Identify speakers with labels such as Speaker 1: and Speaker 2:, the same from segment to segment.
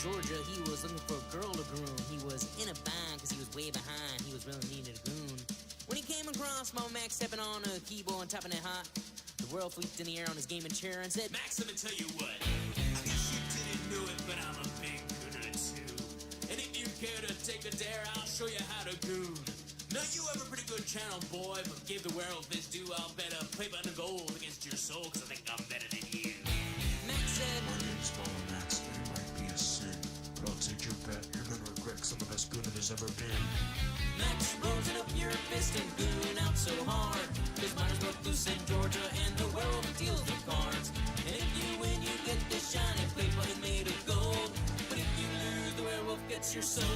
Speaker 1: Georgia, he was looking for a girl to groom. He was in a bind because he was way behind. He was really needed a goon. When he came across my Max stepping on a keyboard and tapping it hot, the world fleeked in the air on his gaming chair and said,
Speaker 2: Max, let me tell you what. I guess you didn't know it, but I'm a big gooner too. And if you care to take a dare, I'll show you how to goon. Now you have a pretty good channel, boy, but give the world this due. I'll bet a play button of gold against your soul, cause I think I'm better than you.
Speaker 1: Max said,
Speaker 3: My name's Fallen Max, and it might be a sin, but I'll take your bet. You're gonna regret some of the best gooner there's ever been.
Speaker 1: Max, raising up your fist and goon out so hard. Cause miners both loose in Georgia and the world deals the cards. And if you win, you get this shiny play button made of gold. But if you lose, the werewolf gets your soul.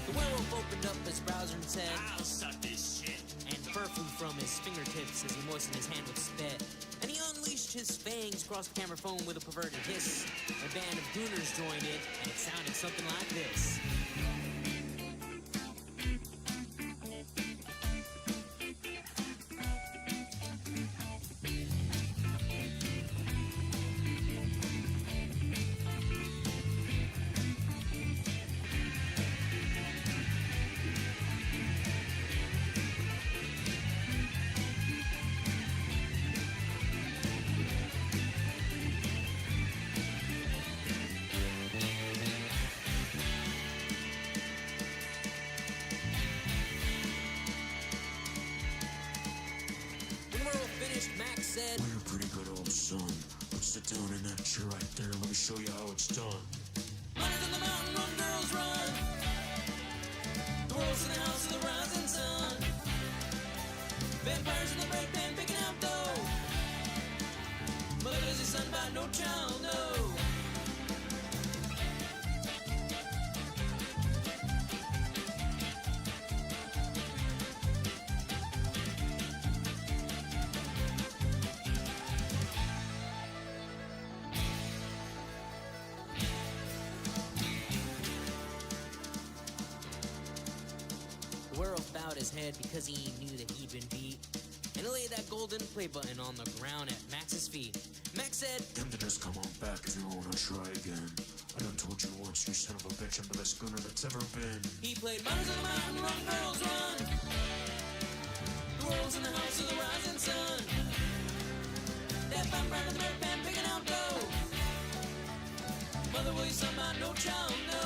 Speaker 1: The werewolf opened up his browser and said,
Speaker 2: I'll suck this shit.
Speaker 1: and fur flew from his fingertips as he moistened his hand with spit. And he unleashed his fangs across the camera phone with a perverted hiss. A band of gooners joined it, and it sounded something like this. When we're all finished, Max said,
Speaker 3: Well, you're a pretty good old son, but sit down in that chair right there. Let me show you how it's done.
Speaker 1: Miners in the mountain run, girls run. The world's in the house of the rising sun. Vampires in the bread pan picking out dough. Mother busy son by no child, no. The werewolf bowed his head because he knew that he'd been beat, and he laid that golden play button on the ground at Max's feet. Max said,
Speaker 3: Then just come on back if you wanna try again. I done told you once, you son of a bitch, I'm the best gooner that's ever been.
Speaker 1: he played Miners on the Mountain, run, girls, run. The world's in the house of the rising sun. That vampire in the bread pan picking out dough. Mother, will you somehow no child, no.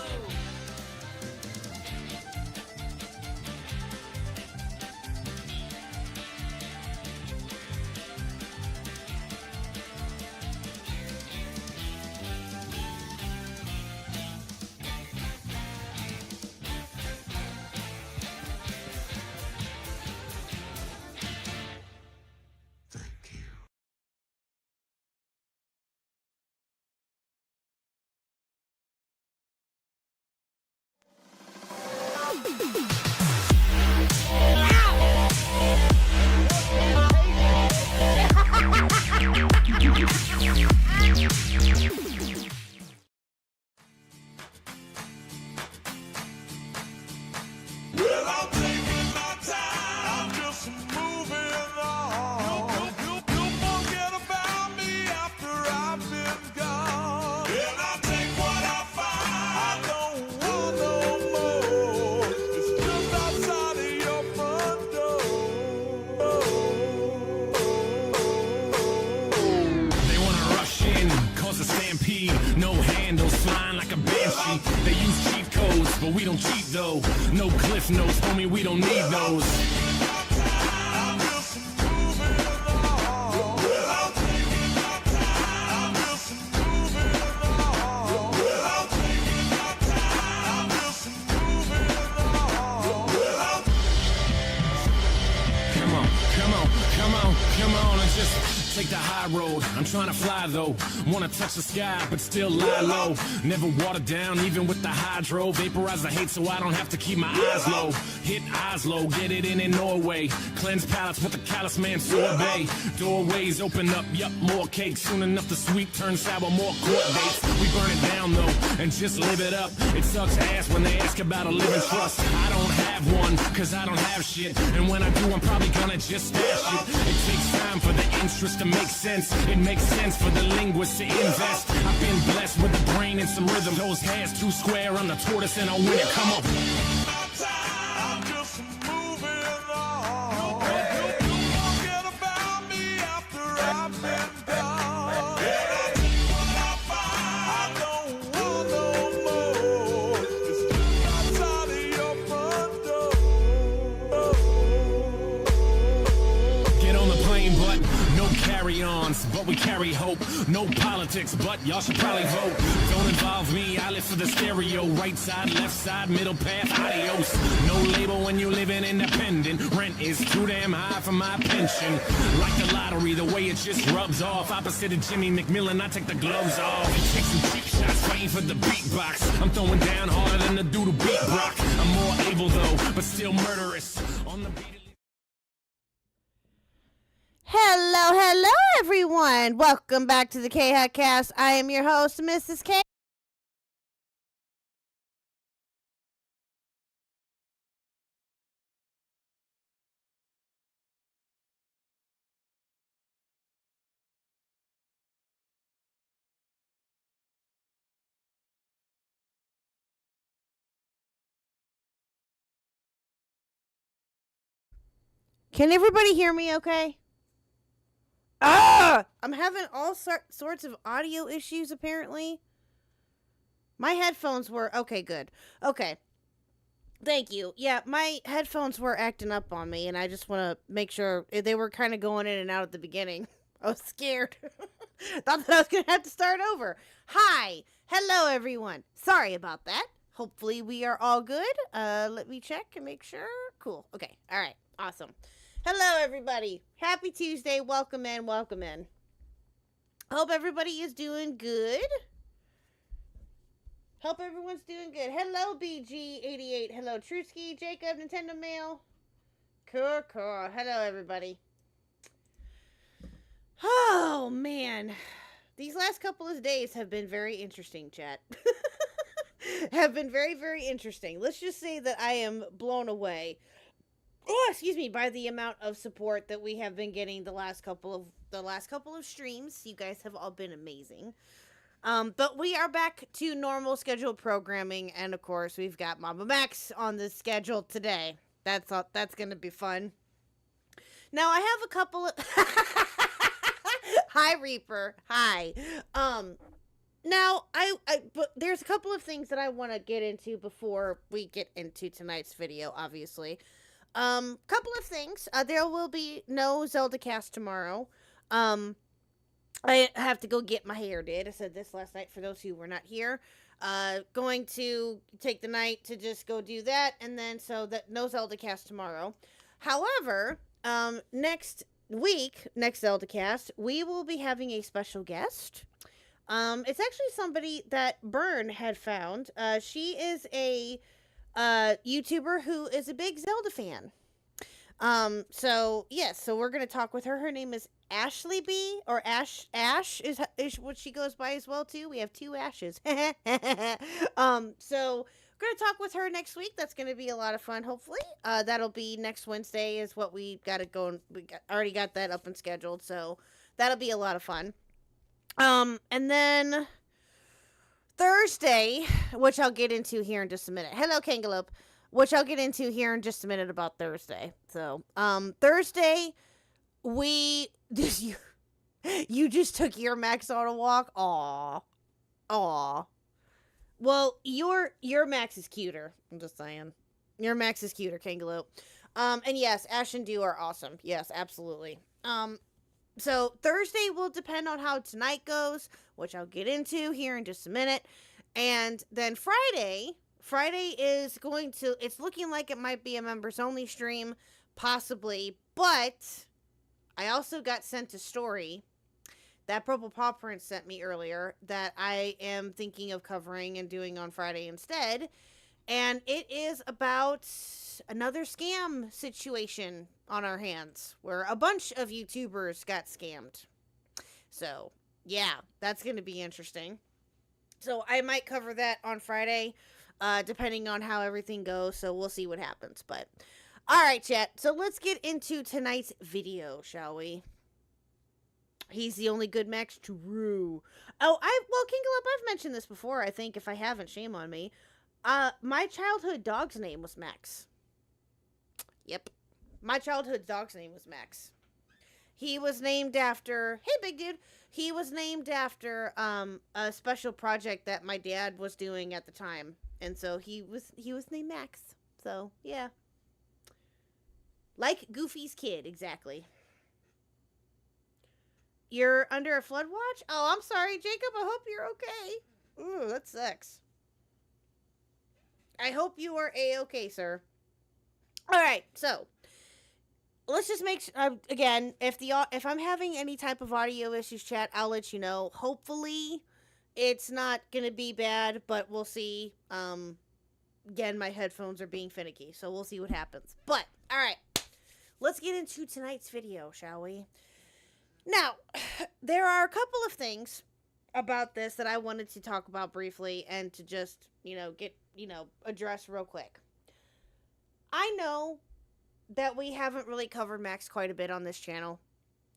Speaker 3: Thank you.
Speaker 4: Well, I'm taking my time. I'm just moving on. You forget about me after I've been gone. And I take what I find. I don't want no more. It's just outside of your front door.
Speaker 5: They wanna rush in, cause a stampede. No handles, flying like a banshee. They use cheat codes, but we don't cheat though. No cliff notes, homie, we don't need those.
Speaker 4: I'm just moving on. Well, I'm taking my time. I'm just moving on. Well, I'm taking my time. I'm just moving on. Well, I'm
Speaker 5: Come on, come on, come on, come on, and just take the high road. I'm trying to fly though, wanna touch the sky, but still lie low. Never water down, even with the hydro. Vaporize the hate so I don't have to keep my eyes low. Hit Oslo, get it in Norway. Cleanse palates with the callous man sorbet. Doorways open up, yup, more cake. Soon enough the sweet turn sour, more court dates. We burn it down though, and just live it up. It sucks ass when they ask about a living trust. I don't have one. one, cause I don't have shit. And when I do, I'm probably gonna just stash it. It takes time for the interest to make sense. It makes sense for the linguist to invest. I've been blessed with a brain and some rhythm. Those hairs too square, I'm the tortoise and I'll win it. Come on.
Speaker 4: I'm just moving on. You forget about me after I've been gone. And I take what I find. I don't want no more. It's just outside of your front door.
Speaker 5: Get on the plane, but no carry-ons. But we carry hope. No politics, but y'all should probably vote. Don't involve me, I live for the stereo. Right side, left side, middle path, adios. No label when you living independent. Rent is too damn high for my pension. Like the lottery, the way it just rubs off. Opposite of Jimmy McMillan, I take the gloves off. Take some cheap shots, fighting for the beatbox. I'm throwing down harder than the dude who beat Brock. I'm more able though, but still murderous. On the beat.
Speaker 6: Hello, everyone. Welcome back to the KHuck Cast. I am your host, Mrs. K. Can everybody hear me okay? I'm having all sorts of audio issues, apparently. My headphones were... Okay, good. Okay. Thank you. Yeah, my headphones were acting up on me, and I just want to make sure... They were kind of going in and out at the beginning. I was scared. Thought that I was going to have to start over. Hi. Hello, everyone. Sorry about that. Hopefully we are all good. Let me check and make sure. Cool. Okay. All right. Awesome. Hello, everybody. Happy Tuesday. Welcome in. Welcome in. Hope everybody is doing good. Hope everyone's doing good. Hello, BG88. Hello, Truski, Jacob, Nintendo Mail. Cool. Hello, everybody. Oh, man. These last couple of days have been very interesting, chat. Have been very, very interesting. Let's just say that I am blown away. Oh, excuse me, by the amount of support that we have been getting the last couple of streams. You guys have all been amazing. But we are back to normal scheduled programming, and of course, we've got Mama Max on the schedule today. That's going to be fun. Now, I have a couple of Hi, Reaper. Hi. Now, but there's a couple of things that I want to get into before we get into tonight's video, obviously. Couple of things. There will be no Zeldacast tomorrow. I have to go get my hair did. I said this last night for those who were not here. Going to take the night to just go do that, and then so that no Zeldacast tomorrow. However, next Zeldacast, we will be having a special guest. It's actually somebody that Byrne had found. She is a YouTuber who is a big Zelda fan. So we're gonna talk with her. Her name is Ashley B, or Ash is what she goes by as well too. We have two Ashes. So we're gonna talk with her next week. That's gonna be a lot of fun. Hopefully, that'll be next Wednesday is what we got it going. Already got that up and scheduled, so that'll be a lot of fun. And then Thursday, which I'll get into here in just a minute. Hello, Kangalop. Which I'll get into here in just a minute about Thursday. So, Thursday, you just took your Max on a walk? Aw. Well, your Max is cuter. I'm just saying. Your Max is cuter, Kangalop. And yes, Ash and Dew are awesome. Yes, absolutely. So Thursday will depend on how tonight goes, which I'll get into here in just a minute. And then Friday is it's looking like it might be a members only stream, possibly, but I also got sent a story that Purple Paw Prince sent me earlier that I am thinking of covering and doing on Friday instead. And it is about another scam situation on our hands where a bunch of YouTubers got scammed. So, yeah, that's going to be interesting. So I might cover that on Friday. depending on how everything goes. So we'll see what happens. But all right, chat. So let's get into tonight's video, shall we? He's the only good Max. True. Oh, King Gallup, I've mentioned this before. I think if I haven't, shame on me. My childhood dog's name was Max. Yep. My childhood dog's name was Max. He was named after, hey big dude, he was named after a special project that my dad was doing at the time. And so he was named Max. So, yeah. Like Goofy's kid, exactly. You're under a flood watch? Oh, I'm sorry, Jacob. I hope you're okay. Ooh, that sucks. I hope you are A-okay, sir. All right, so let's just make again, if I'm having any type of audio issues, chat, I'll let you know. Hopefully, it's not gonna be bad, but we'll see. Again, my headphones are being finicky, so we'll see what happens. But all right, let's get into tonight's video, shall we? Now, there are a couple of things about this that I wanted to talk about briefly and to just, address real quick. I know that we haven't really covered Max quite a bit on this channel.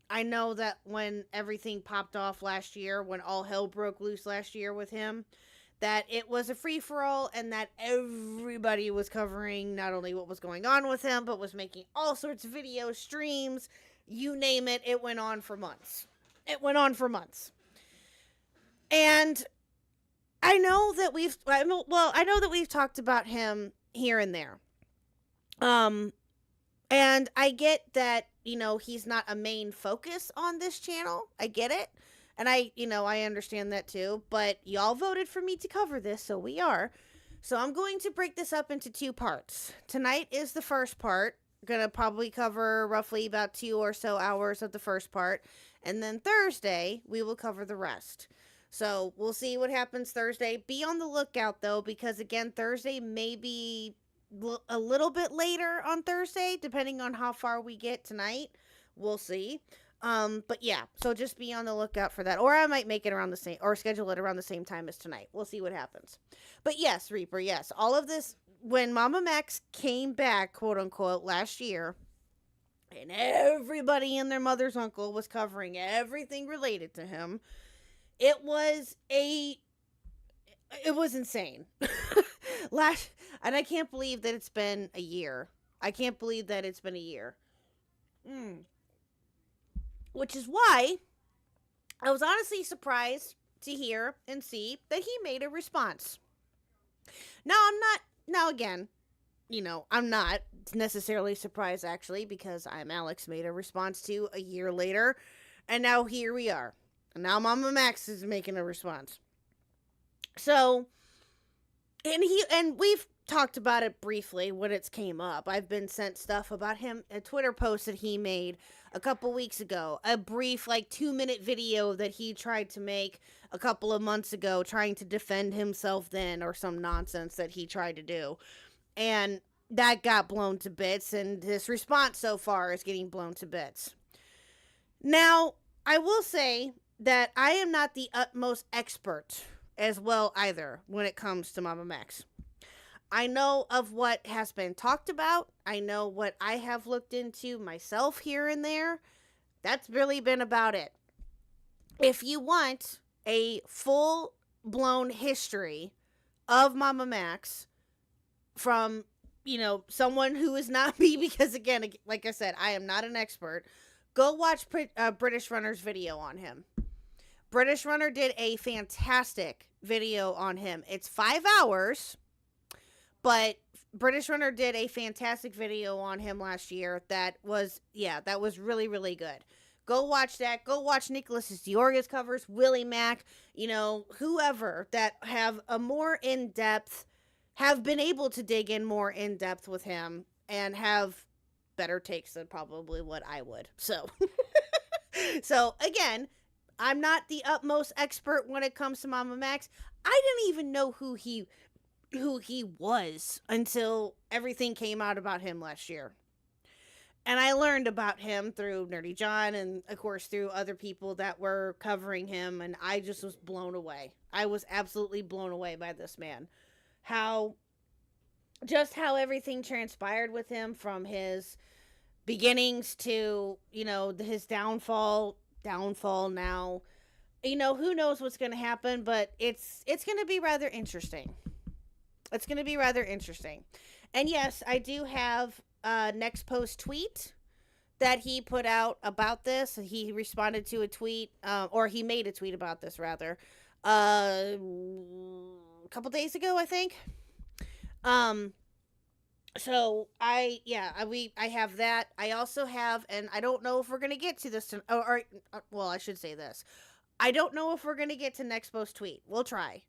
Speaker 6: I know that when everything popped off last year, when all hell broke loose last year with him, that it was a free-for-all and that everybody was covering not only what was going on with him, but was making all sorts of videos, streams, you name it. It went on for months. And I know that we've talked about him here and there. And I get that, he's not a main focus on this channel. I get it. And I understand that too, but y'all voted for me to cover this, so we are. So I'm going to break this up into 2 parts. Tonight is the first part. Gonna probably cover roughly about 2 or so hours of the first part. And then Thursday, we will cover the rest. So we'll see what happens Thursday. Be on the lookout though, because again, Thursday may be a little bit later on Thursday, depending on how far we get tonight. We'll see. But yeah, so just be on the lookout for that. Or I might make it around the same, or schedule it around the same time as tonight. We'll see what happens. But yes, Reaper, yes. All of this, when Mama Max came back, quote unquote, last year, and everybody and their mother's uncle was covering everything related to him, it was insane. And I can't believe that it's been a year. Which is why I was honestly surprised to hear and see that he made a response. Now again, I'm not necessarily surprised actually, because Alex made a response to a year later, and now here we are. And now Mama Max is making a response. So, and we've talked about it briefly when it's came up. I've been sent stuff about him, a Twitter post that he made a couple weeks ago, a brief 2-minute video that he tried to make a couple of months ago, trying to defend himself then, or some nonsense that he tried to do. And that got blown to bits, and this response so far is getting blown to bits. Now, I will say that I am not the utmost expert as well either when it comes to Mama Max. I know of what has been talked about. I know what I have looked into myself here and there. That's really been about it. If you want a full-blown history of Mama Max from, someone who is not me, because again, like I said, I am not an expert, go watch British Runner's video on him. British Runner did a fantastic video on him. It's 5 hours, but British Runner did a fantastic video on him last year that was really, really good. Go watch that. Go watch Nicholas Diorga's covers, Willie Mack, whoever that have a more in-depth, have been able to dig in more in-depth with him and have better takes than probably what I would. So, again, I'm not the utmost expert when it comes to Mama Max. I didn't even know who he was until everything came out about him last year. And I learned about him through Nerdy John and, of course, through other people that were covering him, and I just was blown away. I was absolutely blown away by this man. how everything transpired with him from his beginnings to, his downfall now. Who knows what's going to happen, but it's going to be rather interesting. It's going to be rather interesting. And yes, I do have a next post tweet that he put out about this. He responded to a tweet, or he made a tweet about this rather, a couple days ago, I think. So I have that. I also have, and I don't know if we're gonna get to this, well, I should say this. I don't know if we're gonna get to next post tweet. We'll try.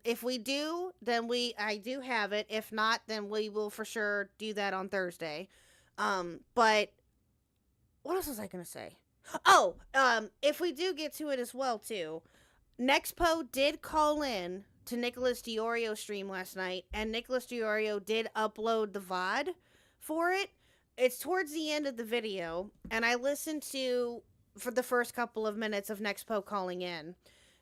Speaker 6: If we do, then I do have it. If not, then we will for sure do that on Thursday. But what else was I gonna say? Oh, if we do get to it as well too, Nexpo did call in to Nicholas Diorio's stream last night, and Nicholas Diorio did upload the VOD for it. It's towards the end of the video, and I listened for the first couple of minutes of Nexpo calling in.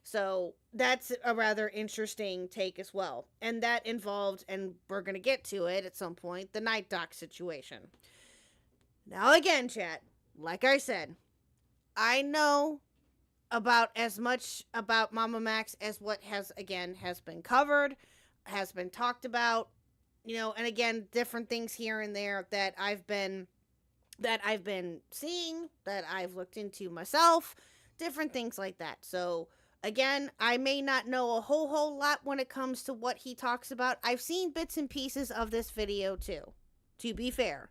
Speaker 6: So that's a rather interesting take as well. And that involved, and we're going to get to it at some point, the Night Doc situation. Now again, chat, like I said, I know about as much about Mama Max as what has been covered, has been talked about, and again, different things here and there that I've been seeing, that I've looked into myself, different things like that. So again, I may not know a whole lot when it comes to what he talks about. I've seen bits and pieces of this video too, to be fair.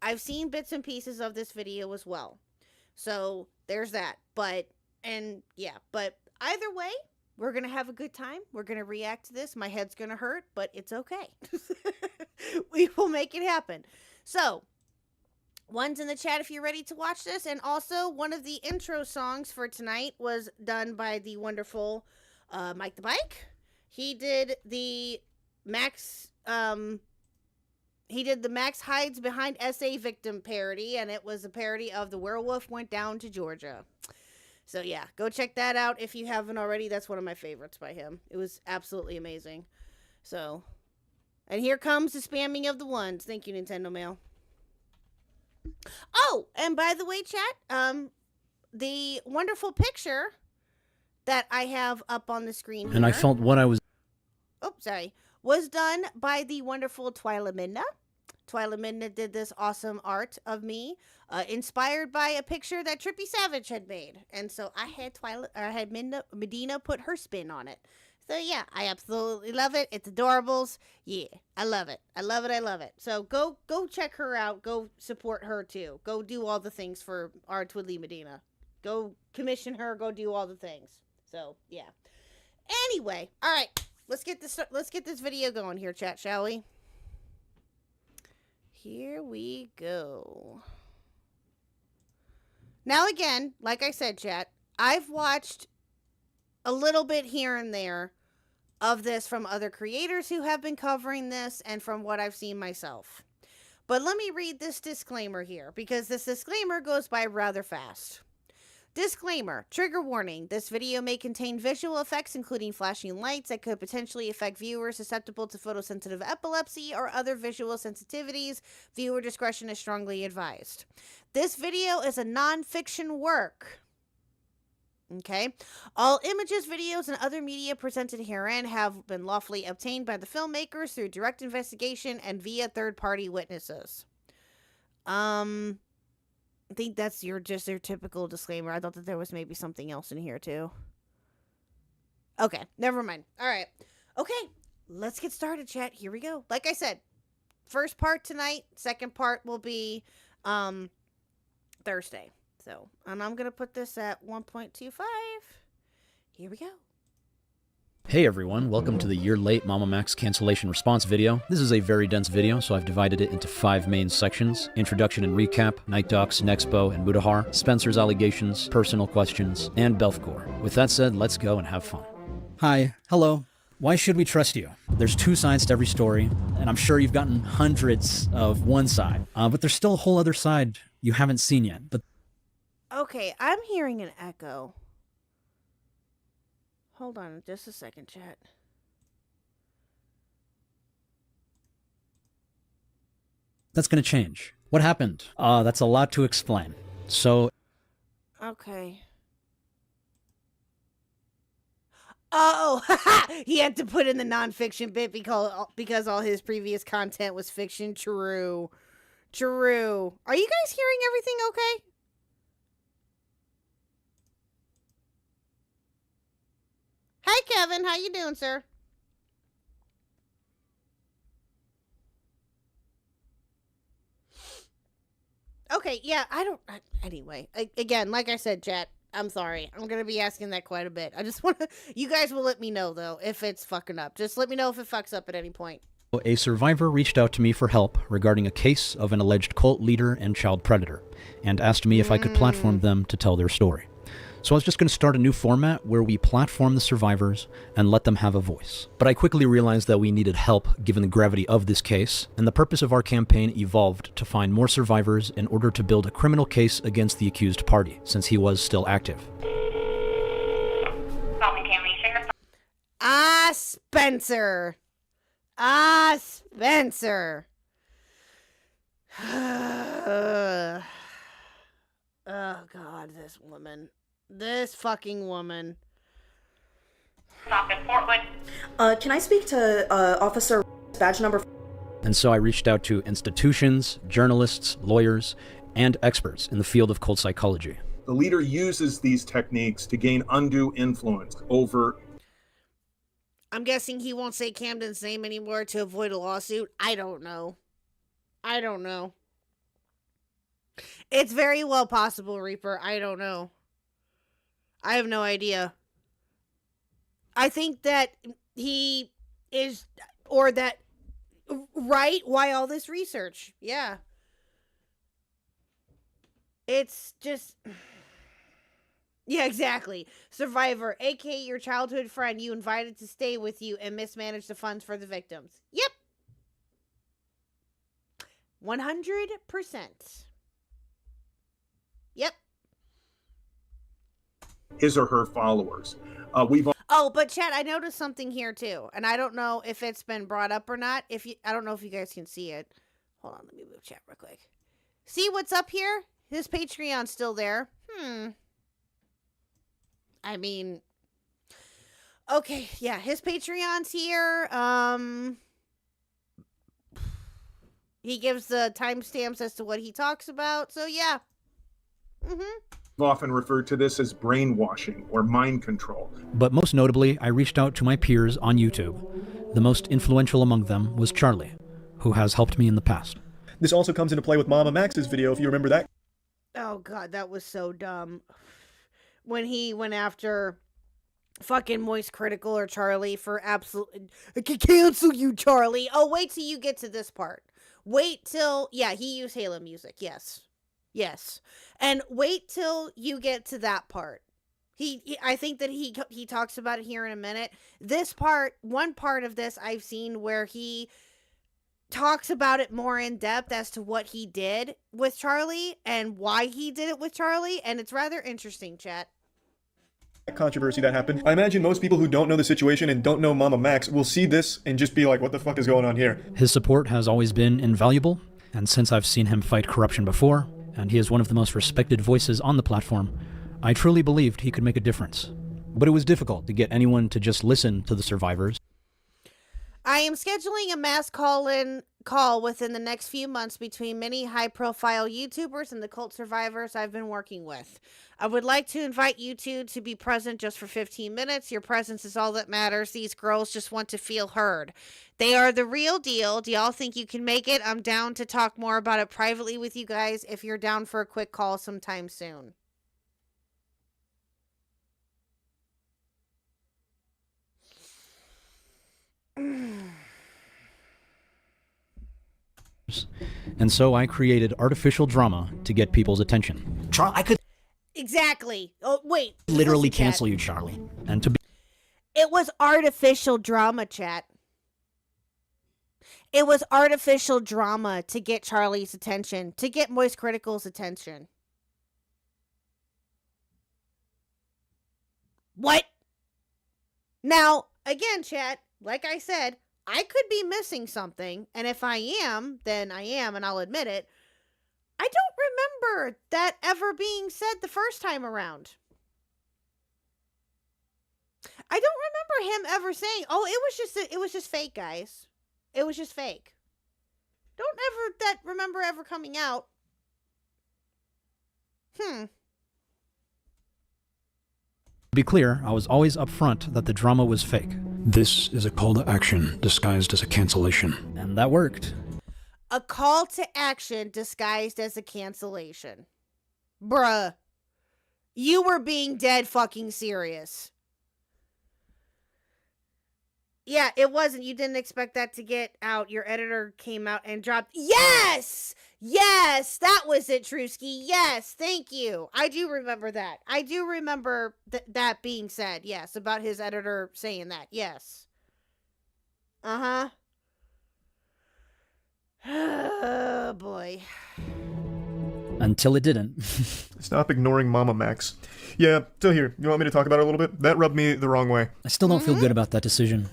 Speaker 6: I've seen bits and pieces of this video as well. So there's that. But either way, we're going to have a good time. We're going to react to this. My head's going to hurt, but it's okay. We will make it happen. So, one's in the chat if you're ready to watch this. And also, one of the intro songs for tonight was done by the wonderful Mike the Bike. He did the Max Hides Behind SA Victim parody, and it was a parody of The Werewolf Went Down to Georgia. So yeah, go check that out if you haven't already. That's one of my favorites by him. It was absolutely amazing. So, and here comes the spamming of the ones. Thank you, Nintendo Mail. Oh, and by the way, chat, the wonderful picture that I have up on the screen here,
Speaker 7: and I felt what I was...
Speaker 6: Oh, sorry. Was done by the wonderful Twyla Midna. Twyla Midna did this awesome art of me, inspired by a picture that Trippy Savage had made. And so I had Medina put her spin on it. So yeah, I absolutely love it. It's adorables. Yeah, I love it. I love it. I love it. So go check her out. Go support her too. Go do all the things for our Twiddly Medina. Go commission her. Go do all the things. So yeah. Anyway, all right. Let's get this video going here, chat, shall we? Here we go. Now again, like I said, chat, I've watched a little bit here and there of this from other creators who have been covering this and from what I've seen myself. But let me read this disclaimer here, because this disclaimer goes by rather fast. Disclaimer, trigger warning, this video may contain visual effects including flashing lights that could potentially affect viewers susceptible to photosensitive epilepsy or other visual sensitivities. Viewer discretion is strongly advised. This video is a non-fiction work. Okay? All images, videos, and other media presented herein have been lawfully obtained by the filmmakers through direct investigation and via third-party witnesses. I think that's just their typical disclaimer. I thought that there was maybe something else in here too. Okay, never mind. All right. Okay, let's get started, chat. Here we go. Like I said, first part tonight, second part will be Thursday. So, and I'm going to put this at 1.25. Here we go.
Speaker 7: Hey everyone, welcome to the You're Late Mama Max cancellation response video. This is a very dense video, so I've divided it into 5 main sections: introduction and recap, Night Docs, Nexpo, and Mudahar, Spencer's allegations, personal questions, and Belfcore. With that said, let's go and have fun. Hi, hello. Why should we trust you? There's 2 sides to every story, and I'm sure you've gotten hundreds of one side, but there's still a whole other side you haven't seen yet. But
Speaker 6: okay, I'm hearing an echo. Hold on just a second, chat.
Speaker 7: That's going to change. What happened? That's a lot to explain. So...
Speaker 6: Okay. Oh, he had to put in the nonfiction bit because all his previous content was fiction. True. True. Are you guys hearing everything okay? Hey, Kevin. How you doing, sir? Okay, yeah, anyway, again, like I said, chat, I'm sorry. I'm going to be asking that quite a bit. I just want to, you guys will let me know, though, if it's fucking up. Just let me know if it fucks up at any point.
Speaker 7: A survivor reached out to me for help regarding a case of an alleged cult leader and child predator, and asked me if I could platform them to tell their story. So I was just going to start a new format where we platform the survivors and let them have a voice. But I quickly realized that we needed help given the gravity of this case, and the purpose of our campaign evolved to find more survivors in order to build a criminal case against the accused party, since he was still active.
Speaker 6: Ah, Spencer. Ah, Spencer. Oh, God, this woman. This fucking woman.
Speaker 8: Stop in Portland. Can I speak to Officer badge number?
Speaker 7: And so I reached out to institutions, journalists, lawyers, and experts in the field of cult psychology.
Speaker 9: The leader uses these techniques to gain undue influence over...
Speaker 6: I'm guessing he won't say Camden's name anymore to avoid a lawsuit. I don't know. I don't know. It's very well possible, Reaper. I don't know. I have no idea. I think that he is, or that, right? Why all this research? Yeah. It's just, yeah, exactly. Survivor, aka your childhood friend you invited to stay with you and mismanaged the funds for the victims. Yep. 100%. Yep.
Speaker 9: his or her followers.
Speaker 6: Oh, but Chad, I noticed something here too, and I don't know if it's been brought up or not. I don't know if you guys can see it. Hold on, let me move chat real quick. See what's up here? His Patreon's still there. I mean, okay, yeah, his Patreon's here. He gives the timestamps as to what he talks about. So yeah.
Speaker 9: Often referred to this as brainwashing or mind control.
Speaker 7: But most notably, I reached out to my peers on YouTube. The most influential among them was Charlie, who has helped me in the past.
Speaker 10: This also comes into play with Mama Max's video, if you remember that.
Speaker 6: Oh god, that was so dumb. When he went after fucking Moist Critical or Charlie for absolute... I can cancel you, Charlie. Oh, wait till you get to this part. Wait till... Yeah, he used Halo music, yes. Yes. And wait till you get to that part. I think that he talks about it here in a minute. This part, one part of this I've seen where he talks about it more in depth as to what he did with Charlie and why he did it with Charlie, and it's rather interesting, chat.
Speaker 10: Controversy that happened. I imagine most people who don't know the situation and don't know Mama Max will see this and just be like, what the fuck is going on here?
Speaker 7: His support has always been invaluable, and since I've seen him fight corruption before, and he is one of the most respected voices on the platform, I truly believed he could make a difference. But it was difficult to get anyone to just listen to the survivors.
Speaker 6: I am scheduling a mass call within the next few months between many high-profile YouTubers and the cult survivors I've been working with. I would like to invite you two to be present just for 15 minutes. Your presence is all that matters. These girls just want to feel heard. They are the real deal. Do y'all think you can make it? I'm down to talk more about it privately with you guys if you're down for a quick call sometime soon.
Speaker 7: And so I created artificial drama to get people's attention.
Speaker 11: Charlie, I could
Speaker 6: Exactly. Oh, wait.
Speaker 11: literally cancel you, Charlie.
Speaker 7: And to be
Speaker 6: It was artificial drama, chat. It was artificial drama to get Charlie's attention, to get Moist Critical's attention. What? Now, again, chat, like I said, I could be missing something, and if I am, then I am, and I'll admit it. I don't remember that ever being said the first time around. I don't remember him ever saying, "Oh, it was just fake, guys. It was just fake." Don't ever remember ever coming out.
Speaker 7: To be clear, I was always upfront that the drama was fake.
Speaker 5: This is a call to action disguised as a cancellation.
Speaker 7: And that worked.
Speaker 6: A call to action disguised as a cancellation. Bruh. You were being dead fucking serious. Yeah, it wasn't. You didn't expect that to get out. Your editor came out and dropped. Yes! Yes! That was it, Trusky. Yes, thank you. I do remember that. I do remember that being said. Yes, about his editor saying that. Yes. Uh-huh. Oh, boy.
Speaker 7: Until it didn't.
Speaker 10: Stop ignoring Mama Max. Yeah, so here, you want me to talk about it a little bit? That rubbed me the wrong way.
Speaker 7: I still don't feel good about that decision.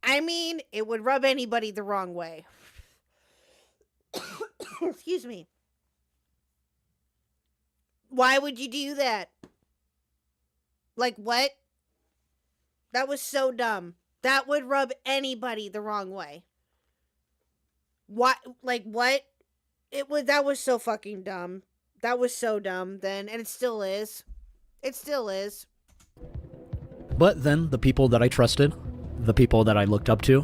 Speaker 6: I mean, it would rub anybody the wrong way. Excuse me. Why would you do that? Like, what? That was so dumb. That would rub anybody the wrong way. What? Like, what? That was so fucking dumb. That was so dumb then, and it still is. It still is.
Speaker 7: But then, the people that I trusted, the people that I looked up to,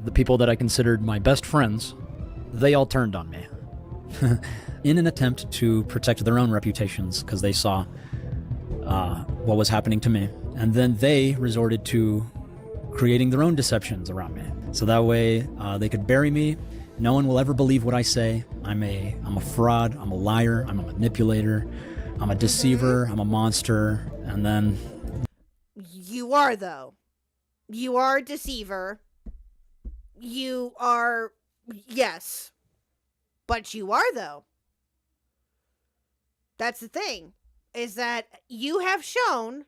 Speaker 7: the people that I considered my best friends, they all turned on me. In an attempt to protect their own reputations, because they saw what was happening to me. And then they resorted to creating their own deceptions around me. So that way, they could bury me. No one will ever believe what I say. I'm a fraud, I'm a liar, I'm a manipulator, I'm a deceiver, I'm a monster, and then...
Speaker 6: You are, though. You are a deceiver. You are... Yes. But you are, though. That's the thing. Is that you have shown...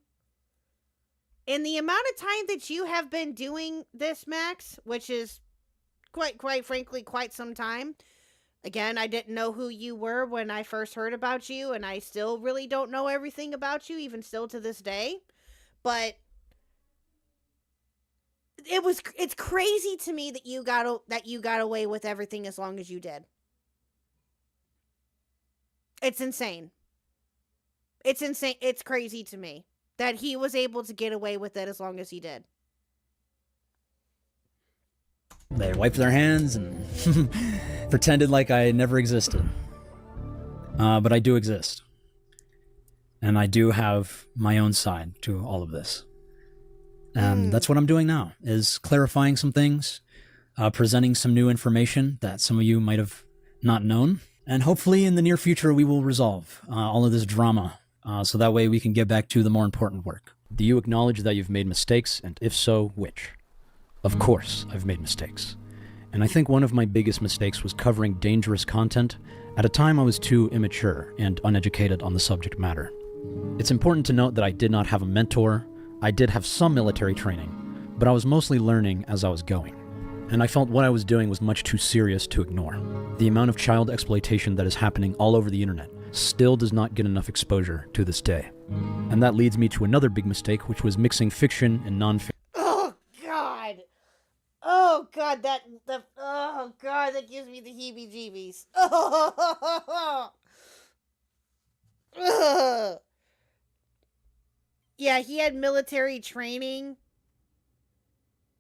Speaker 6: In the amount of time that you have been doing this, Max, which is... quite frankly, quite some time. Again, I didn't know who you were when I first heard about you, and I still really don't know everything about you, even still to this day. But it's crazy to me that you got away with everything as long as you did. It's insane. It's insane. It's crazy to me that he was able to get away with it as long as he did.
Speaker 7: They wiped their hands and pretended like I never existed. But I do exist. And I do have my own side to all of this. And that's what I'm doing now, is clarifying some things, presenting some new information that some of you might have not known. And hopefully in the near future we will resolve all of this drama, so that way we can get back to the more important work. Do you acknowledge that you've made mistakes, and if so, which? Of course, I've made mistakes. And I think one of my biggest mistakes was covering dangerous content at a time I was too immature and uneducated on the subject matter. It's important to note that I did not have a mentor. I did have some military training, but I was mostly learning as I was going. And I felt what I was doing was much too serious to ignore. The amount of child exploitation that is happening all over the internet still does not get enough exposure to this day. And that leads me to another big mistake, which was mixing fiction and non-fiction.
Speaker 6: Oh God, that gives me the heebie-jeebies. Oh. Yeah, he had military training.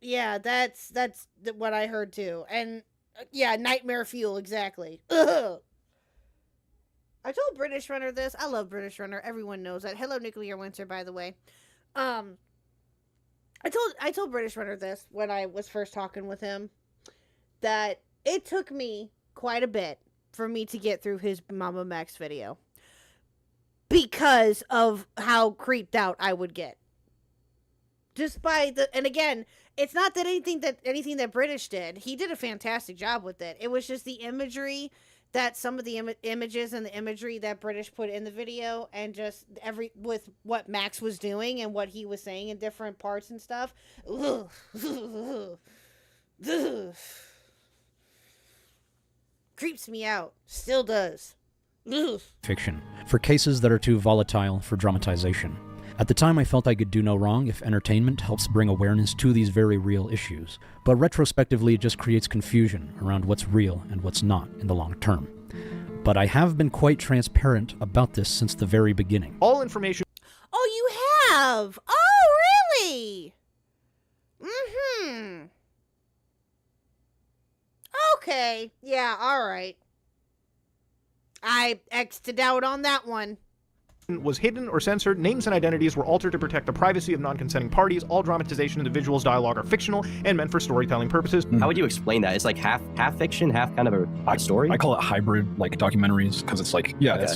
Speaker 6: Yeah, that's what I heard too. And yeah, nightmare fuel, exactly. Ugh. I told British Runner this. I love British Runner. Everyone knows that. Hello, Nuclear Winter, by the way. I told British Runner this when I was first talking with him, that it took me quite a bit for me to get through his Mama Max video, because of how creeped out I would get. Just by and again, it's not that anything that British did. He did a fantastic job with it. It was just the imagery, that some of the images and the imagery that British put in the video, and just with what Max was doing and what he was saying in different parts and stuff. Ugh. Creeps me out. Still does. Ugh.
Speaker 7: Fiction, for cases that are too volatile for dramatization. At the time, I felt I could do no wrong if entertainment helps bring awareness to these very real issues, but retrospectively it just creates confusion around what's real and what's not in the long term. But I have been quite transparent about this since the very beginning.
Speaker 11: All information...
Speaker 6: Oh, you have? Oh, really? Mm-hmm. Okay. Yeah, alright. I X'd out on that one.
Speaker 11: was hidden or censored, names and identities were altered to protect the privacy of non-consenting parties, all dramatization individuals' dialogue are fictional and meant for storytelling purposes.
Speaker 12: How would you explain that? It's like half fiction, half kind of a story?
Speaker 13: I call it hybrid, like documentaries, because it's like, yeah,
Speaker 12: Okay.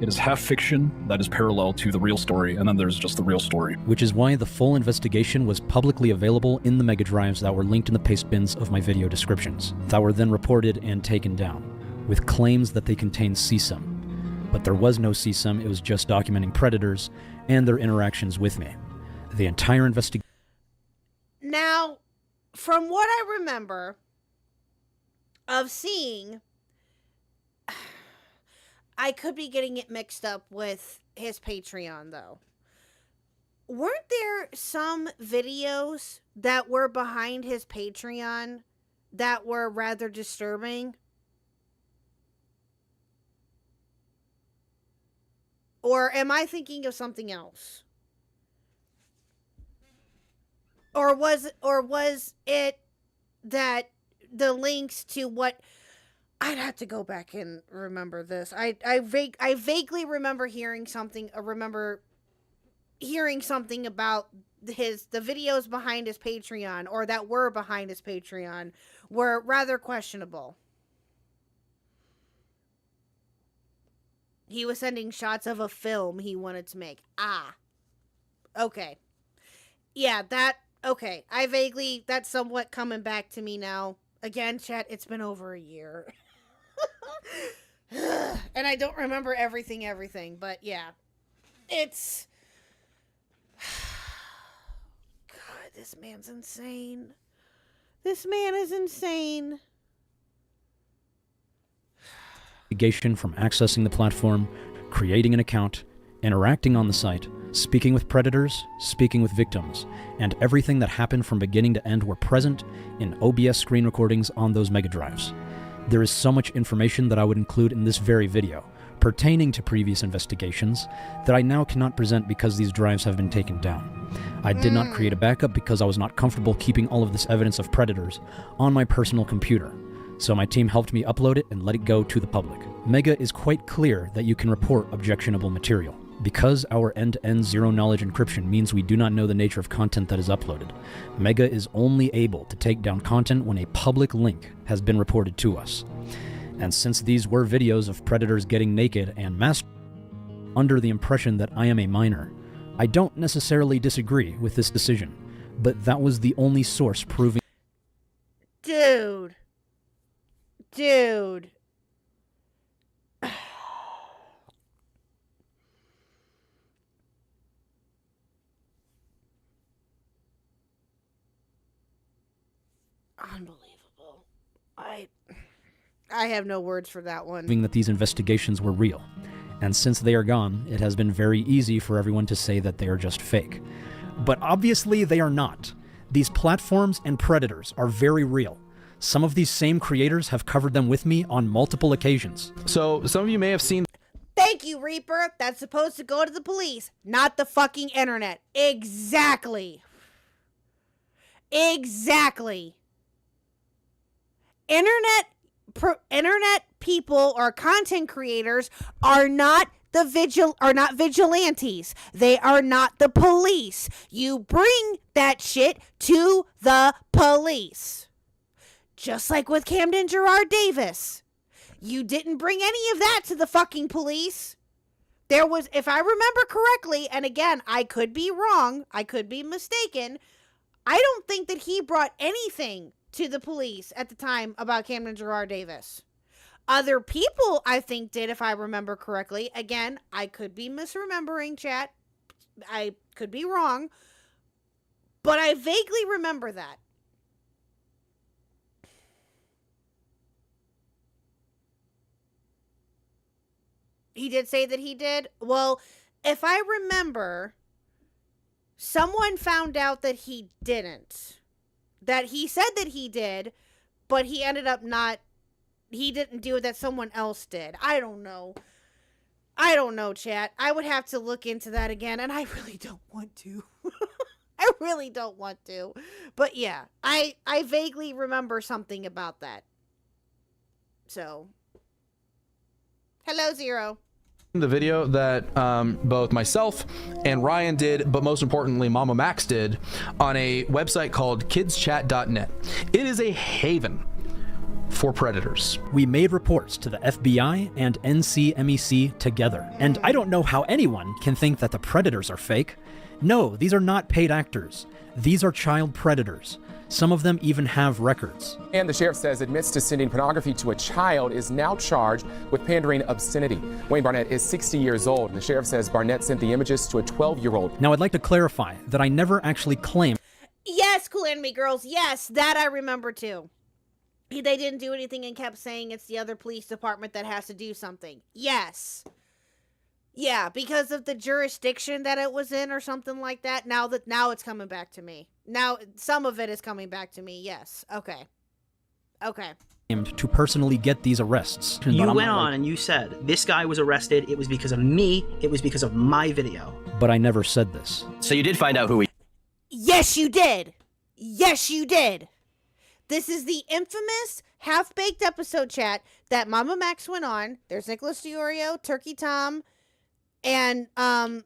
Speaker 13: it is half fiction that is parallel to the real story, and then there's just the real story.
Speaker 7: Which is why the full investigation was publicly available in the mega drives that were linked in the paste bins of my video descriptions, that were then reported and taken down, with claims that they contained CSUM. But there was no CSUM, it was just documenting predators and their interactions with me. The entire investigation...
Speaker 6: Now, from what I remember of seeing, I could be getting it mixed up with his Patreon, though. Weren't there some videos that were behind his Patreon that were rather disturbing? Or am I thinking of something else? Or was it that the links to what... I'd have to go back and remember this. I vaguely remember hearing something. About the videos behind his Patreon, or that were behind his Patreon, were rather questionable. He was sending shots of a film he wanted to make. Ah. Okay. Yeah, okay. That's somewhat coming back to me now. Again, chat, it's been over a year. And I don't remember everything, but yeah. It's... God, this man's insane. This man is insane.
Speaker 7: From accessing the platform, creating an account, interacting on the site, speaking with predators, speaking with victims, and everything that happened from beginning to end were present in OBS screen recordings on those mega drives. There is so much information that I would include in this very video, pertaining to previous investigations, that I now cannot present because these drives have been taken down. I did not create a backup because I was not comfortable keeping all of this evidence of predators on my personal computer. So my team helped me upload it and let it go to the public. Mega is quite clear that you can report objectionable material. Because our end-to-end zero-knowledge encryption means we do not know the nature of content that is uploaded, Mega is only able to take down content when a public link has been reported to us. And since these were videos of predators getting naked and masturbating under the impression that I am a minor, I don't necessarily disagree with this decision, but that was the only source proving...
Speaker 6: Dude. Unbelievable. I have no words for that one.
Speaker 7: That these investigations were real. And since they are gone, it has been very easy for everyone to say that they are just fake. But obviously they are not. These platforms and predators are very real. Some of these same creators have covered them with me on multiple occasions.
Speaker 11: So, some of you may have seen...
Speaker 6: Thank you, Reaper. That's supposed to go to the police, not the fucking internet. Exactly. Internet people or content creators are not vigilantes. They are not the police. You bring that shit to the police. Just like with Camden Gerard Davis. You didn't bring any of that to the fucking police. There was, if I remember correctly, and again, I could be wrong, I could be mistaken, I don't think that he brought anything to the police at the time about Camden Gerard Davis. Other people, I think, did, if I remember correctly. Again, I could be misremembering, chat. I could be wrong. But I vaguely remember that. He did say that he did? Well, if I remember, someone found out that he didn't. That he said that he did, but he ended up not. He didn't do it, that someone else did. I don't know. Chat. I would have to look into that again, and I really don't want to. I really don't want to. But yeah, I vaguely remember something about that. So, hello, Zero.
Speaker 14: The video that both myself and Ryan did, but most importantly Mama Max did, on a website called kidschat.net. It is a haven for predators.
Speaker 7: We made reports to the FBI and NCMEC together, and I don't know how anyone can think that the predators are fake. No, these are not paid actors. These are child predators. Some of them even have records.
Speaker 15: And the sheriff says admits to sending pornography to a child is now charged with pandering obscenity. Wayne Barnett is 60 years old, and the sheriff says Barnett sent the images to a 12-year-old.
Speaker 7: Now, I'd like to clarify that I never actually claimed.
Speaker 6: Yes, Cool Enemy Girls. Yes, that I remember too. They didn't do anything and kept saying it's the other police department that has to do something. Yes. Yeah, because of the jurisdiction that it was in or something like that. Now it's coming back to me. Now some of it is coming back to me. Yes. Okay.
Speaker 7: To personally get these arrests.
Speaker 16: You went on and you said, this guy was arrested. It was because of me. It was because of my video.
Speaker 7: But I never said this.
Speaker 12: So you did find out who he...
Speaker 6: Yes, you did. Yes, you did. This is the infamous half-baked episode, chat, that Mama Max went on. There's Nicholas DiOrio, Turkey Tom, and, I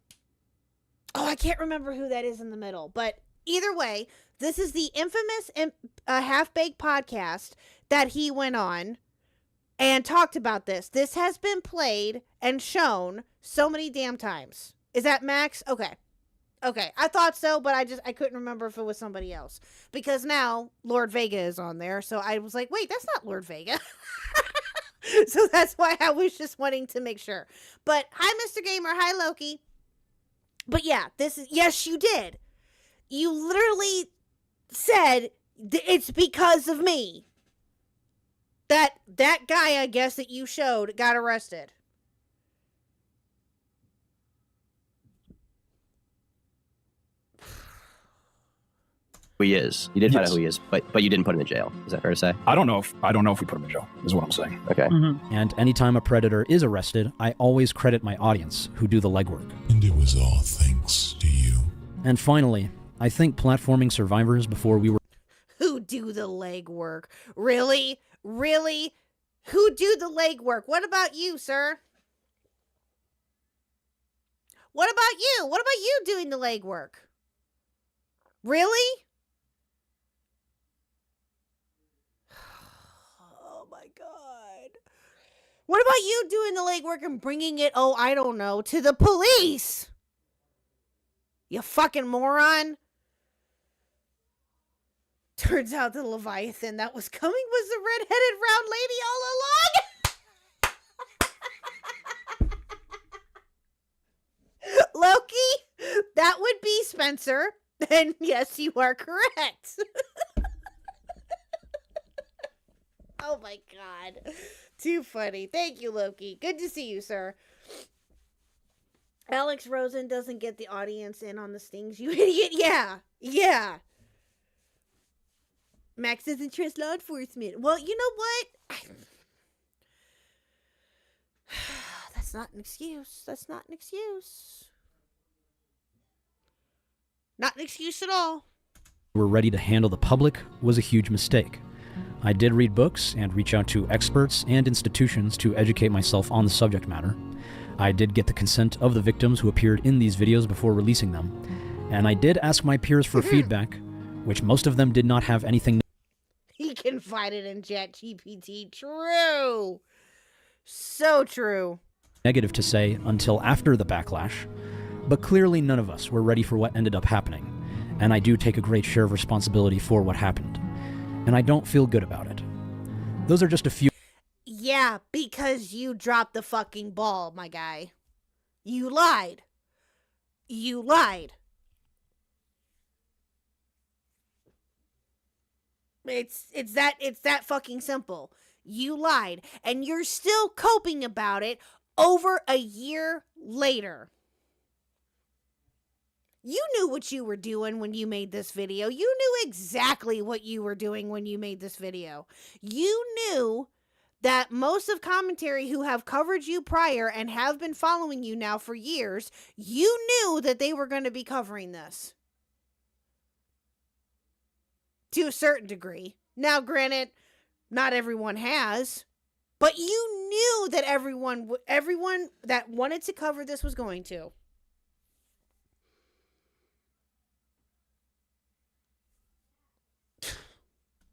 Speaker 6: can't remember who that is in the middle. But either way, this is the infamous half-baked podcast that he went on and talked about this. This has been played and shown so many damn times. Is that Max? Okay, I thought so, but I couldn't remember if it was somebody else. Because now Lord Vega is on there, so I was like, wait, that's not Lord Vega. So that's why I was just wanting to make sure. But hi, Mr. Gamer. Hi, Loki. But yeah, yes, you did. You literally said it's because of me. That guy, I guess, that you showed got arrested.
Speaker 12: Who he is. You did find out who he is, but you didn't put him in jail. Is that fair to say?
Speaker 13: I don't know if we put him in jail, is what I'm saying.
Speaker 12: Okay.
Speaker 7: And anytime a predator is arrested, I always credit my audience who do the legwork.
Speaker 3: And it was all thanks to you.
Speaker 7: And finally, I think platforming survivors before we were...
Speaker 6: Who do the legwork? Really? Really? Who do the legwork? What about you, sir? What about you? What about you doing the legwork? Really? Oh my God. What about you doing the legwork and bringing it, I don't know, to the police? You fucking moron. Turns out the Leviathan that was coming was the red-headed round lady all along. Loki, that would be Spencer. And yes, you are correct. Oh my God. Too funny. Thank you, Loki. Good to see you, sir. Alex Rosen doesn't get the audience in on the stings, you idiot. Yeah. Max doesn't trust law enforcement. Well, you know what? That's not an excuse. Not an excuse at all.
Speaker 7: Were ready to handle the public was a huge mistake. I did read books and reach out to experts and institutions to educate myself on the subject matter. I did get the consent of the victims who appeared in these videos before releasing them. And I did ask my peers for feedback, which most of them did not have anything.
Speaker 6: He confided in ChatGPT. True. So true.
Speaker 7: Negative to say until after the backlash. But clearly none of us were ready for what ended up happening. And I do take a great share of responsibility for what happened. And I don't feel good about it. Those are just a few...
Speaker 6: Yeah, because you dropped the fucking ball, my guy. You lied. It's that fucking simple. You lied, and you're still coping about it over a year later. You knew what you were doing when you made this video. You knew exactly what you were doing when you made this video. You knew that most of commentary who have covered you prior and have been following you now for years, you knew that they were going to be covering this. To a certain degree. Now, granted, not everyone has, but you knew that everyone that wanted to cover this was going to.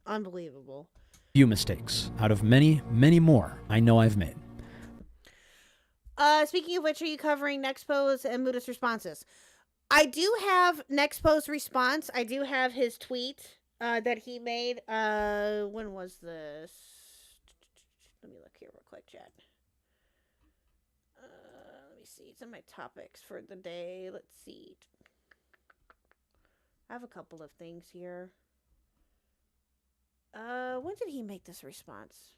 Speaker 6: Unbelievable.
Speaker 7: Few mistakes out of many, many more I know I've made.
Speaker 6: Speaking of which, are you covering Nexpo's and Muda's responses? I do have Nexpo's response. I do have his tweet that he made. When was this? Let me look here real quick, chat. Let me see. It's in my topics for the day. Let's see. I have a couple of things here. When did he make this response?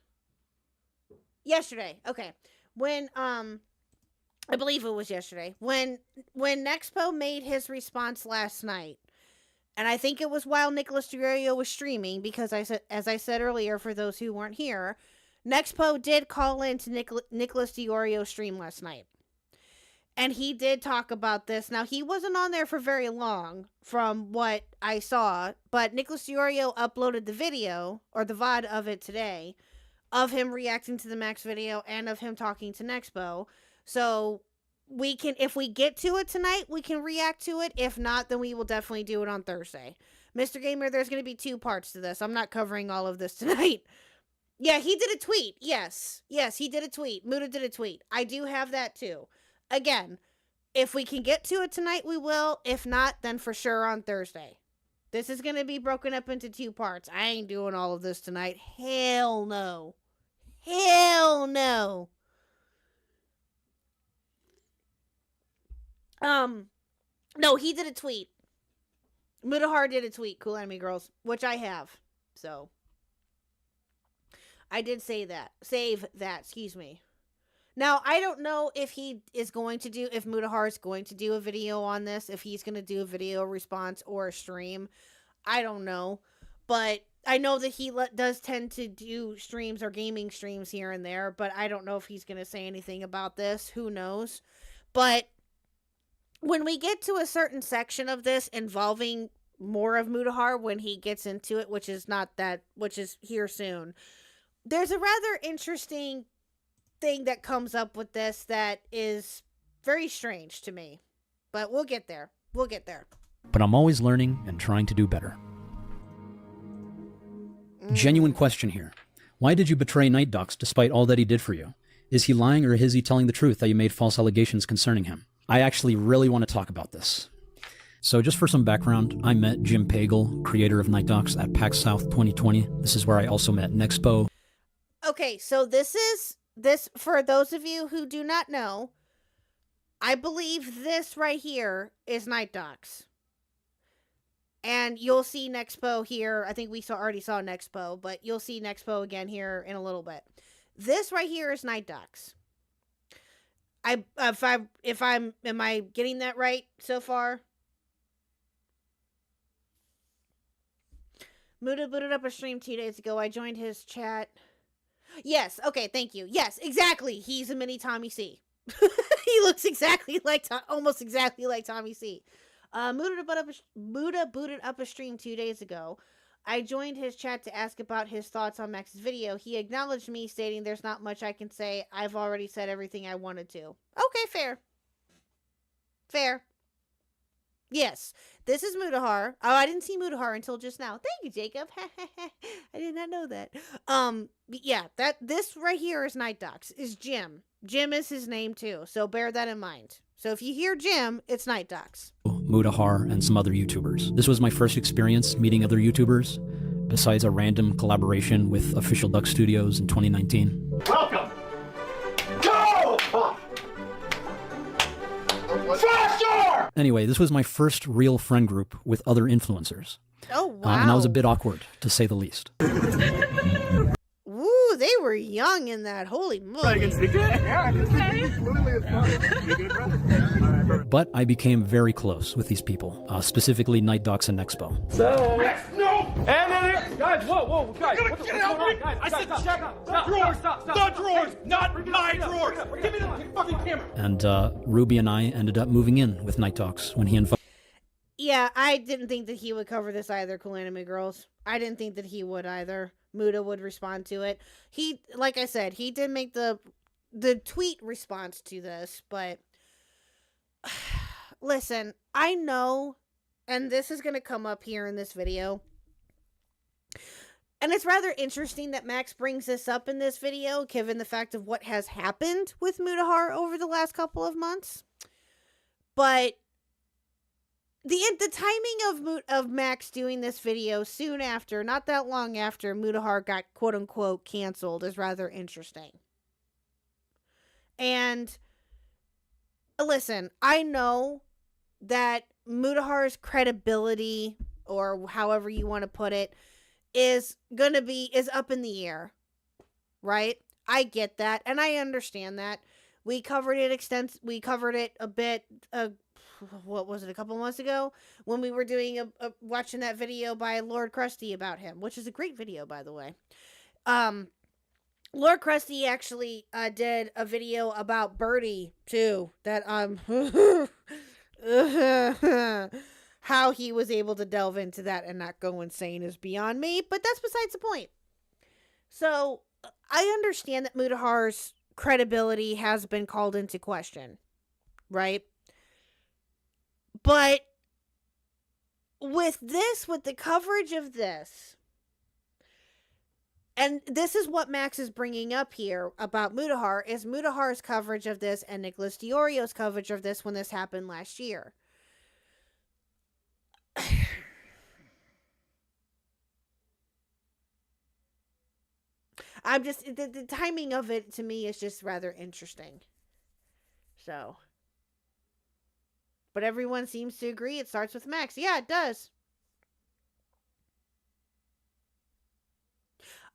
Speaker 6: Yesterday. Okay. When, I believe it was yesterday. When Nexpo made his response last night, and I think it was while Nicholas DiOrio was streaming, because as I said earlier, for those who weren't here, Nexpo did call into Nicholas DiOrio's stream last night. And he did talk about this. Now, he wasn't on there for very long from what I saw, but Nicholas DiOrio uploaded the video, or the VOD of it today, of him reacting to the Max video and of him talking to Nexpo. So, we can, if we get to it tonight, we can react to it. If not, then we will definitely do it on Thursday. Mr. Gamer, there's going to be 2 parts to this. I'm not covering all of this tonight. Yeah, he did a tweet. Yes, he did a tweet. Muda did a tweet. I do have that too. Again, if we can get to it tonight, we will. If not, then for sure on Thursday. This is going to be broken up into 2 parts. I ain't doing all of this tonight. Hell no. Hell no. No, he did a tweet. Mudahar did a tweet, Cool Enemy Girls, which I have. So, I did say that. Save that, excuse me. Now, I don't know if he is going to do, if Mudahar is going to do a video on this, if he's going to do a video response or a stream. I don't know. But I know that he does tend to do streams or gaming streams here and there, but I don't know if he's going to say anything about this. Who knows? But when we get to a certain section of this involving more of Mudahar, when he gets into it, which is here soon, there's a rather interesting thing that comes up with this that is very strange to me. But we'll get there. We'll get there.
Speaker 7: But I'm always learning and trying to do better. Genuine question here. Why did you betray Night Docs despite all that he did for you? Is he lying or is he telling the truth that you made false allegations concerning him? I actually really want to talk about this. So just for some background, I met Jim Pagel, creator of Night Docs, at PAX South 2020. This is where I also met Nexpo.
Speaker 6: Okay, so this, for those of you who do not know, I believe this right here is Night Docs. And you'll see Nexpo here. I think we already saw Nexpo, but you'll see Nexpo again here in a little bit. This right here is Night Docs. Am I getting that right so far? Muda booted up a stream 2 days ago. I joined his chat. Yes, okay, thank you. Yes, exactly. He's a mini Tommy C. He looks exactly like, almost exactly like Tommy C. Muda booted up a stream 2 days ago. I joined his chat to ask about his thoughts on Max's video. He acknowledged me, stating there's not much I can say. I've already said everything I wanted to. Okay, fair. Fair. Yes, this is Mudahar. Oh, I didn't see Mudahar until just now. Thank you, Jacob. I did not know that. Yeah, this right here is Night Docs. Is Jim. Jim is his name too, so bear that in mind. So if you hear Jim, it's Night Docs.
Speaker 7: Mudahar, and some other YouTubers. This was my first experience meeting other YouTubers, besides a random collaboration with Official Duck Studios in 2019.
Speaker 4: Welcome! Go! Faster!
Speaker 7: Anyway, this was my first real friend group with other influencers.
Speaker 6: Oh, wow.
Speaker 7: And I was a bit awkward, to say the least.
Speaker 6: Woo, they were were young in that. Holy moly.
Speaker 7: But I became very close with these people, specifically Night Docs and Nexpo.
Speaker 4: No! And guys, whoa, guys. What's going on? Guys, I said check the drawers. Stop. The drawers, not my drawers. Give me the fucking camera.
Speaker 7: And Ruby and I ended up moving in with Night Docs when he invited.
Speaker 6: Yeah, I didn't think that he would cover this either, Cool Anime Girls. I didn't think that he would either. Muda would respond to it. He, like I said, he did make the tweet response to this, but listen, I know, and this is going to come up here in this video, and it's rather interesting that Max brings this up in this video, given the fact of what has happened with Mutahar over the last couple of months, but the timing of Max doing this video soon after, not that long after Mutahar got quote-unquote canceled, is rather interesting. And listen, I know that Mutahar's credibility, or however you want to put it, is up in the air, right? I get that, and I understand that. We covered it a bit, what was it, a couple months ago, when we were doing watching that video by Lord Krusty about him, which is a great video, by the way. Lord Krusty actually did a video about Birdie too, that how he was able to delve into that and not go insane is beyond me, but that's besides the point. So I understand that Mutahar's credibility has been called into question, right? But with the coverage of this, and this is what Max is bringing up here about Mutahar, is Mutahar's coverage of this and Nicholas Diorio's coverage of this when this happened last year. I'm just, the timing of it to me is just rather interesting. So. But everyone seems to agree it starts with Max. Yeah, it does.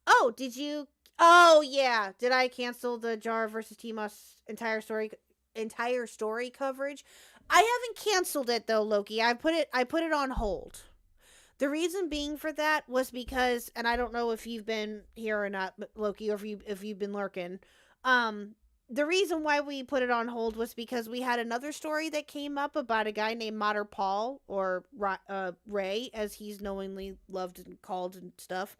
Speaker 6: Oh, did you? Oh, yeah. Did I cancel the Jar versus T-Moss entire story coverage? I haven't canceled it though, Loki. I put it on hold. The reason being for that was because, and I don't know if you've been here or not, Loki, or if you've been lurking. The reason why we put it on hold was because we had another story that came up about a guy named Mater Paul, or Ray, as he's knowingly loved and called and stuff.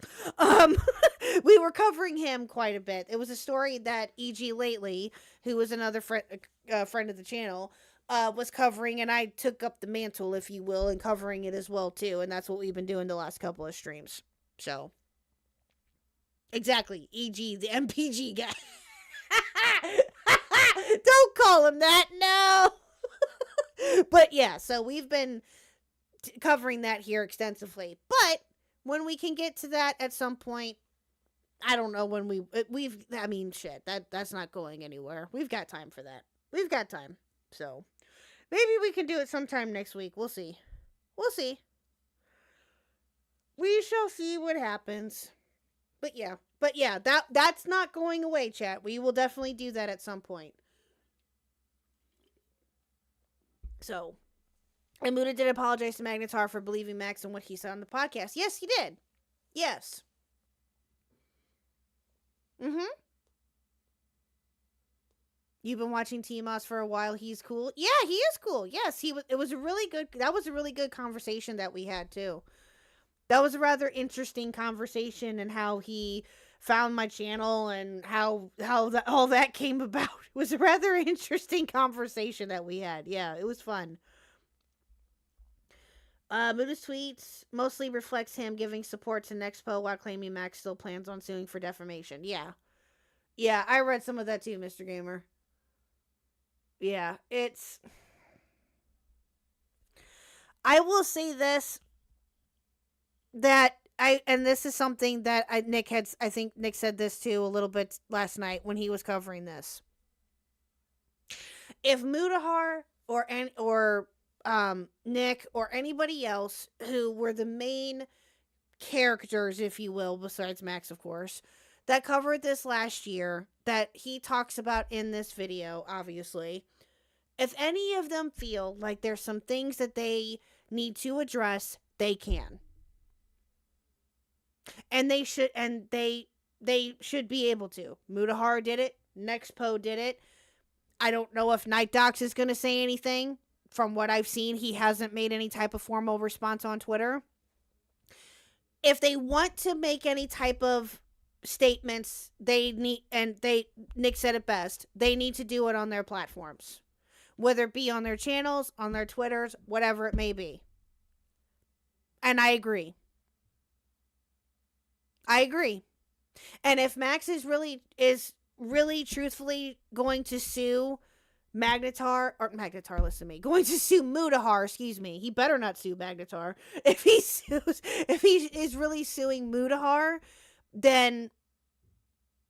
Speaker 6: We were covering him quite a bit. It was a story that E.G. Lately, who was another friend of the channel, was covering, and I took up the mantle, if you will, and covering it as well, too. And that's what we've been doing the last couple of streams. So, exactly. E.G., the MPG guy. Don't call him that, no. But yeah, so we've been covering that here extensively. But when we can get to that at some point, I don't know when I mean, shit, that's not going anywhere. We've got time for that. We've got time. So maybe we can do it sometime next week. We'll see. We shall see what happens. But yeah, that's not going away, chat. We will definitely do that at some point. So, and Muda did apologize to Magnetar for believing Max and what he said on the podcast. Yes, he did. Yes. You've been watching T-Moss for a while. He's cool. Yeah, he is cool. Yes, that was a really good conversation that we had too. That was a rather interesting conversation, and how he found my channel and how all that came about. It was a rather interesting conversation that we had. Yeah, it was fun. Muda's tweets mostly reflects him giving support to Nexpo while claiming Max still plans on suing for defamation. Yeah, I read some of that too, Mr. Gamer. Yeah, I will say this, that and this is something that I think Nick said this too a little bit last night when he was covering this. If Mutahar or Nick or anybody else who were the main characters, if you will, besides Max, of course, that covered this last year that he talks about in this video, obviously, if any of them feel like there's some things that they need to address, they can. And they should be able to. Mutahar did it. Nexpo did it. I don't know if Night Docs is going to say anything. From what I've seen, he hasn't made any type of formal response on Twitter. If they want to make any type of statements, Nick said it best, they need to do it on their platforms. Whether it be on their channels, on their Twitters, whatever it may be. And I agree. And if Max is really truthfully going to sue going to sue Mutahar, excuse me. He better not sue Magnetar. If he is really suing Mutahar, then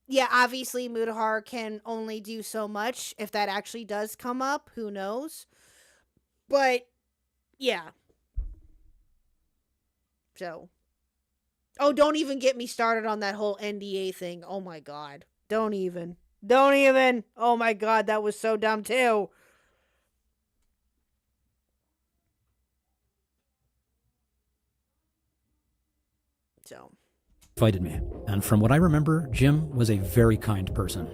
Speaker 6: yeah, obviously Mutahar can only do so much. If that actually does come up, who knows? But yeah. So, oh, don't even get me started on that whole NDA thing. Oh my God. Don't even. Oh my God, that was so dumb too. So.
Speaker 7: Invited me, and from what I remember, Jim was a very kind person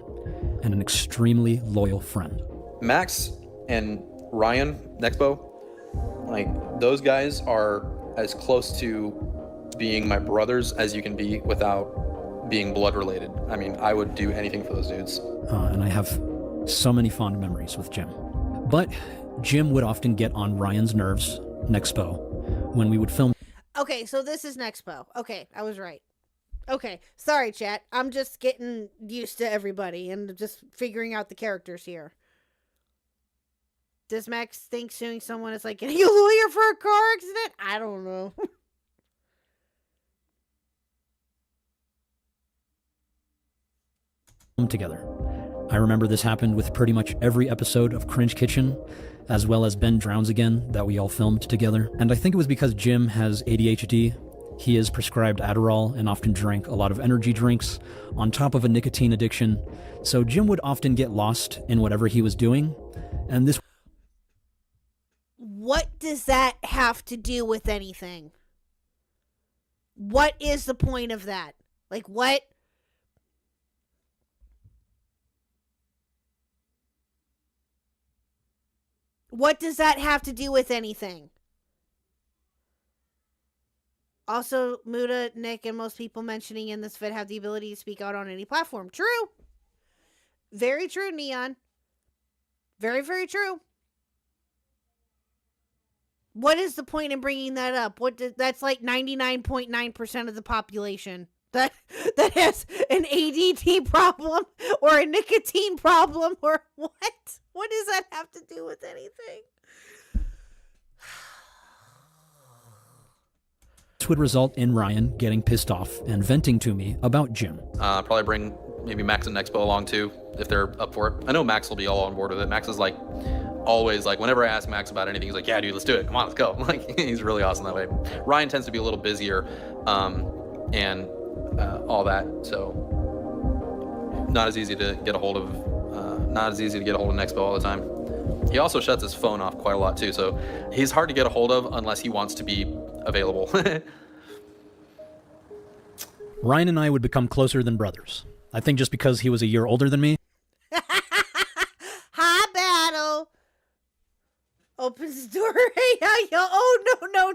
Speaker 7: and an extremely loyal friend.
Speaker 14: Max and Ryan Nexpo, like, those guys are as close to being my brothers as you can be without being blood related. I mean, I would do anything for those dudes.
Speaker 7: And I have so many fond memories with Jim. But Jim would often get on Ryan's nerves, Nexpo, when we would film.
Speaker 6: Okay, so this is Nexpo. Okay, I was right. Okay, sorry, chat. I'm just getting used to everybody and just figuring out the characters here. Does Max think suing someone is like getting a lawyer for a car accident? I don't know.
Speaker 7: Together. I remember this happened with pretty much every episode of Cringe Kitchen, as well as Ben Drowns Again, that we all filmed together. And I think it was because Jim has ADHD. He is prescribed Adderall and often drank a lot of energy drinks on top of a nicotine addiction. So Jim would often get lost in whatever he was doing. And this...
Speaker 6: What does that have to do with anything? What is the point of that? Like, what? What does that have to do with anything? Also, Muda, Nick, and most people mentioning in this vid have the ability to speak out on any platform. True. Very true, Neon. Very, very true. What is the point in bringing that up? That's like 99.9% of the population that has an ADD problem or a nicotine problem or what? What does that have to do with anything?
Speaker 7: This would result in Ryan getting pissed off and venting to me about Jim.
Speaker 14: Probably bring maybe Max and Nexpo along too, if they're up for it. I know Max will be all on board with it. Max is like, always like, whenever I ask Max about anything, he's like, yeah, dude, let's do it. Come on, let's go. Like, he's really awesome that way. Ryan tends to be a little busier and all that, so not as easy to get a hold of Nexpo all the time. He also shuts his phone off quite a lot too, so he's hard to get a hold of unless he wants to be available.
Speaker 7: Ryan and I would become closer than brothers. I think just because he was a year older than me.
Speaker 6: Hi, Battle. Opens the door. Hey, oh, no.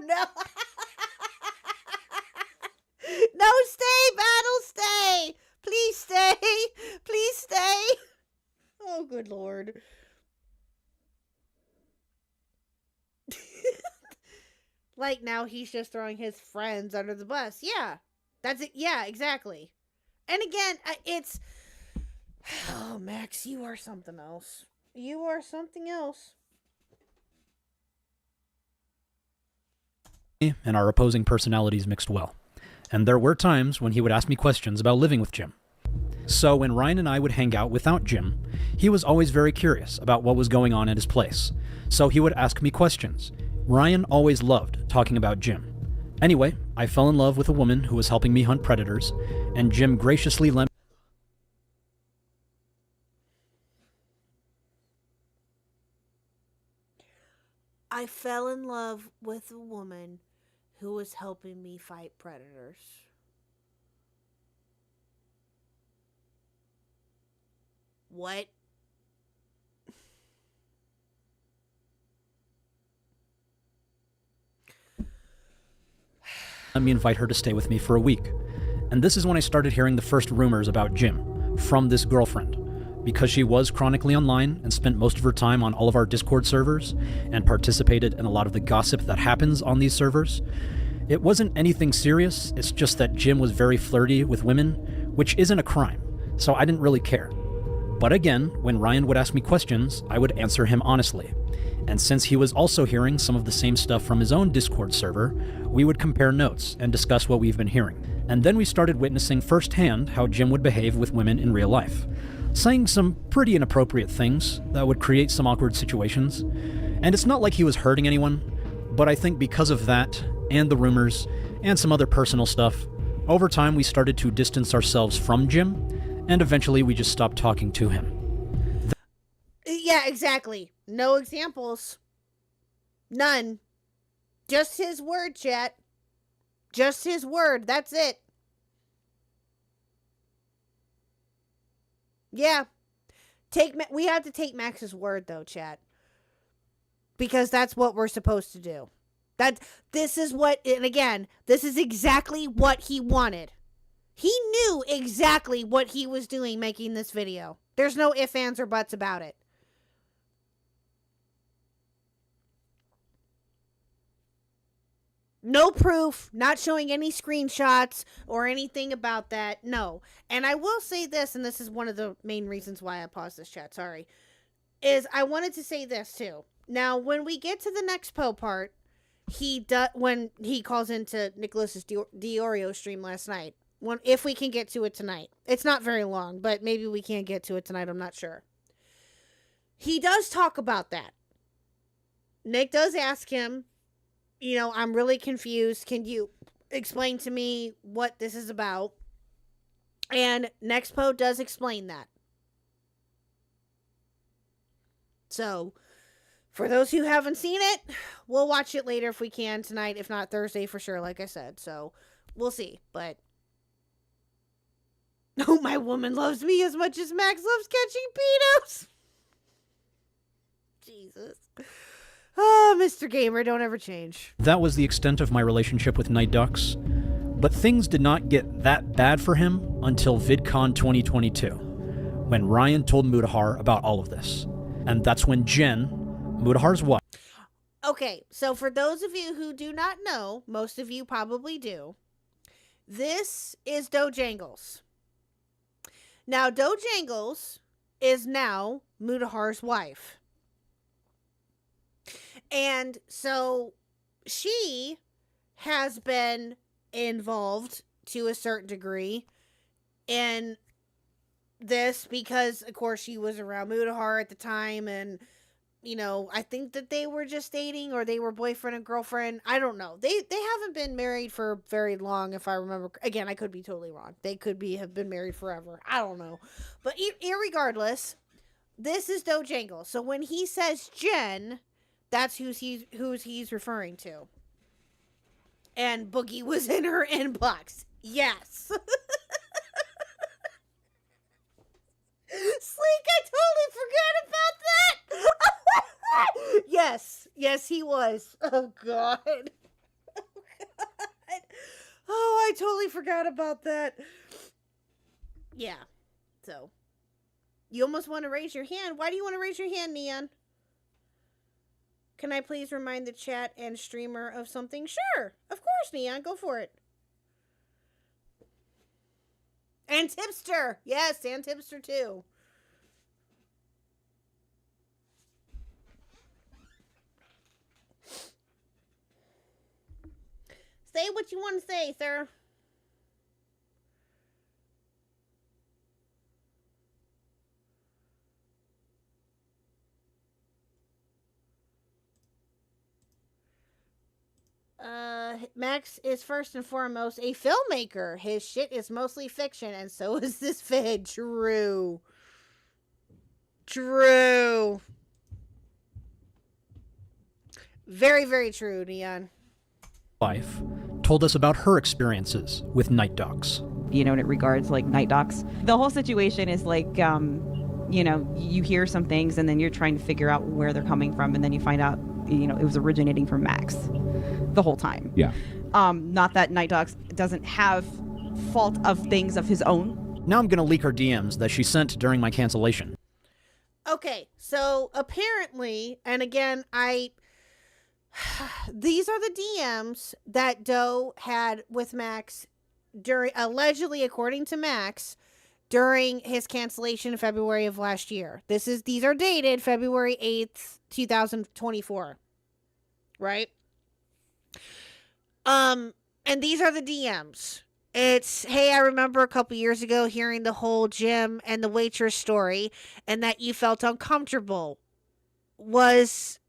Speaker 6: No, stay, Battle, stay. Please stay. Please stay. Oh, good Lord. Like, now he's just throwing his friends under the bus. Yeah, that's it. Yeah, exactly. And again, it's... Oh, Max, you are something else. You are something else.
Speaker 7: And our opposing personalities mixed well. And there were times when he would ask me questions about living with Jim. So when Ryan and I would hang out without Jim, he was always very curious about what was going on at his place. So he would ask me questions. Ryan always loved talking about Jim. Anyway, I fell in love with a woman who was helping me hunt predators, and Jim graciously lent...
Speaker 6: I fell in love with a woman who was helping me fight predators. What?
Speaker 7: Let me invite her to stay with me for a week. And this is when I started hearing the first rumors about Jim from this girlfriend. Because she was chronically online and spent most of her time on all of our Discord servers and participated in a lot of the gossip that happens on these servers. It wasn't anything serious, it's just that Jim was very flirty with women, which isn't a crime, so I didn't really care. But again, when Ryan would ask me questions, I would answer him honestly. And since he was also hearing some of the same stuff from his own Discord server, we would compare notes and discuss what we've been hearing. And then we started witnessing firsthand how Jim would behave with women in real life, saying some pretty inappropriate things that would create some awkward situations. And it's not like he was hurting anyone, but I think because of that, and the rumors, and some other personal stuff, over time we started to distance ourselves from Jim, and eventually we just stopped talking to him.
Speaker 6: Yeah, exactly. No examples. None. Just his word, chat. Just his word. That's it. Yeah. We have to take Max's word, though, chat. Because that's what we're supposed to do. This is what, and again, this is exactly what he wanted. He knew exactly what he was doing making this video. There's no ifs, ands, or buts about it. No proof, not showing any screenshots or anything about that. No. And I will say this, and this is one of the main reasons why I paused this chat, sorry, is I wanted to say this too. Now, when we get to the next Poe part, when he calls into Nicholas's Diorio stream last night, if we can get to it tonight. It's not very long, but maybe we can't get to it tonight, I'm not sure. He does talk about that. Nick does ask him, you know, I'm really confused. Can you explain to me what this is about? And Nexpo does explain that. So, for those who haven't seen it, we'll watch it later if we can tonight, if not Thursday for sure, like I said. So, we'll see. But, oh, my woman loves me as much as Max loves catching pedos. Jesus. Oh, Mr. Gamer, don't ever change.
Speaker 7: That was the extent of my relationship with Night Ducks, but things did not get that bad for him until VidCon 2022, when Ryan told Mutahar about all of this. And that's when Jen, Mutahar's wife...
Speaker 6: Okay, so for those of you who do not know, most of you probably do, this is Dojangles. Now, Dojangles is now Mutahar's wife. And so she has been involved to a certain degree in this because, of course, she was around Mutahar at the time. And, you know, I think that they were just dating or they were boyfriend and girlfriend. I don't know. They haven't been married for very long, if I remember. Again, I could be totally wrong. They could have been married forever. I don't know. But irregardless, this is Dojangles. So when he says Jen... that's who's he's referring to. And Boogie was in her inbox. Yes. Sleek, I totally forgot about that. Yes. Yes, he was. Oh, God. Oh, God. Oh, I totally forgot about that. Yeah. So, you almost want to raise your hand. Why do you want to raise your hand, Neon? Can I please remind the chat and streamer of something? Sure. Of course, Neon. Go for it. And Tipster. Yes, and Tipster too. Say what you want to say, sir. Max is first and foremost a filmmaker. His shit is mostly fiction, and so is this vid. True. Very, very true, Neon.
Speaker 7: Wife told us about her experiences with night docs.
Speaker 17: You know, in regards like night docs, the whole situation is like, you know, you hear some things and then you're trying to figure out where they're coming from, and then you find out, you know, it was originating from Max the whole time.
Speaker 18: Yeah.
Speaker 17: Not that night docs doesn't have fault of things of his own.
Speaker 7: Now I'm gonna leak her DMs that she sent during my cancellation.
Speaker 6: Okay, so apparently, and again, these are the DMs that Doe had with Max during, allegedly, according to Max, during his cancellation in February of last year. These are dated February 8th, 2024. Right? And these are the DMs. It's, hey, I remember a couple years ago hearing the whole Jim and the waitress story and that you felt uncomfortable. Was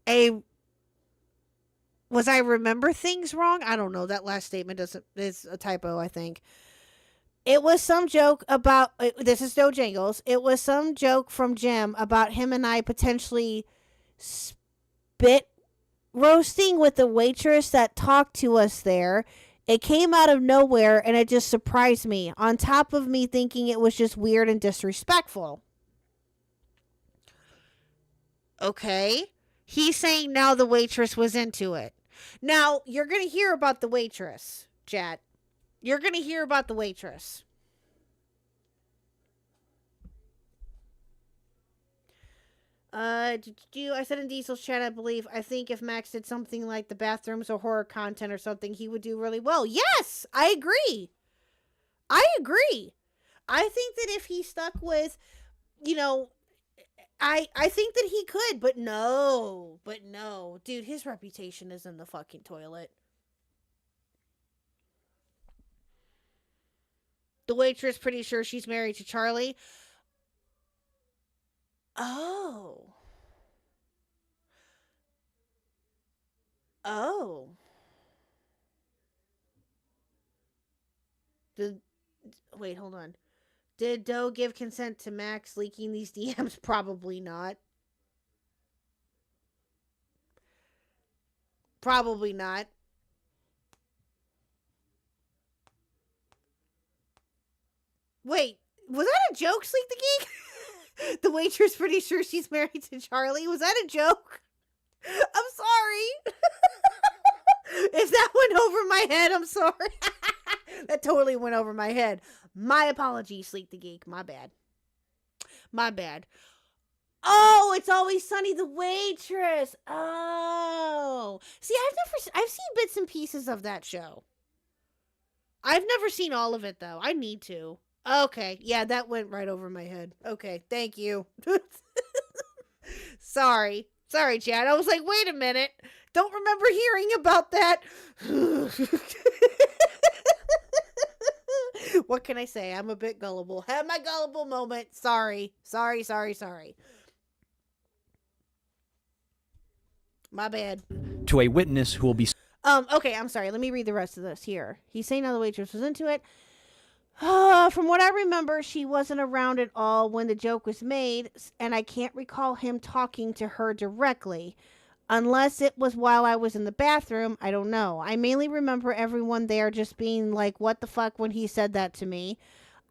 Speaker 6: I remember things wrong? I don't know. That last statement is a typo, I think. It was some joke about, this is No Jangles. It was some joke from Jim about him and I potentially spit roasting with the waitress that talked to us there. It came out of nowhere and it just surprised me, on top of me thinking it was just weird and disrespectful. Okay. He's saying now the waitress was into it. Now, you're going to hear about the waitress, chat. You're going to hear about the waitress. I said in Diesel's chat, I think if Max did something like the bathrooms or horror content or something, he would do really well. Yes, I agree. I think that if he stuck with, you know, I think that he could, but no. Dude, his reputation is in the fucking toilet. The waitress pretty sure she's married to Charlie. Oh. Wait, hold on. Did Doe give consent to Max leaking these DMs? Probably not. Wait, was that a joke, Sleek the Geek? The waitress pretty sure she's married to Charlie. Was that a joke? I'm sorry. If that went over my head, I'm sorry. That totally went over my head. My apologies, Sleek the Geek. My bad. Oh, It's Always Sunny, the waitress. Oh. See, I've seen bits and pieces of that show. I've never seen all of it, though. I need to. Okay, yeah, that went right over my head. Okay, thank you. Sorry, Chad. I was like, wait a minute. Don't remember hearing about that. What can I say? I'm a bit gullible. Have my gullible moment. Sorry. My bad.
Speaker 7: To a witness who will be...
Speaker 6: Okay, I'm sorry. Let me read the rest of this here. He's saying now the waitress was into it. From what I remember, she wasn't around at all when the joke was made, and I can't recall him talking to her directly. Unless it was while I was in the bathroom, I don't know. I mainly remember everyone there just being like, what the fuck, when he said that to me.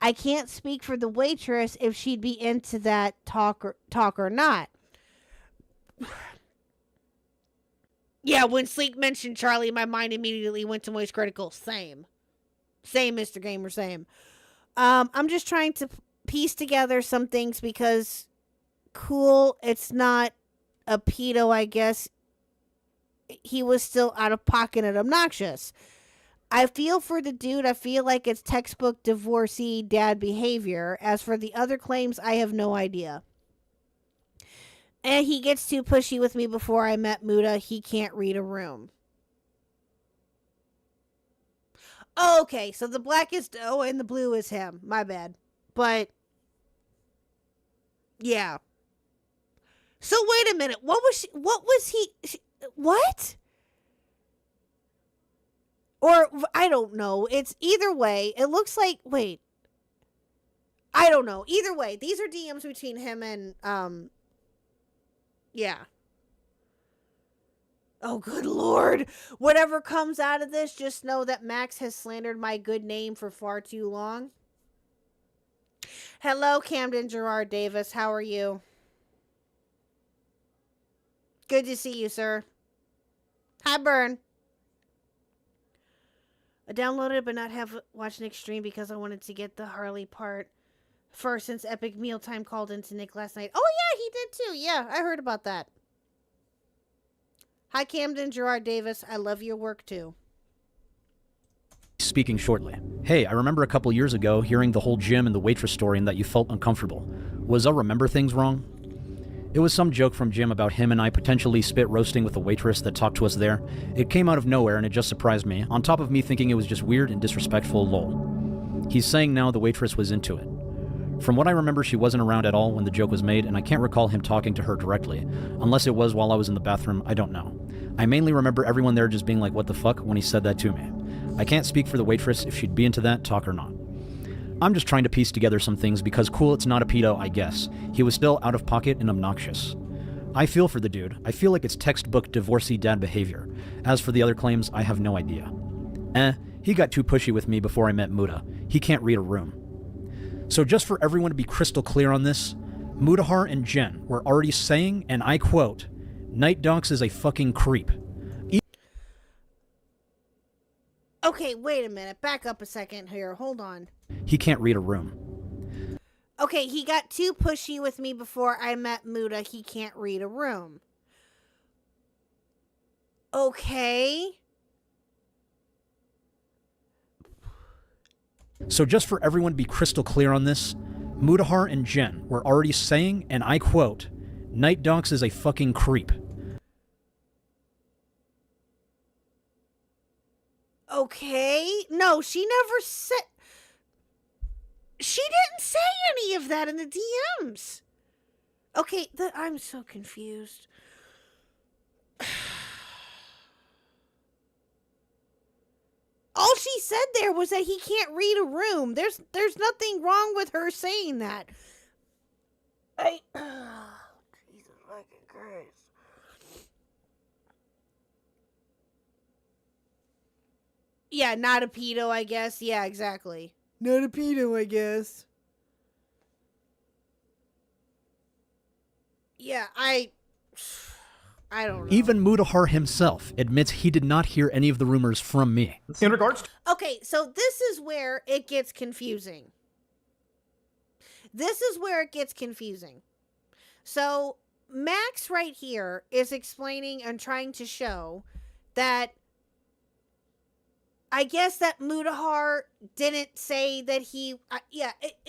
Speaker 6: I can't speak for the waitress if she'd be into that talk or not. Yeah, when Sleek mentioned Charlie, my mind immediately went to Moist Critical. Same, Mr. Gamer, same. I'm just trying to piece together some things because, cool, it's not a pedo, I guess. He was still out of pocket and obnoxious. I feel for the dude. I feel like it's textbook divorcee dad behavior. As for the other claims, I have no idea. And he gets too pushy with me before I met Muda. He can't read a room. Oh, okay, so the black is Doe and the blue is him. My bad. But, yeah. So wait a minute. What what? Or, I don't know. It's either way. It looks like, wait. I don't know. Either way, these are DMs between him and, yeah. Oh, good Lord. Whatever comes out of this, just know that Max has slandered my good name for far too long. Hello, Camden Gerard Davis. How are you? Good to see you, sir. Hi, Burn. I downloaded but not have watched Nick's stream because I wanted to get the Harley part first since Epic Mealtime called into Nick last night. Oh, yeah, he did too. Yeah, I heard about that. Hi, Camden Gerard Davis. I love your work too.
Speaker 7: Speaking shortly. Hey, I remember a couple years ago hearing the whole Jim and the waitress story and that you felt uncomfortable. Was I remember things wrong? It was some joke from Jim about him and I potentially spit roasting with a waitress that talked to us there. It came out of nowhere and it just surprised me, on top of me thinking it was just weird and disrespectful lol. He's saying now the waitress was into it. From what I remember, she wasn't around at all when the joke was made, and I can't recall him talking to her directly. Unless it was while I was in the bathroom, I don't know. I mainly remember everyone there just being like, what the fuck, when he said that to me. I can't speak for the waitress if she'd be into that talk or not. I'm just trying to piece together some things because cool, it's not a pedo, I guess. He was still out of pocket and obnoxious. I feel for the dude. I feel like it's textbook divorcee dad behavior. As for the other claims, I have no idea. He got too pushy with me before I met Muda. He can't read a room. So just for everyone to be crystal clear on this, Mudahar and Jen were already saying, and I quote, Night Docs is a fucking creep.
Speaker 6: Okay, wait a minute. Back up a second here. Hold on.
Speaker 7: He can't read a room.
Speaker 6: Okay, he got too pushy with me before I met Muda. He can't read a room. Okay.
Speaker 7: So just for everyone to be crystal clear on this, Mudahar and Jen were already saying, and I quote, Night Docs is a fucking creep.
Speaker 6: Okay. No, she never said... She didn't say any of that in the DMs. Okay, I'm so confused. All she said there was that he can't read a room. There's nothing wrong with her saying that. Jesus fucking Christ. Yeah, not a pedo, I guess. Yeah, exactly. Not a pedo, I guess. Yeah, I don't know.
Speaker 7: Even Mudahar himself admits he did not hear any of the rumors from me.
Speaker 11: In regards to...
Speaker 6: Okay, so this is where it gets confusing. So Max right here is explaining and trying to show that I guess that Mudahar didn't say that he...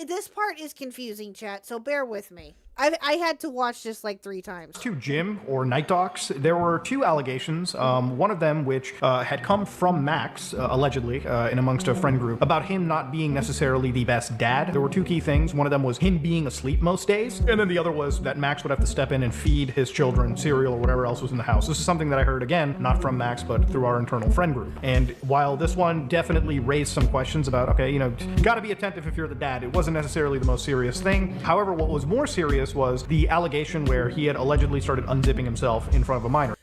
Speaker 6: this part is confusing, chat, so bear with me. I had to watch this like 3 times.
Speaker 11: To Jim or Night Docs, there were 2 allegations. One of them which had come from Max, allegedly, in amongst a friend group, about him not being necessarily the best dad. There were 2 key things. One of them was him being asleep most days, and then the other was that Max would have to step in and feed his children cereal or whatever else was in the house. This is something that I heard, again, not from Max, but through our internal friend group. And while this one definitely raised some questions about, okay, you gotta be attentive if you're the dad, it wasn't necessarily the most serious thing. However, what was more serious was the allegation where he had allegedly started unzipping himself in front of a minor.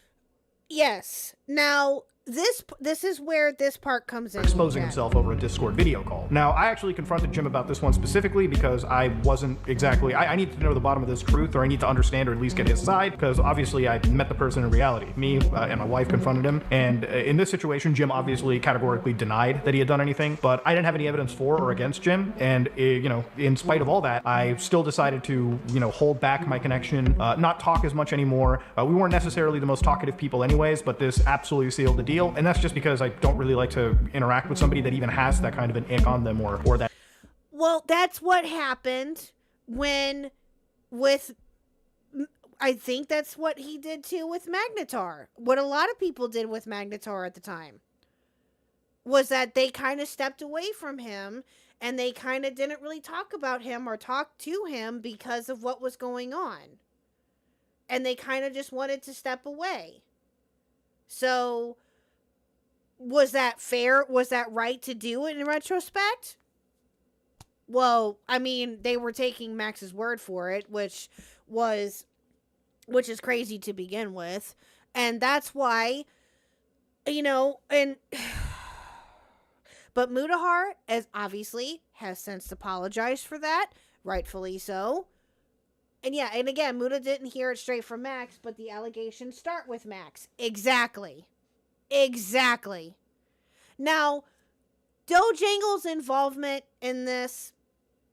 Speaker 6: Yes. Now, this is where this part comes in.
Speaker 11: Exposing himself over a Discord video call. Now, I actually confronted Jim about this one specifically because I wasn't exactly... I need to know the bottom of this truth, or I need to understand or at least get his side, because obviously I met the person in reality. Me and my wife confronted him, and in this situation, Jim obviously categorically denied that he had done anything, but I didn't have any evidence for or against Jim, and in spite of all that, I still decided to, hold back my connection, not talk as much anymore. We weren't necessarily the most talkative people anyways, but this absolutely sealed the deal. And that's just because I don't really like to interact with somebody that even has that kind of an ick on them or that.
Speaker 6: Well, that's what happened I think that's what he did too with Magnetar. What a lot of people did with Magnetar at the time was that they kind of stepped away from him and they kind of didn't really talk about him or talk to him because of what was going on. And they kind of just wanted to step away. So... was that fair? Was that right to do it in retrospect? Well, I mean, they were taking Max's word for it, which is crazy to begin with. And that's why, and but Mudahar has since apologized for that, rightfully so. And yeah, and again, Muda didn't hear it straight from Max, but the allegations start with Max. Exactly. Now, Dojangle's involvement in this,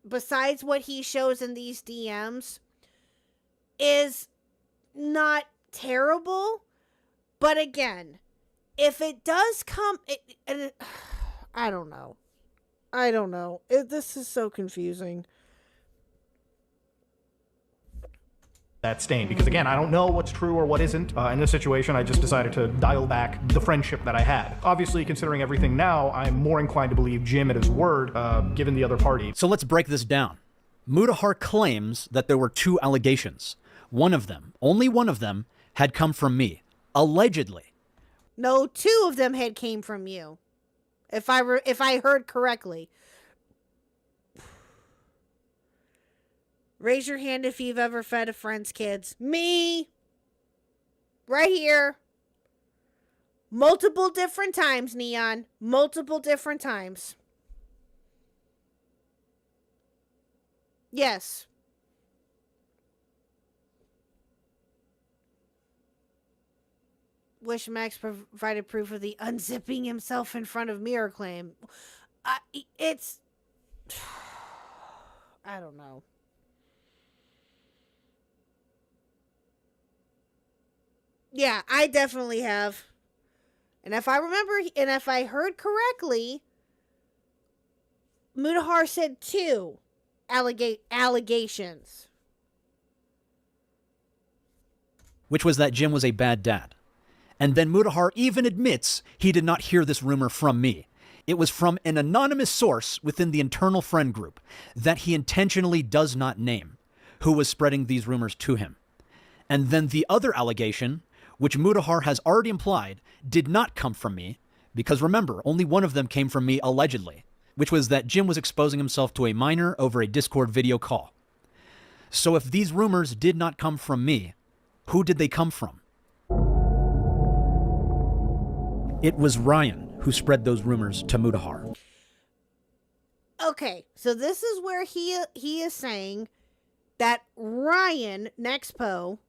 Speaker 6: besides what he shows in these DMs, is not terrible. But again, if it does come, I don't know. This is so confusing.
Speaker 11: That stain, because again, I don't know what's true or what isn't. In this situation, I just decided to dial back the friendship that I had. Obviously, considering everything now, I'm more inclined to believe Jim at his word, given the other party.
Speaker 7: So let's break this down. Mudahar claims that there were 2 allegations. One of them, only one of them, had come from me, allegedly.
Speaker 6: No, 2 of them had came from you, if I heard correctly. Raise your hand if you've ever fed a friend's kids. Me! Right here. Multiple different times, Neon. Multiple different times. Yes. Wish Max provided proof of the unzipping himself in front of mirror claim. It's... I don't know. Yeah, I definitely have. And if I remember, and if I heard correctly, Mudahar said 2 allegations.
Speaker 7: Which was that Jim was a bad dad. And then Mudahar even admits he did not hear this rumor from me. It was from an anonymous source within the internal friend group that he intentionally does not name, who was spreading these rumors to him. And then the other allegation, which Mudahar has already implied, did not come from me, because remember, only one of them came from me allegedly, which was that Jim was exposing himself to a minor over a Discord video call. So if these rumors did not come from me, who did they come from? It was Ryan who spread those rumors to Mudahar.
Speaker 6: Okay, so this is where he is saying that Ryan Nexpo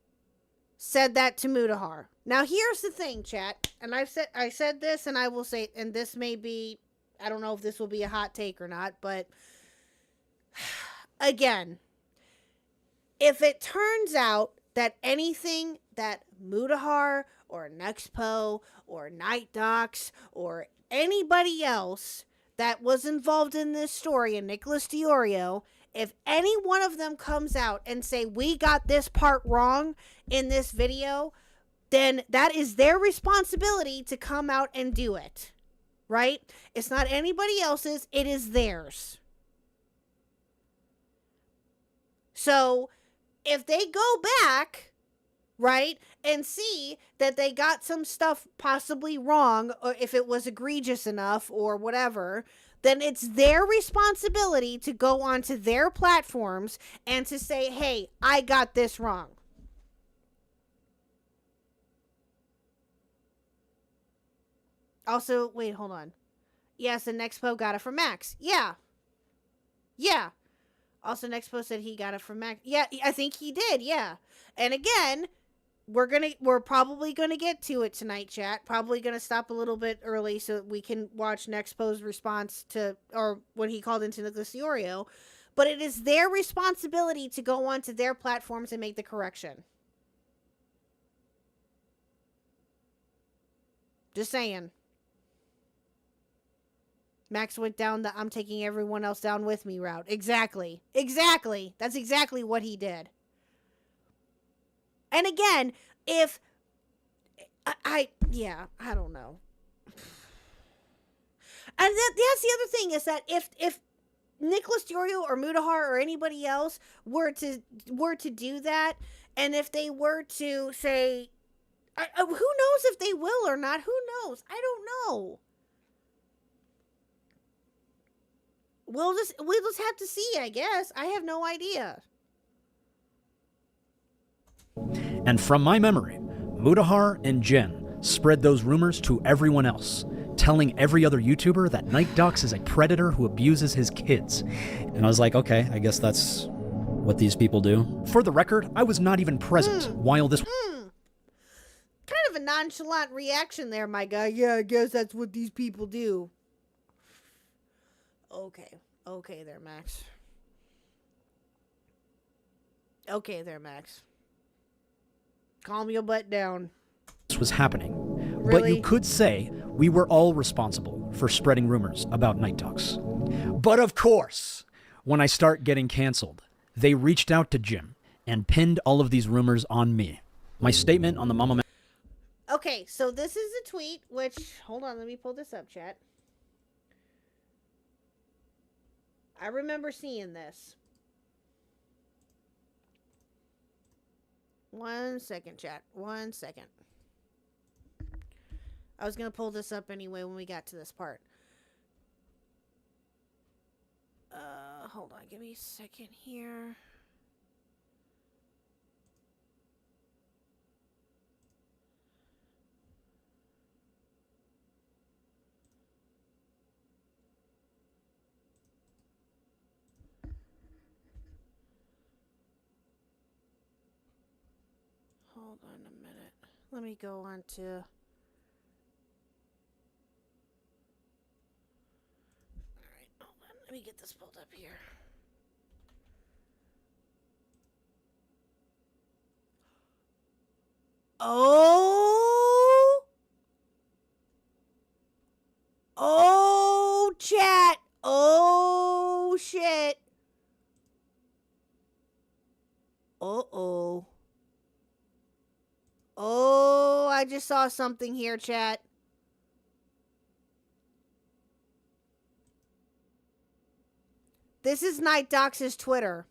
Speaker 6: said that to Mudahar. Now here's the thing, chat, and I said this, and I will say, and this may be, I don't know if this will be a hot take or not, but again, if it turns out that anything that Mudahar or Nexpo or Night Docs or anybody else that was involved in this story, and Nicholas DiOrio, if any one of them comes out and say, we got this part wrong in this video, then that is their responsibility to come out and do it, right? It's not anybody else's, it is theirs. So if they go back, right, and see that they got some stuff possibly wrong, or if it was egregious enough or whatever, then it's their responsibility to go onto their platforms and to say, hey, I got this wrong. Also, wait, hold on. Yes, and Nexpo got it from Max. Yeah. Also, Nexpo said he got it from Max. Yeah, I think he did, yeah. And again, we're probably gonna get to it tonight, chat. Probably gonna stop a little bit early so that we can watch Nexpo's response to, or when he called into Nicholas DiOrio. But it is their responsibility to go onto their platforms and make the correction. Just saying. Max went down the I'm taking everyone else down with me route. Exactly. That's exactly what he did. And again, if I don't know. And that's the other thing, is that if Nicholas DiOrio or Mudahar or anybody else were to do that, and if they were to say, who knows if they will or not? Who knows? I don't know. We'll just have to see, I guess. I have no idea.
Speaker 7: And from my memory, Mudahar and Jen spread those rumors to everyone else, telling every other YouTuber that Night Docs is a predator who abuses his kids. And I was like, okay, I guess that's what these people do. For the record, I was not even present while this...
Speaker 6: Kind of a nonchalant reaction there, my guy. Yeah, I guess that's what these people do. Okay. Okay there, Max. Okay there, Max. Calm your butt down.
Speaker 7: This was happening.
Speaker 6: Really?
Speaker 7: But you could say we were all responsible for spreading rumors about Night Docs. But of course, when I start getting canceled, they reached out to Jim and pinned all of these rumors on me. My statement on the Mama...
Speaker 6: Okay, so this is a tweet, which... Hold on, let me pull this up, chat. I remember seeing this. 1 second, chat. 1 second. I was going to pull this up anyway when we got to this part. Hold on. Give me a second here. Hold on a minute. Let me go on to... Alright, hold on. Let me get this pulled up here. Oh! Oh, chat! Oh, shit! Uh-oh. Oh, I just saw something here, chat. This is Night Docs' Twitter.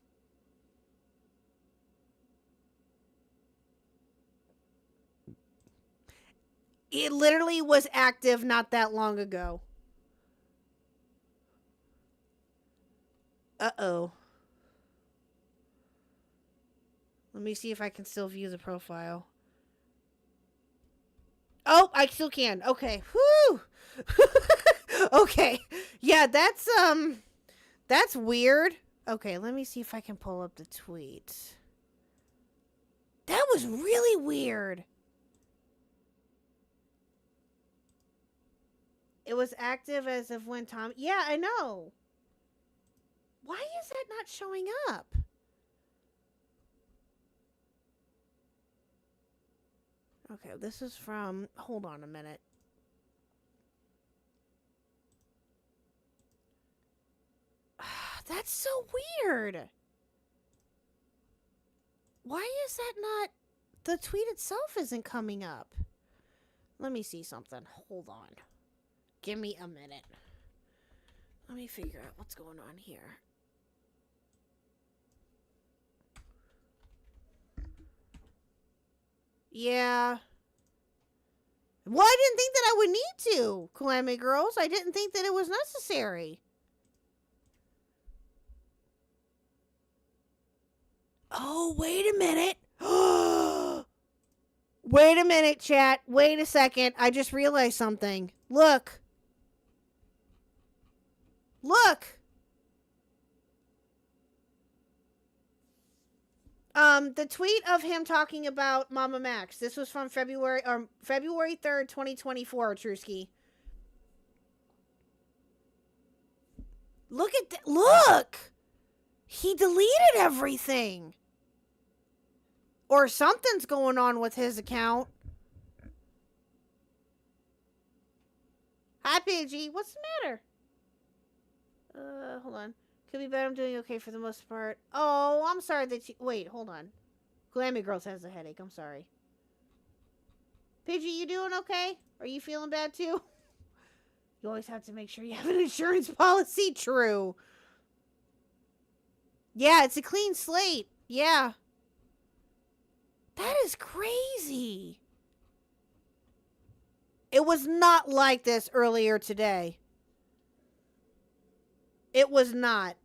Speaker 6: It literally was active not that long ago. Uh-oh. Let me see if I can still view the profile. Oh, I still can. Okay. Whew. Okay. Yeah, that's weird. Okay, let me see if I can pull up the tweet. That was really weird. It was active as of when Tom... Yeah, I know. Why is that not showing up? Okay, this is from... Hold on a minute. That's so weird. Why is that not... The tweet itself isn't coming up. Let me see something. Hold on. Give me a minute. Let me figure out what's going on here. Yeah. Well, I didn't think that I would need to, Calamity Girls. I didn't think that it was necessary. Oh, wait a minute. Wait a minute, chat. Wait a second. I just realized something. Look. Look. The tweet of him talking about Mama Max. This was from February 3rd, 2024, Truski. Look at that. Look! He deleted everything. Or something's going on with his account. Hi, PG. What's the matter? Hold on. Could be better. I'm doing okay for the most part. Oh, I'm sorry that you... Wait, hold on. Glammy Girls has a headache. I'm sorry. PG, you doing okay? Are you feeling bad too? You always have to make sure you have an insurance policy. True. Yeah, it's a clean slate. Yeah. That is crazy. It was not like this earlier today. It was not.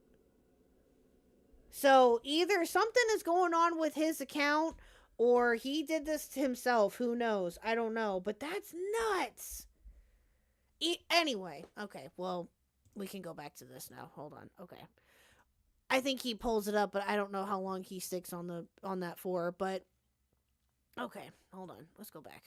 Speaker 6: So either something is going on with his account Or he did this to himself. Who knows? I don't know. But that's nuts. Anyway. Okay. Well, we can go back to this now. Hold on. Okay. I think he pulls it up, but I don't know how long he sticks on that for. But okay. Hold on. Let's go back.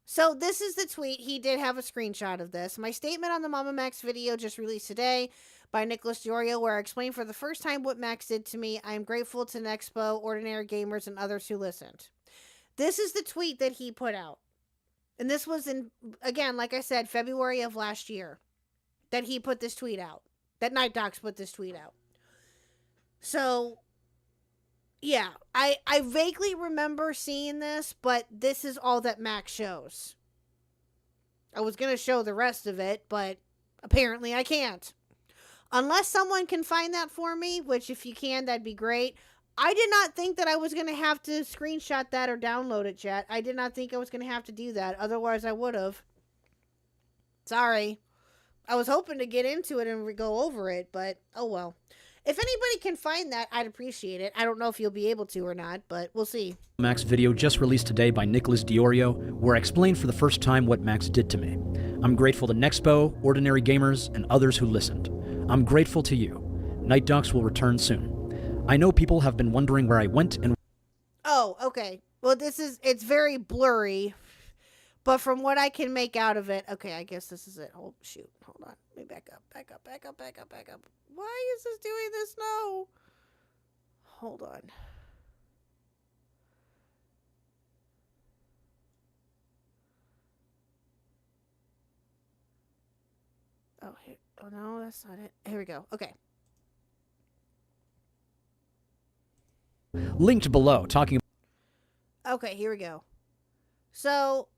Speaker 6: So this is the tweet. He did have a screenshot of this. My statement on the Mama Max video just released today by Nicholas Diorio, where I explained for the first time what Max did to me. I am grateful to Nexpo, Ordinary Gamers, and others who listened. This is the tweet that he put out. And this was in, again, like I said, February of last year that he put this tweet out. That Night Docs put this tweet out. So, yeah, I vaguely remember seeing this, but this is all that Max shows. I was going to show the rest of it, but apparently I can't. Unless someone can find that for me, which if you can, that'd be great. I did not think that I was going to have to screenshot that or download it, chat. I did not think I was going to have to do that. Otherwise, I would have. Sorry. I was hoping to get into it and go over it, but oh well. If anybody can find that, I'd appreciate it. I don't know if you'll be able to or not, but we'll see.
Speaker 7: Max video just released today by Nicholas Diorio, where I explained for the first time what Max did to me. I'm grateful to Nexpo, Ordinary Gamers, and others who listened. I'm grateful to you. Night Docs will return soon. I know people have been wondering where I went and...
Speaker 6: Oh, okay. Well, it's very blurry, but from what I can make out of it... Okay, I guess this is it. Oh, shoot. Hold on. Let me back up. Why is this doing this? No. Hold on. Oh, here. Oh, no, that's not it. Here we go. Okay.
Speaker 7: Linked below, talking...
Speaker 6: Okay, here we go. So...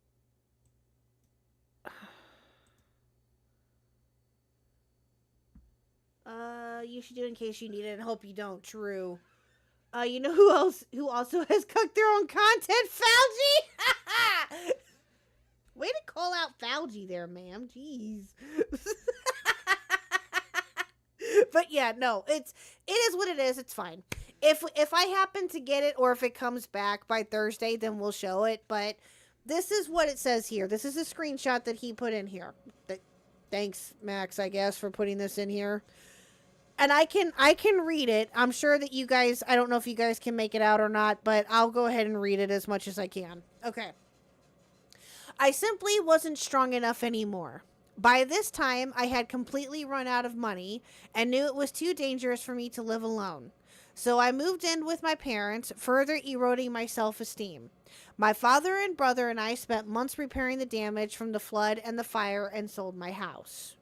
Speaker 6: you should do in case you need it and hope you don't. True. You know who also has cooked their own content? Fauci! Way to call out Fauci there, ma'am. Jeez. But yeah, no, it is what it is. It's fine. If I happen to get it or if it comes back by Thursday, then we'll show it. But this is what it says here. This is a screenshot that he put in here. Thanks, Max, I guess, for putting this in here. And I can read it. I'm sure that you guys, I don't know if you guys can make it out or not, but I'll go ahead and read it as much as I can. Okay. I simply wasn't strong enough anymore. By this time, I had completely run out of money and knew it was too dangerous for me to live alone. So I moved in with my parents, further eroding my self-esteem. My father and brother and I spent months repairing the damage from the flood and the fire and sold my house.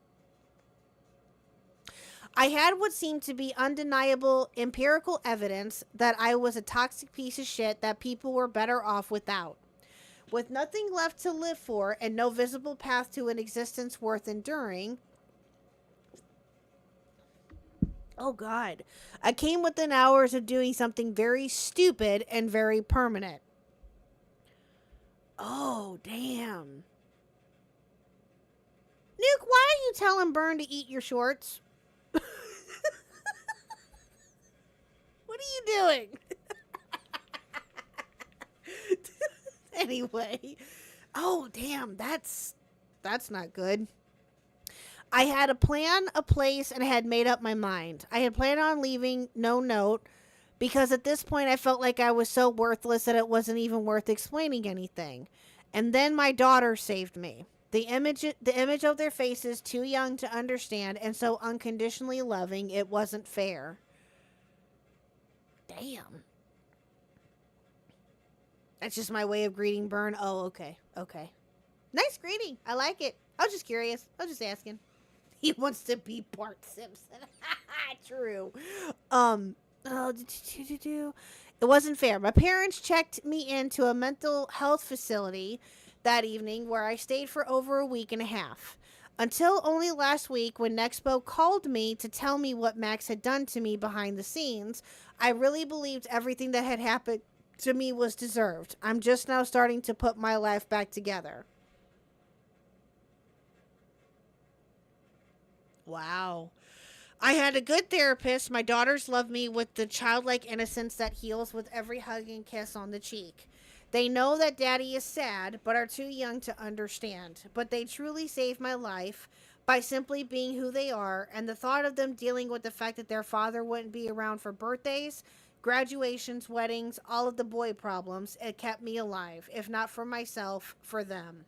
Speaker 6: I had what seemed to be undeniable empirical evidence that I was a toxic piece of shit that people were better off without. With nothing left to live for and no visible path to an existence worth enduring, oh God, I came within hours of doing something very stupid and very permanent. Oh, damn. Nuke, why are you telling Byrne to eat your shorts? What are you doing? Anyway. Oh, damn. That's not good. I had a plan, a place, and I had made up my mind. I had planned on leaving no note because at this point I felt like I was so worthless that it wasn't even worth explaining anything. And then my daughter saved me. The image of their faces too young to understand and so unconditionally loving, it wasn't fair. Damn. That's just my way of greeting Byrne. Oh, okay. Okay. Nice greeting. I like it. I was just curious. I was just asking. He wants to be Bart Simpson. True. It wasn't fair. My parents checked me into a mental health facility that evening where I stayed for over a week and a half. Until only last week when Nexpo called me to tell me what Max had done to me behind the scenes, I really believed everything that had happened to me was deserved. I'm just now starting to put my life back together. Wow. I had a good therapist. My daughters love me with the childlike innocence that heals with every hug and kiss on the cheek. They know that daddy is sad, but are too young to understand. But they truly saved my life by simply being who they are, and the thought of them dealing with the fact that their father wouldn't be around for birthdays, graduations, weddings, all of the boy problems, it kept me alive. If not for myself, for them.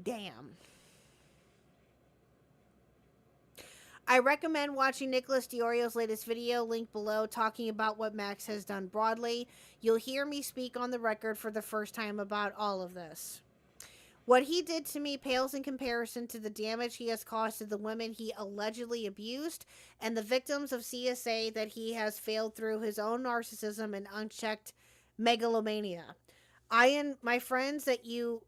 Speaker 6: Damn. I recommend watching Nicholas Diorio's latest video, linked below, talking about what Max has done broadly. You'll hear me speak on the record for the first time about all of this. What he did to me pales in comparison to the damage he has caused to the women he allegedly abused and the victims of CSA that he has failed through his own narcissism and unchecked megalomania. I and my friends that you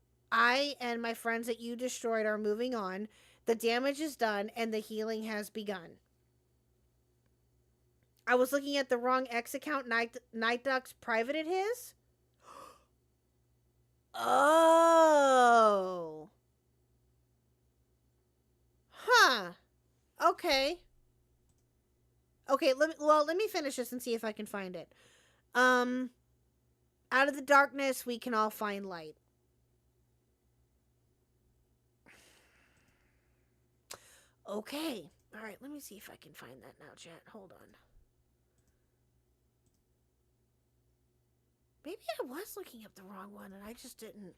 Speaker 6: destroyed are moving on. The damage is done, and the healing has begun. I was looking at the wrong X account. Night Ducks privated his? Oh. Huh. Okay. Okay, let me finish this and see if I can find it. Out of the darkness, we can all find light. Okay. All right, let me see if I can find that now, chat. Hold on. Maybe I was looking up the wrong one and I just didn't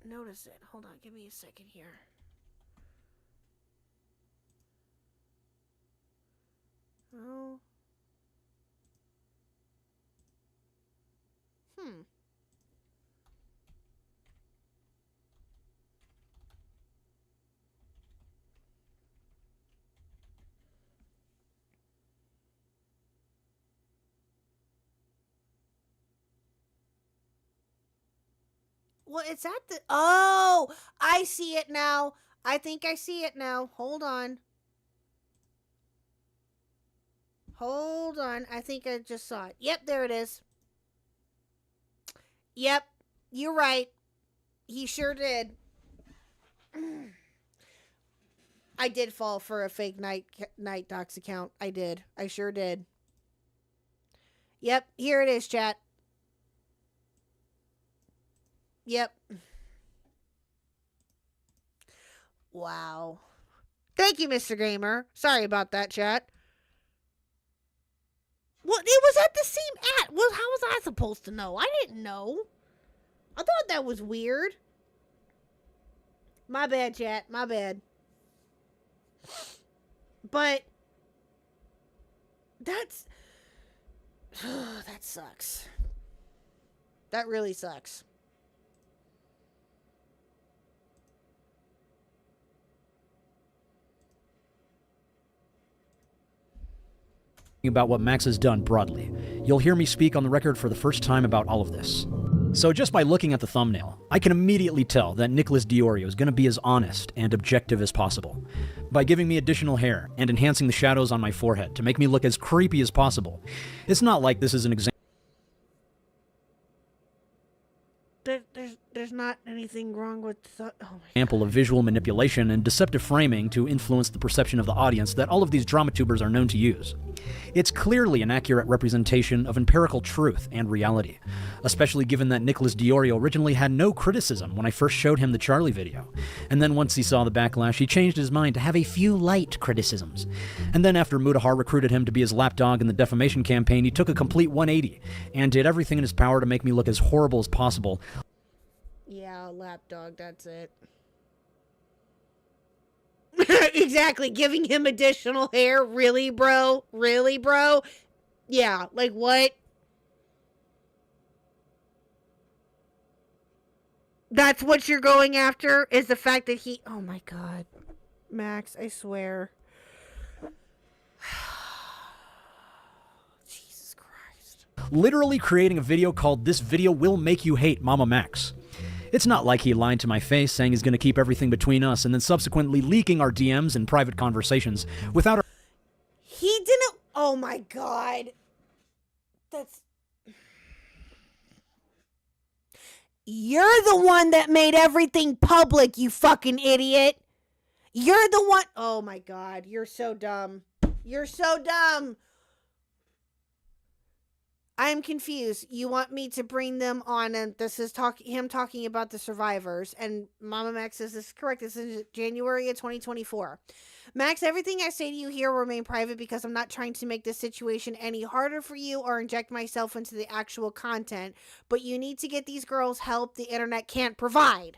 Speaker 6: notice it. Hold on, give me a second here. Oh. Well, it's at the... Oh, I see it now. I think I see it now. Hold on. Hold on. I think I just saw it. Yep, there it is. Yep, you're right. He sure did. I did fall for a fake Night Docs account. I did. I sure did. Yep, here it is, chat. Yep. Wow. Thank you, Mr. Gamer. Sorry about that, chat. Well, it was at the same Well, how was I supposed to know? I didn't know. I thought that was weird. My bad, chat. My bad. But that's... that sucks. That really sucks.
Speaker 7: About what Max has done broadly. You'll hear me speak on the record for the first time about all of this. So just by looking at the thumbnail, I can immediately tell that Nicholas Diorio is going to be as honest and objective as possible. By giving me additional hair and enhancing the shadows on my forehead to make me look as creepy as possible. It's not like this is an example.
Speaker 6: There's not anything wrong with
Speaker 7: Example of visual manipulation and deceptive framing to influence the perception of the audience that all of these drama tubers are known to use. It's clearly an accurate representation of empirical truth and reality, especially given that Nicholas Diorio originally had no criticism when I first showed him the Charlie video, and then once he saw the backlash, he changed his mind to have a few light criticisms. And then after Mudahar recruited him to be his lapdog in the defamation campaign, he took a complete 180 and did everything in his power to make me look as horrible as possible.
Speaker 6: Yeah, lapdog, that's it. Exactly, giving him additional hair. Really, bro? Really, bro? Yeah, like what? That's what you're going after? Is the fact that he... Oh my god. Max, I swear. Jesus Christ.
Speaker 7: Literally creating a video called "This Video Will Make You Hate Mama Max." It's not like he lied to my face saying he's going to keep everything between us and then subsequently leaking our DMs and private conversations without our...
Speaker 6: He didn't... Oh my god. That's... You're the one that made everything public, you fucking idiot. You're the one. Oh my God. You're so dumb. You're so dumb. I'm confused. You want me to bring them on, and this is him talking about the survivors. And Mama Max says this is correct. This is January of 2024. Max, everything I say to you here will remain private because I'm not trying to make this situation any harder for you or inject myself into the actual content. But you need to get these girls help the internet can't provide.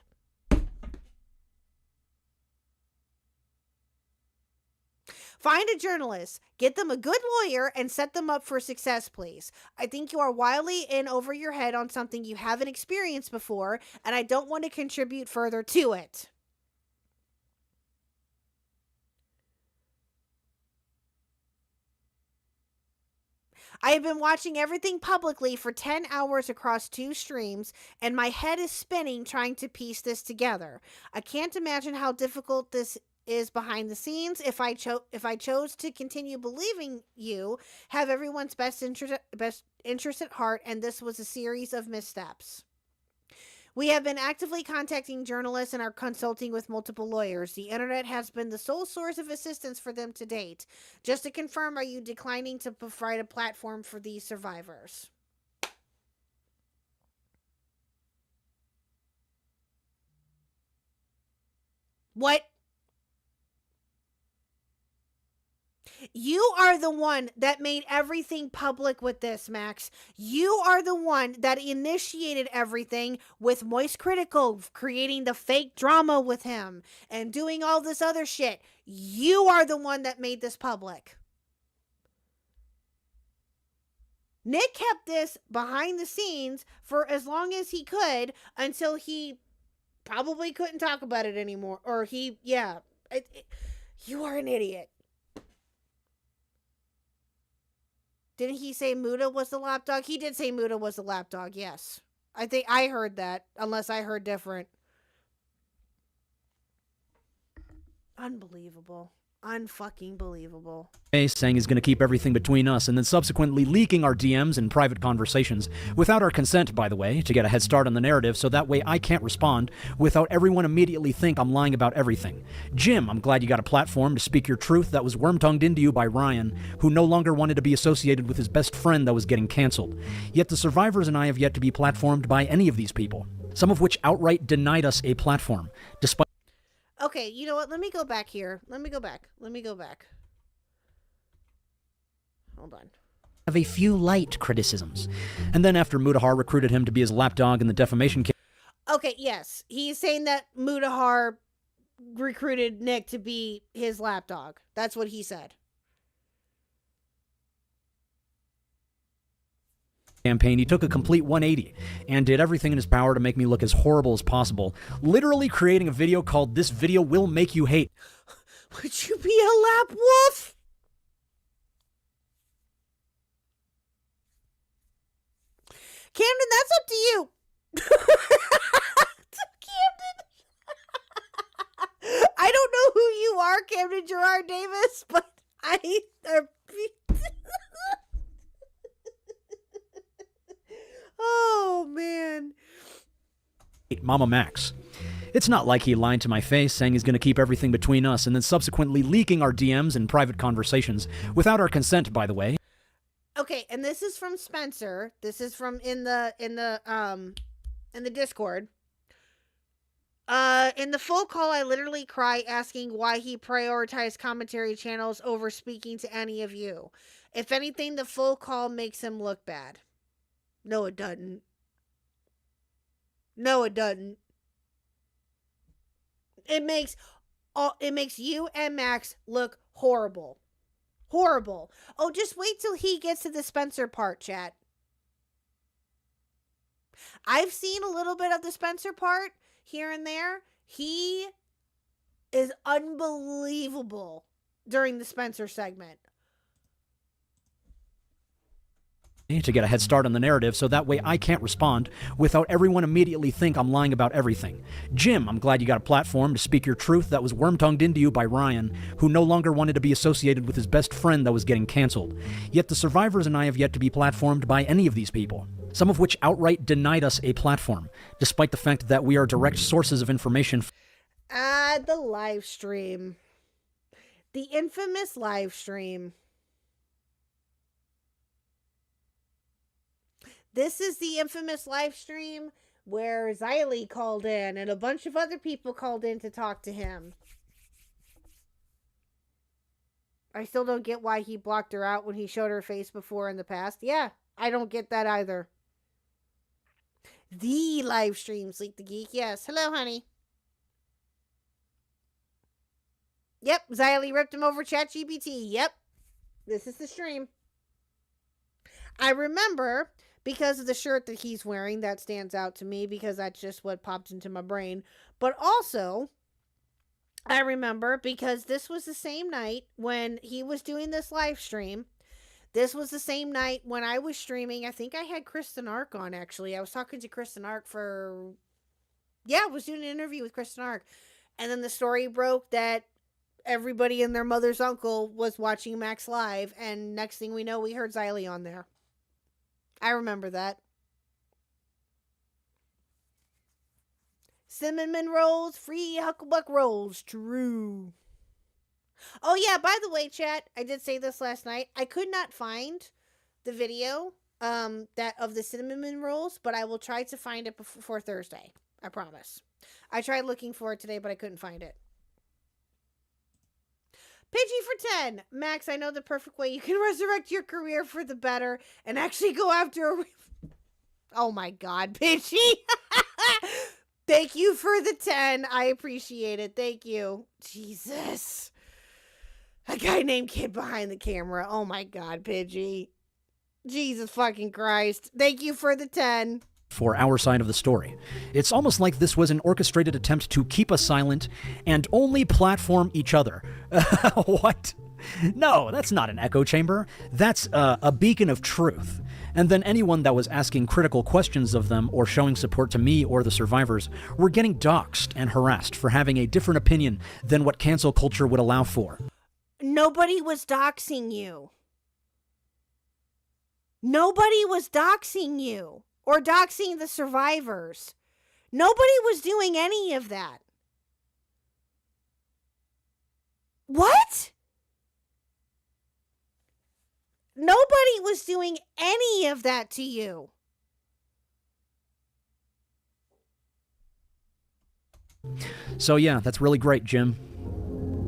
Speaker 6: Find a journalist, get them a good lawyer, and set them up for success, please. I think you are wildly in over your head on something you haven't experienced before, and I don't want to contribute further to it. I have been watching everything publicly for 10 hours across 2 streams, and my head is spinning trying to piece this together. I can't imagine how difficult this is behind the scenes. If I chose to continue believing you have everyone's best interest at heart, and this was a series of missteps. We have been actively contacting journalists and are consulting with multiple lawyers. The internet has been the sole source of assistance for them to date. Just to confirm, are you declining to provide a platform for these survivors? What? You are the one that made everything public with this, Max. You are the one that initiated everything with Moist Critical, creating the fake drama with him and doing all this other shit. You are the one that made this public. Nick kept this behind the scenes for as long as he could until he probably couldn't talk about it anymore. Or you are an idiot. Didn't he say Muda was the lapdog? He did say Muda was the lapdog, yes. I think I heard that, unless I heard different. Unbelievable. Unfucking believable.
Speaker 7: Saying he's going to keep everything between us, and then subsequently leaking our DMs and private conversations, without our consent, by the way, to get a head start on the narrative, so that way I can't respond without everyone immediately think I'm lying about everything. Jim, I'm glad you got a platform to speak your truth that was worm-tongued into you by Ryan, who no longer wanted to be associated with his best friend that was getting canceled. Yet the survivors and I have yet to be platformed by any of these people, some of which outright denied us a platform, despite...
Speaker 6: Okay, you know what? Let me go back here. Let me go back. Hold on.
Speaker 7: Have a few light criticisms. And then after Mudahar recruited him to be his lapdog in the defamation case...
Speaker 6: Okay, yes. He's saying that Mudahar recruited Nick to be his lapdog. That's what he said.
Speaker 7: Campaign, he took a complete 180 and did everything in his power to make me look as horrible as possible, literally creating a video called "This Video Will Make You Hate."
Speaker 6: Would you be a lap wolf? Camden, that's up to you. Camden. I don't know who you are, Camden Gerard Davis, but oh, man.
Speaker 7: Mama Max. It's not like he lied to my face saying he's going to keep everything between us and then subsequently leaking our DMs and private conversations, without our consent, by the way.
Speaker 6: Okay, and this is from Spencer. This is from in the Discord. In the full call, I literally cry asking why he prioritized commentary channels over speaking to any of you. If anything, the full call makes him look bad. No, it doesn't. No, it doesn't. It makes you and Max look horrible. Horrible. Oh, just wait till he gets to the Spencer part, chat. I've seen a little bit of the Spencer part here and there. He is unbelievable during the Spencer segment.
Speaker 7: To get a head start on the narrative, so that way I can't respond without everyone immediately think I'm lying about everything. Jim, I'm glad you got a platform to speak your truth that was worm-tongued into you by Ryan, who no longer wanted to be associated with his best friend that was getting canceled. Yet the survivors and I have yet to be platformed by any of these people, some of which outright denied us a platform, despite the fact that we are direct sources of information.
Speaker 6: The live stream. The infamous live stream. This is the infamous live stream where Xylee called in and a bunch of other people called in to talk to him. I still don't get why he blocked her out when he showed her face before in the past. Yeah, I don't get that either. The live stream, Sleep the Geek. Yes. Hello, honey. Yep, Xylee ripped him over ChatGPT. Yep. This is the stream. I remember, because of the shirt that he's wearing, that stands out to me because that's just what popped into my brain. But also, I remember because this was the same night when he was doing this live stream. This was the same night when I was streaming. I think I had Kristen Ark on, actually. I was talking to Kristen Ark I was doing an interview with Kristen Ark. And then the story broke that everybody and their mother's uncle was watching Max live. And next thing we know, we heard Xylee on there. I remember that. Cinnamon rolls, free Hucklebuck rolls. True. Oh yeah, by the way, chat, I did say this last night. I could not find the video that of the cinnamon rolls, but I will try to find it before Thursday. I promise. I tried looking for it today, but I couldn't find it. Pidgey for 10. Max, I know the perfect way you can resurrect your career for the better and actually go after a... Oh my god, Pidgey. Thank you for the 10. I appreciate it. Thank you. Jesus. A guy named Kid behind the camera. Oh my god, Pidgey. Jesus fucking Christ. Thank you for the 10.
Speaker 7: For our side of the story. It's almost like this was an orchestrated attempt to keep us silent and only platform each other. What? No, that's not an echo chamber. That's a beacon of truth. And then anyone that was asking critical questions of them or showing support to me or the survivors were getting doxxed and harassed for having a different opinion than what cancel culture would allow for.
Speaker 6: Nobody was doxing you. Nobody was doxing you. Or doxing the survivors. Nobody was doing any of that. What? Nobody was doing any of that to you.
Speaker 7: So yeah, that's really great, Jim.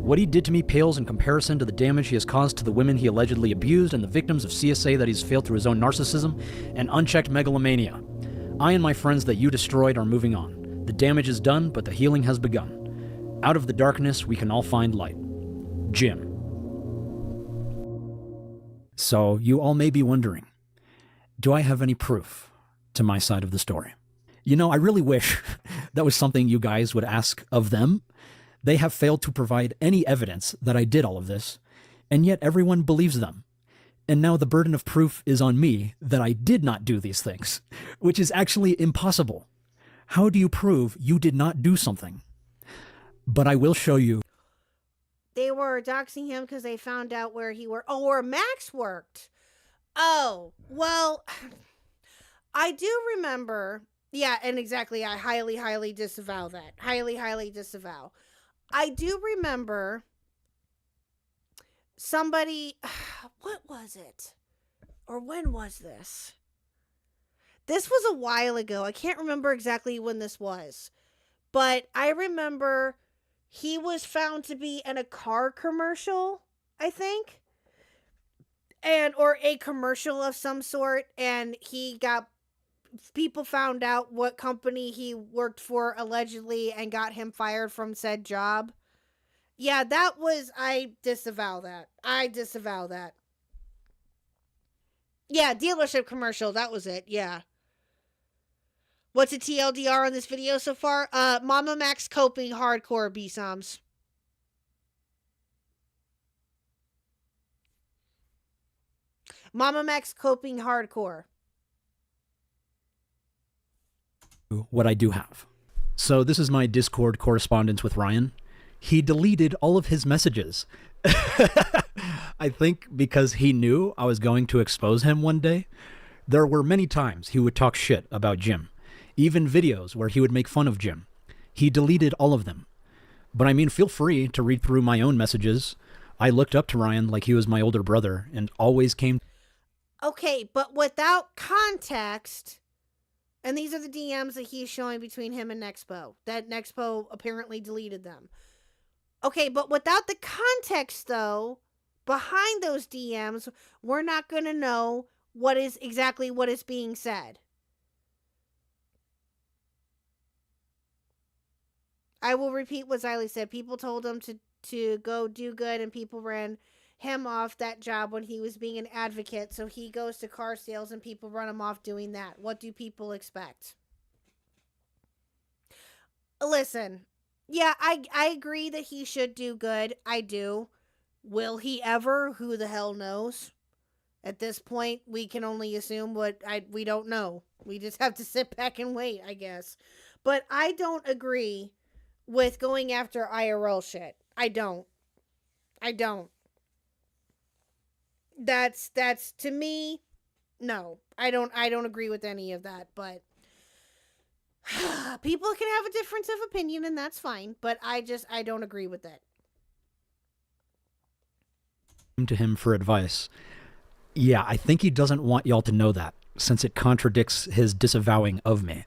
Speaker 7: What he did to me pales in comparison to the damage he has caused to the women he allegedly abused and the victims of CSA that he's failed through his own narcissism and unchecked megalomania. I and my friends that you destroyed are moving on. The damage is done, but the healing has begun. Out of the darkness, we can all find light. Jim. So, you all may be wondering, do I have any proof to my side of the story? You know, I really wish that was something you guys would ask of them. They have failed to provide any evidence that I did all of this, and yet everyone believes them. And now the burden of proof is on me that I did not do these things, which is actually impossible. How do you prove you did not do something? But I will show you.
Speaker 6: They were doxing him because they found out where he worked. Oh, where Max worked. Oh, well, I do remember. Yeah, and exactly, I highly, highly disavow that. Highly, highly disavow. I do remember somebody, what was it? Or when was this? This was a while ago. I can't remember exactly when this was. But I remember he was found to be in a car commercial, I think. Or a commercial of some sort. And people found out what company he worked for allegedly and got him fired from said job. Yeah, I disavow that. I disavow that. Yeah, dealership commercial, that was it, yeah. What's a TLDR on this video so far? Mama Max coping hardcore B-Soms. Mama Max coping hardcore.
Speaker 7: What I do have. So this is my Discord correspondence with Ryan. He deleted all of his messages. I think because he knew I was going to expose him one day. There were many times he would talk shit about Jim. Even videos where he would make fun of Jim. He deleted all of them. But I mean, feel free to read through my own messages. I looked up to Ryan like he was my older brother and always came.
Speaker 6: Okay, but without context, and these are the DMs that he's showing between him and Nexpo, that Nexpo apparently deleted them. Okay, but without the context, though, behind those DMs, we're not going to know what is being said. I will repeat what Xylee said. People told him to go do good, and people ran him off that job when he was being an advocate. So he goes to car sales, and people run him off doing that. What do people expect? Listen, yeah, I agree that he should do good. I do. Will he ever? Who the hell knows? At this point, we can only assume we don't know. We just have to sit back and wait, I guess. But I don't agree with going after IRL shit. I don't. That's to me, no. I don't agree with any of that, but people can have a difference of opinion and that's fine, but I don't agree with that.
Speaker 7: To him for advice. Yeah, I think he doesn't want y'all to know that, since it contradicts his disavowing of me.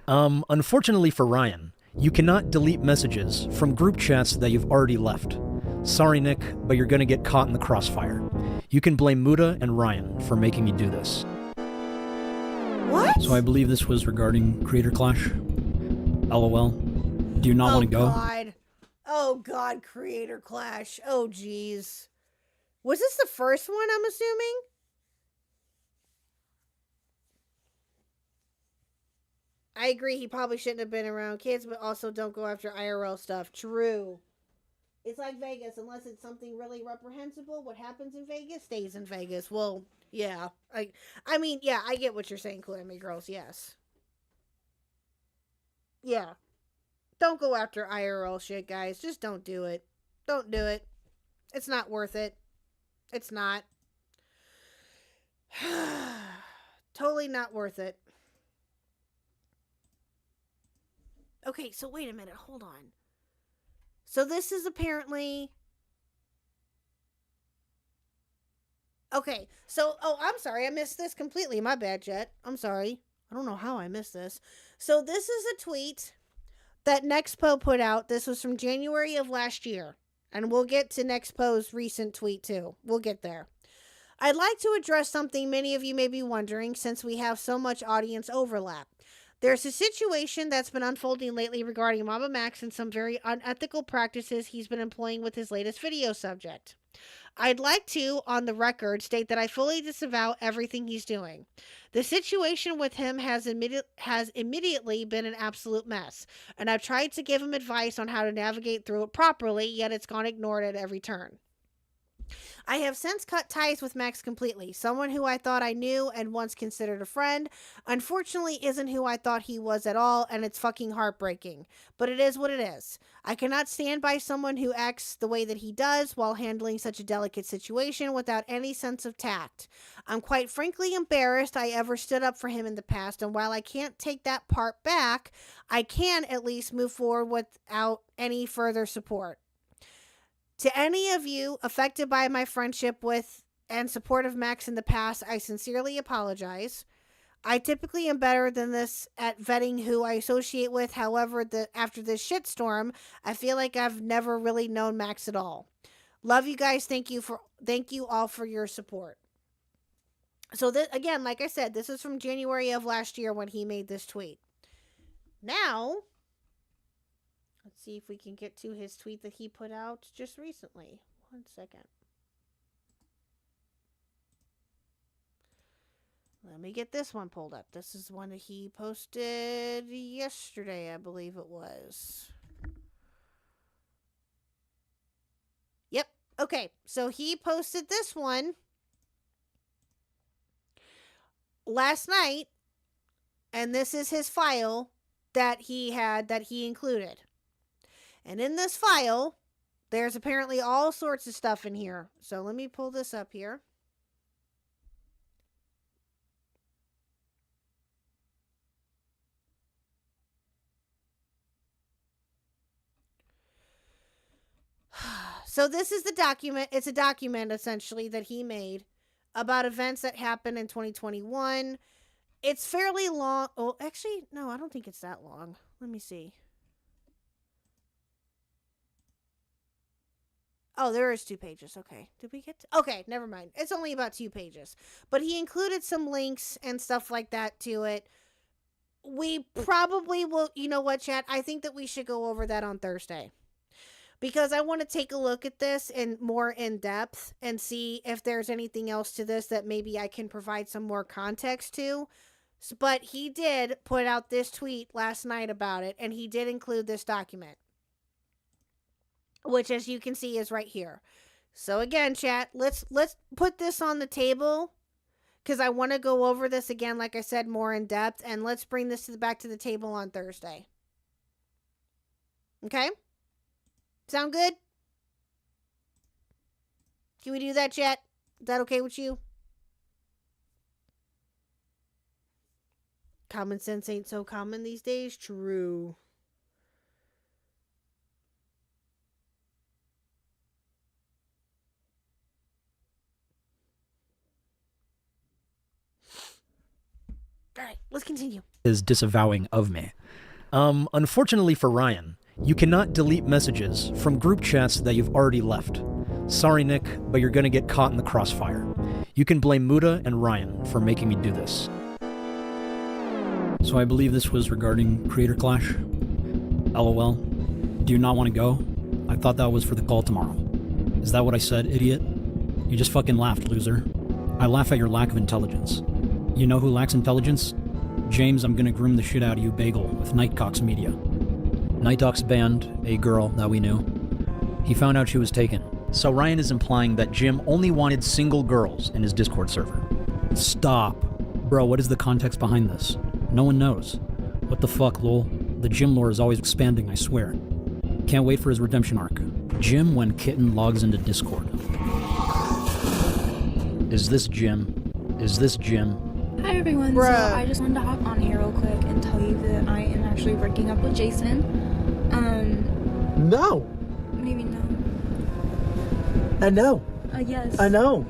Speaker 7: Unfortunately for Ryan, you cannot delete messages from group chats that you've already left. Sorry, Nick, but you're gonna get caught in the crossfire. You can blame Muda and Ryan for making you do this.
Speaker 6: What?
Speaker 7: So I believe this was regarding Creator Clash. LOL. Do you not want to go?
Speaker 6: Oh God, Creator Clash. Oh jeez. Was this the first one, I'm assuming? I agree, he probably shouldn't have been around kids, but also don't go after IRL stuff. True. It's like Vegas, unless it's something really reprehensible, what happens in Vegas stays in Vegas. Well, yeah. I mean, yeah, I get what you're saying, Calamity Girls, yes. Yeah. Don't go after IRL shit, guys. Just don't do it. Don't do it. It's not worth it. It's not. Totally not worth it. Okay, so wait a minute. Hold on. So this is apparently... Okay, so... Oh, I'm sorry. I missed this completely. My bad, Jet. I'm sorry. I don't know how I missed this. So this is a tweet that Nexpo put out. This was from January of last year. And we'll get to Nexpo's recent tweet, too. We'll get there. I'd like to address something many of you may be wondering, since we have so much audience overlap. There's a situation that's been unfolding lately regarding Mama Max and some very unethical practices he's been employing with his latest video subject. I'd like to, on the record, state that I fully disavow everything he's doing. The situation with him has immediately been an absolute mess, and I've tried to give him advice on how to navigate through it properly, yet it's gone ignored at every turn. I have since cut ties with Max completely. Someone who I thought I knew and once considered a friend, unfortunately isn't who I thought he was at all, and it's fucking heartbreaking. But it is what it is. I cannot stand by someone who acts the way that he does while handling such a delicate situation without any sense of tact. I'm quite frankly embarrassed I ever stood up for him in the past, and while I can't take that part back, I can at least move forward without any further support. To any of you affected by my friendship with and support of Max in the past, I sincerely apologize. I typically am better than this at vetting who I associate with. However, after this shitstorm, I feel like I've never really known Max at all. Love you guys. Thank you all for your support. So this, again, like I said, this is from January of last year when he made this tweet. Now, let's see if we can get to his tweet that he put out just recently. 1 second. Let me get this one pulled up. This is one that he posted yesterday, I believe it was. Yep. Okay. So he posted this one last night, and this is his file that he included. And in this file, there's apparently all sorts of stuff in here. So let me pull this up here. So this is the document. It's a document, essentially, that he made about events that happened in 2021. It's fairly long. Oh, actually, no, I don't think it's that long. Let me see. Oh, there is 2 pages. Okay. Did we get to... Okay, never mind. It's only about 2 pages. But he included some links and stuff like that to it. We probably will... You know what, chat? I think that we should go over that on Thursday. Because I want to take a look at this in more in depth and see if there's anything else to this that maybe I can provide some more context to. But he did put out this tweet last night about it, and he did include this document, which, as you can see, is right here. So again, chat, let's put this on the table, because I want to go over this again, like I said, more in depth, and let's bring this back to the table on Thursday. Okay? Sound good? Can we do that, chat? Is that okay with you? Common sense ain't so common these days. True. All right, let's continue.
Speaker 7: His disavowing of me. Unfortunately for Ryan, you cannot delete messages from group chats that you've already left. Sorry, Nick, but you're gonna get caught in the crossfire. You can blame Muda and Ryan for making me do this. So I believe this was regarding Creator Clash. LOL. Do you not want to go? I thought that was for the call tomorrow. Is that what I said, idiot? You just fucking laughed, loser. I laugh at your lack of intelligence. You know who lacks intelligence? James, I'm gonna groom the shit out of you, Bagel, with Nightcock's media. Nightcock's banned a girl that we knew. He found out she was taken. So Ryan is implying that Jim only wanted single girls in his Discord server. Stop. Bro, what is the context behind this? No one knows. What the fuck, lol? The Jim lore is always expanding, I swear. Can't wait for his redemption arc. Jim when Kitten logs into Discord. Is this Jim? Is this Jim?
Speaker 18: Hi everyone, so I just wanted to hop on here real quick and tell you that I am actually breaking up with Jason.
Speaker 19: No!
Speaker 18: What do you mean no?
Speaker 19: I know.
Speaker 18: Yes.
Speaker 19: I know.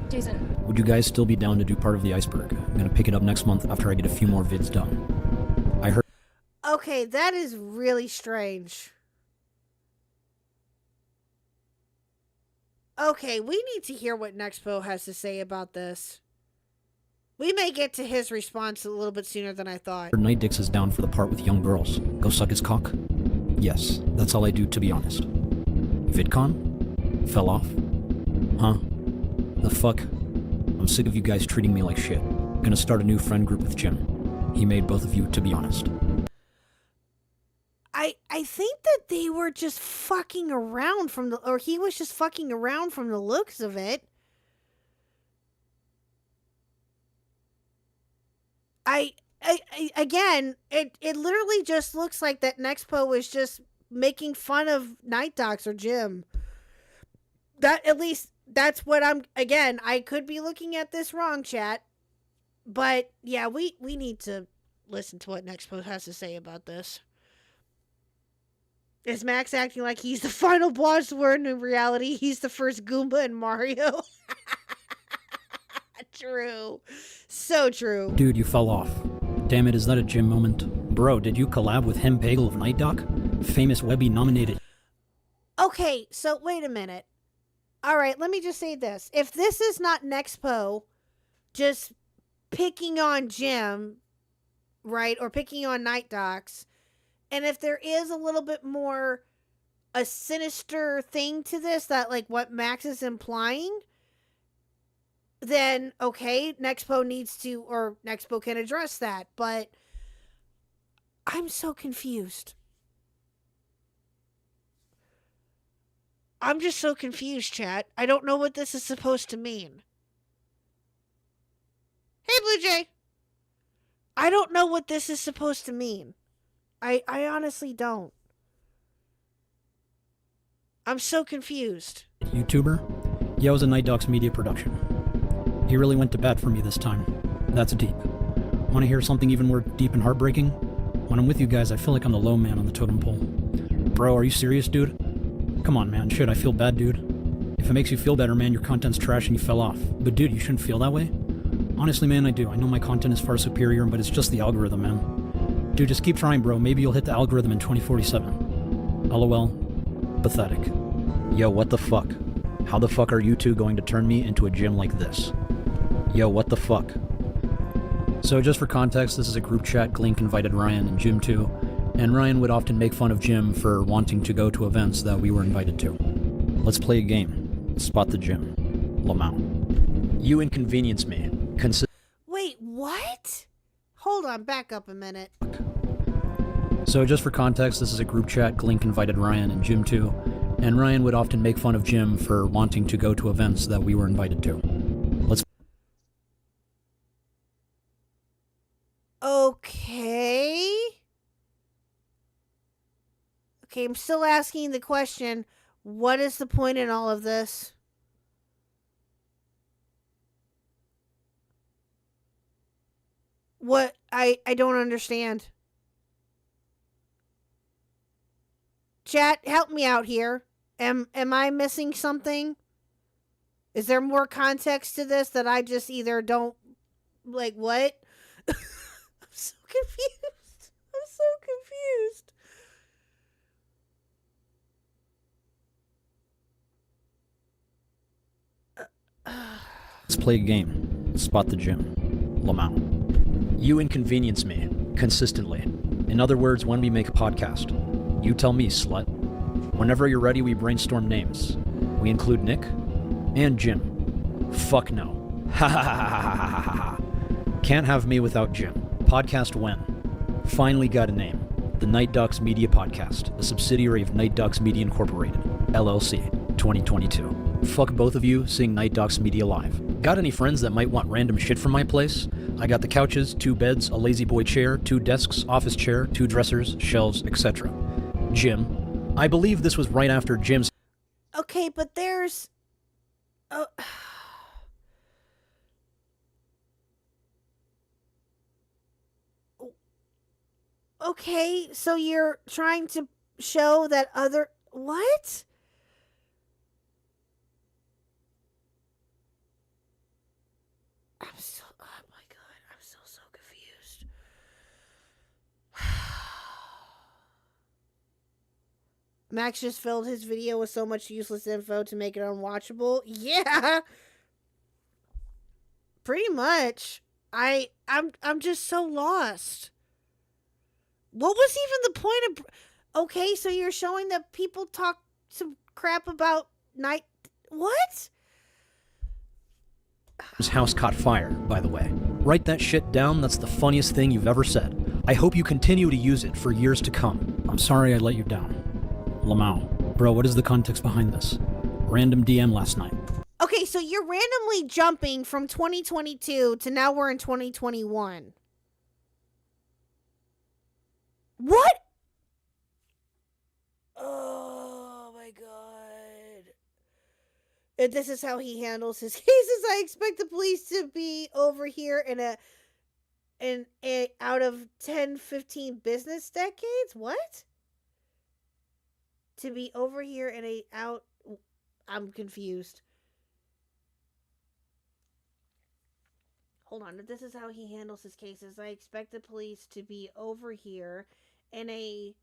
Speaker 18: Jason.
Speaker 7: Would you guys still be down to do part of the iceberg? I'm gonna pick it up next month after I get a few more vids done. I heard.
Speaker 6: Okay, that is really strange. Okay, we need to hear what Nexpo has to say about this. We may get to his response a little bit sooner than I thought.
Speaker 7: Night Dix is down for the part with young girls. Go suck his cock? Yes, that's all I do, to be honest. VidCon? Fell off? Huh? The fuck? I'm sick of you guys treating me like shit. Gonna start a new friend group with Jim. He made both of you, to be honest.
Speaker 6: I think that they were just fucking around or he was just fucking around from the looks of it. Again, it literally just looks like that Nexpo was just making fun of Night Docs or Jim. That, at least, that's what again, I could be looking at this wrong, chat. But, yeah, we need to listen to what Nexpo has to say about this. Is Max acting like he's the final boss word? In reality, he's the first Goomba in Mario? True. So true.
Speaker 7: Dude, you fell off. Damn it, is that a Jim moment? Bro, did you collab with him, Bagel of Night Doc? Famous Webby nominated.
Speaker 6: Okay, so wait a minute. Alright, let me just say this. If this is not Nexpo just picking on Jim, right, or picking on Night Docs, and if there is a little bit more a sinister thing to this, that like what Max is implying, then okay, Nexpo needs to, or Nexpo can address that, but I'm so confused. I'm just so confused, chat. I don't know what this is supposed to mean. Hey, Blue Jay. I don't know what this is supposed to mean. I honestly don't. I'm so confused.
Speaker 7: YouTuber? Yeah, it was a Night Docs media production. He really went to bat for me this time. That's deep. Want to hear something even more deep and heartbreaking? When I'm with you guys, I feel like I'm the low man on the totem pole. Bro, are you serious, dude? Come on, man. Shit, I feel bad, dude. If it makes you feel better, man, your content's trash and you fell off. But dude, you shouldn't feel that way. Honestly, man, I do. I know my content is far superior, but it's just the algorithm, man. Dude, just keep trying, bro. Maybe you'll hit the algorithm in 2047. LOL. Pathetic. Yo, what the fuck? How the fuck are you two going to turn me into a gym like this? Yo, what the fuck? So just for context, this is a group chat. Glink invited Ryan and Jim to, and Ryan would often make fun of Jim for wanting to go to events that we were invited to. Let's play a game. Spot the Jim. Lamau. You inconvenience me.
Speaker 6: Wait, what? Hold on, back up a minute.
Speaker 7: So just for context, this is a group chat. Glink invited Ryan and Jim to, and Ryan would often make fun of Jim for wanting to go to events that we were invited to. Let's...
Speaker 6: Okay. Okay, I'm still asking the question, what is the point in all of this? What? I don't understand. Chat, help me out here. Am I missing something? Is there more context to this that I just either don't... Like, what? I'm so confused. I'm so confused.
Speaker 7: Let's play a game. Spot the Jim. Lamau. You inconvenience me. Consistently. In other words, when we make a podcast. You tell me, slut. Whenever you're ready, we brainstorm names. We include Nick and Jim. Fuck no. Ha ha ha ha ha ha ha ha. Can't have me without Jim. Podcast when? Finally got a name. The Night Ducks Media Podcast, a subsidiary of Night Ducks Media Incorporated, LLC, 2022. Fuck both of you, seeing Night Ducks Media live. Got any friends that might want random shit from my place? I got the couches, 2 beds, a lazy boy chair, 2 desks, office chair, 2 dressers, shelves, etc. Jim. I believe this was right after Jim's...
Speaker 6: Okay, but there's... Oh... Okay, so you're trying to show that other... What? I'm so... Oh my god, I'm so confused. Max just filled his video with so much useless info to make it unwatchable. Yeah! Pretty much. I'm just so lost. What was even the point of... Okay, so you're showing that people talk some crap about night... What?
Speaker 7: His house caught fire, by the way. Write that shit down, that's the funniest thing you've ever said. I hope you continue to use it for years to come. I'm sorry I let you down. Lamau. Bro, what is the context behind this? Random DM last night.
Speaker 6: Okay, so you're randomly jumping from 2022 to now we're in 2021. What? Oh my god. If this is how he handles his cases, I expect the police to be over here in a out of 10-15 business decades? What? To be over here in a out... I'm confused. Hold on. If this is how he handles his cases, I expect the police to be over here in a...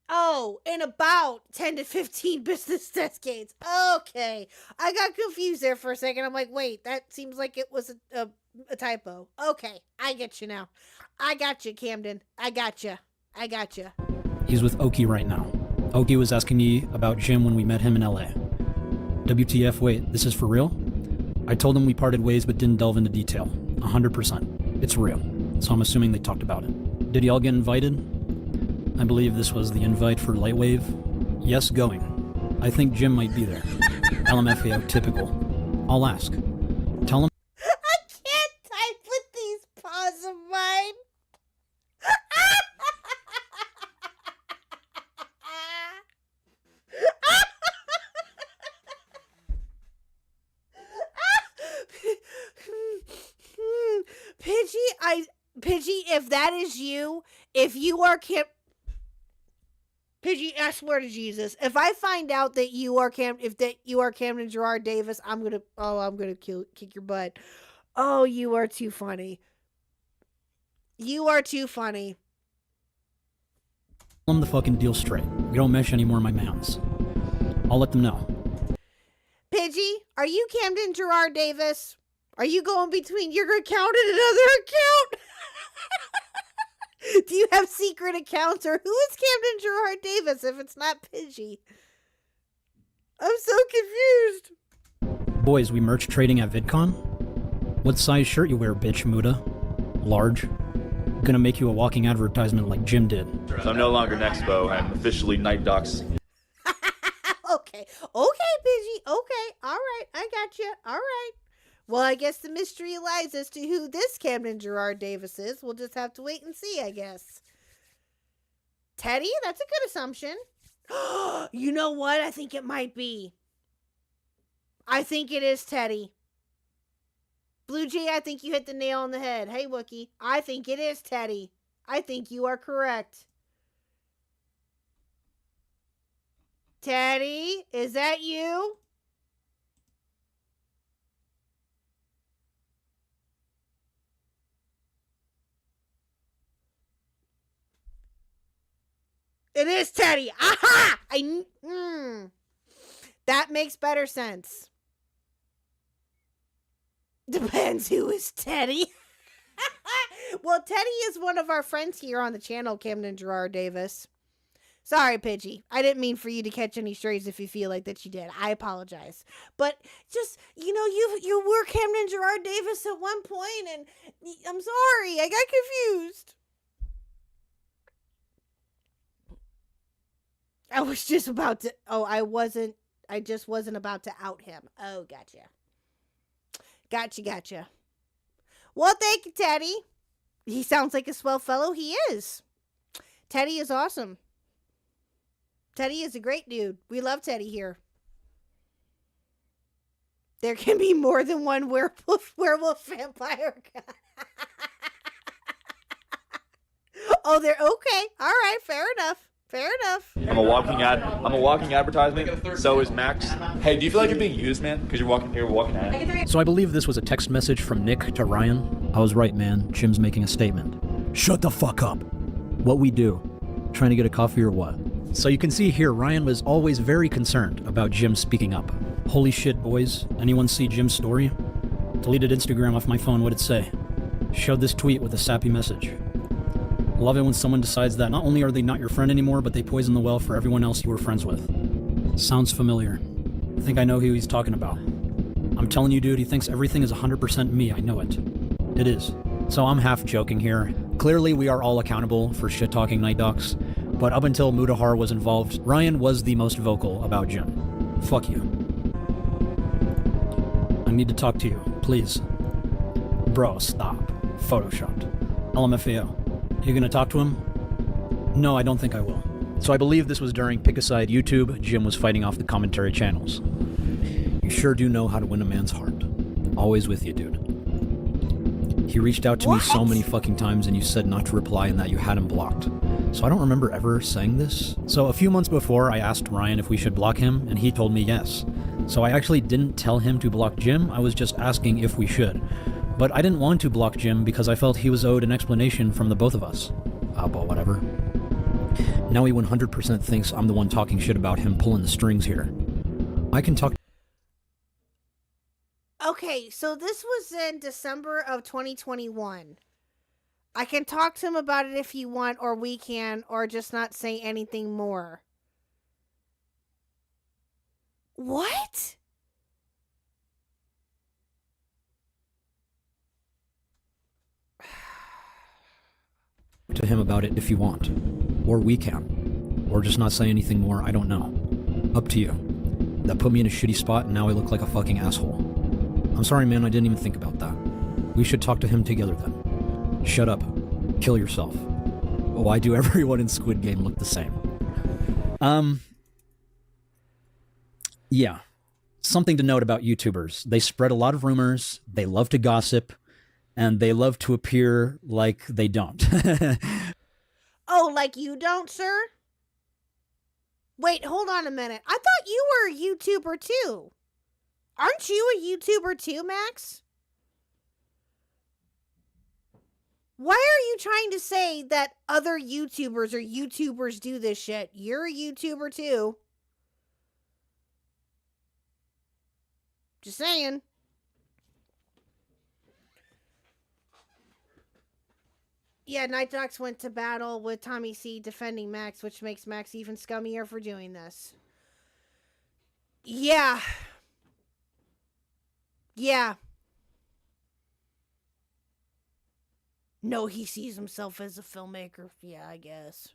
Speaker 6: Oh, in about 10 to 15 business decades. Okay. I got confused there for a second. I'm like, wait, that seems like it was a typo. Okay. I get you now. I got you, Camden. I got you.
Speaker 7: He's with Oki right now. Oki was asking me about Jim when we met him in LA. WTF, wait, this is for real? I told him we parted ways but didn't delve into detail. 100%. It's real. So I'm assuming they talked about it. Did y'all get invited? I believe this was the invite for Lightwave. Yes, going. I think Jim might be there. LMFAO, typical. I'll ask. Tell him.
Speaker 6: I can't type with these paws of mine. Pidgey, if that is you, if you are Pidgey, I swear to Jesus, if I find out that you are Camden Gerard Davis, I'm gonna kick your butt. Oh, you are too funny. You are too funny.
Speaker 7: Tell them the fucking deal straight. We don't mesh any more of my mans. I'll let them know.
Speaker 6: Pidgey, are you Camden Gerard Davis? Are you going between your account and another account? Do you have secret accounts, or who is Camden Gerard Davis if it's not Pidgey? I'm so confused.
Speaker 7: Boys, we merch trading at VidCon? What size shirt you wear, bitch, Muda? Large? Gonna make you a walking advertisement like Jim did.
Speaker 19: So I'm no longer Nexpo, I'm officially Night Docs.
Speaker 6: Okay, Pidgey, okay, all right, I got you, all right. Well, I guess the mystery lies as to who this Camden Gerard Davis is. We'll just have to wait and see, I guess. Teddy? That's a good assumption. You know what? I think it might be. I think it is Teddy. Blue Jay, I think you hit the nail on the head. Hey, Wookie, I think it is Teddy. I think you are correct. Teddy, is that you? It is Teddy. Aha! That makes better sense. Depends who is Teddy. Well, Teddy is one of our friends here on the channel, Camden Gerard Davis. Sorry, Pidgey. I didn't mean for you to catch any strays if you feel like that you did. I apologize. But just, you know, you were Camden Gerard Davis at one point, and I'm sorry. I got confused. I was just about to... Oh, I just wasn't about to out him. Oh, gotcha. Gotcha. Well, thank you, Teddy. He sounds like a swell fellow. He is. Teddy is awesome. Teddy is a great dude. We love Teddy here. There can be more than one werewolf vampire. Oh, they're okay. All right, fair enough.
Speaker 19: I'm a walking advertisement. So is Max. Hey, do you feel like you're being used, man? Because you're walking ad.
Speaker 7: So I believe this was a text message from Nick to Ryan. I was right, man. Jim's making a statement. Shut the fuck up. What we do? Trying to get a coffee or what? So you can see here, Ryan was always very concerned about Jim speaking up. Holy shit, boys. Anyone see Jim's story? Deleted Instagram off my phone, what'd it say? Showed this tweet with a sappy message. Love it when someone decides that not only are they not your friend anymore, but they poison the well for everyone else you were friends with. Sounds familiar. I think I know who he's talking about. I'm telling you, dude, he thinks everything is 100% me, I know it. It is. So I'm half joking here. Clearly, we are all accountable for shit-talking Night Docs, but up until Mudahar was involved, Ryan was the most vocal about Jim. Fuck you. I need to talk to you, please. Bro, stop. Photoshopped. LMFAO. You gonna talk to him? No, I don't think I will. So I believe this was during Pick a Side YouTube. Jim was fighting off the commentary channels. You sure do know how to win a man's heart. Always with you, dude. He reached out to me so many fucking times and you said not to reply and that you had him blocked. So I don't remember ever saying this. So a few months before, I asked Ryan if we should block him and he told me yes. So I actually didn't tell him to block Jim, I was just asking if we should. But I didn't want to block Jim because I felt he was owed an explanation from the both of us. But whatever. Now he 100% thinks I'm the one talking shit about him pulling the strings here. I can talk...
Speaker 6: Okay, so this was in December of 2021. I can talk to him about it if you want, or we can, or just not say anything more. What?
Speaker 7: to him about it if you want. Or we can. Or just not say anything more, I don't know. Up to you. That put me in a shitty spot and now I look like a fucking asshole. I'm sorry, man, I didn't even think about that. We should talk to him together then. Shut up. Kill yourself. Why do everyone in Squid Game look the same? Yeah. Something to note about YouTubers. They spread a lot of rumors, they love to gossip, and they love to appear like they don't.
Speaker 6: Oh, like you don't, sir? Wait, hold on a minute. I thought you were a YouTuber too. Aren't you a YouTuber too, Max? Why are you trying to say that other YouTubers or YouTubers do this shit? You're a YouTuber too. Just saying. Yeah, Night Docs went to battle with Tommy C defending Max, which makes Max even scummier for doing this. Yeah. Yeah. No, he sees himself as a filmmaker. Yeah, I guess.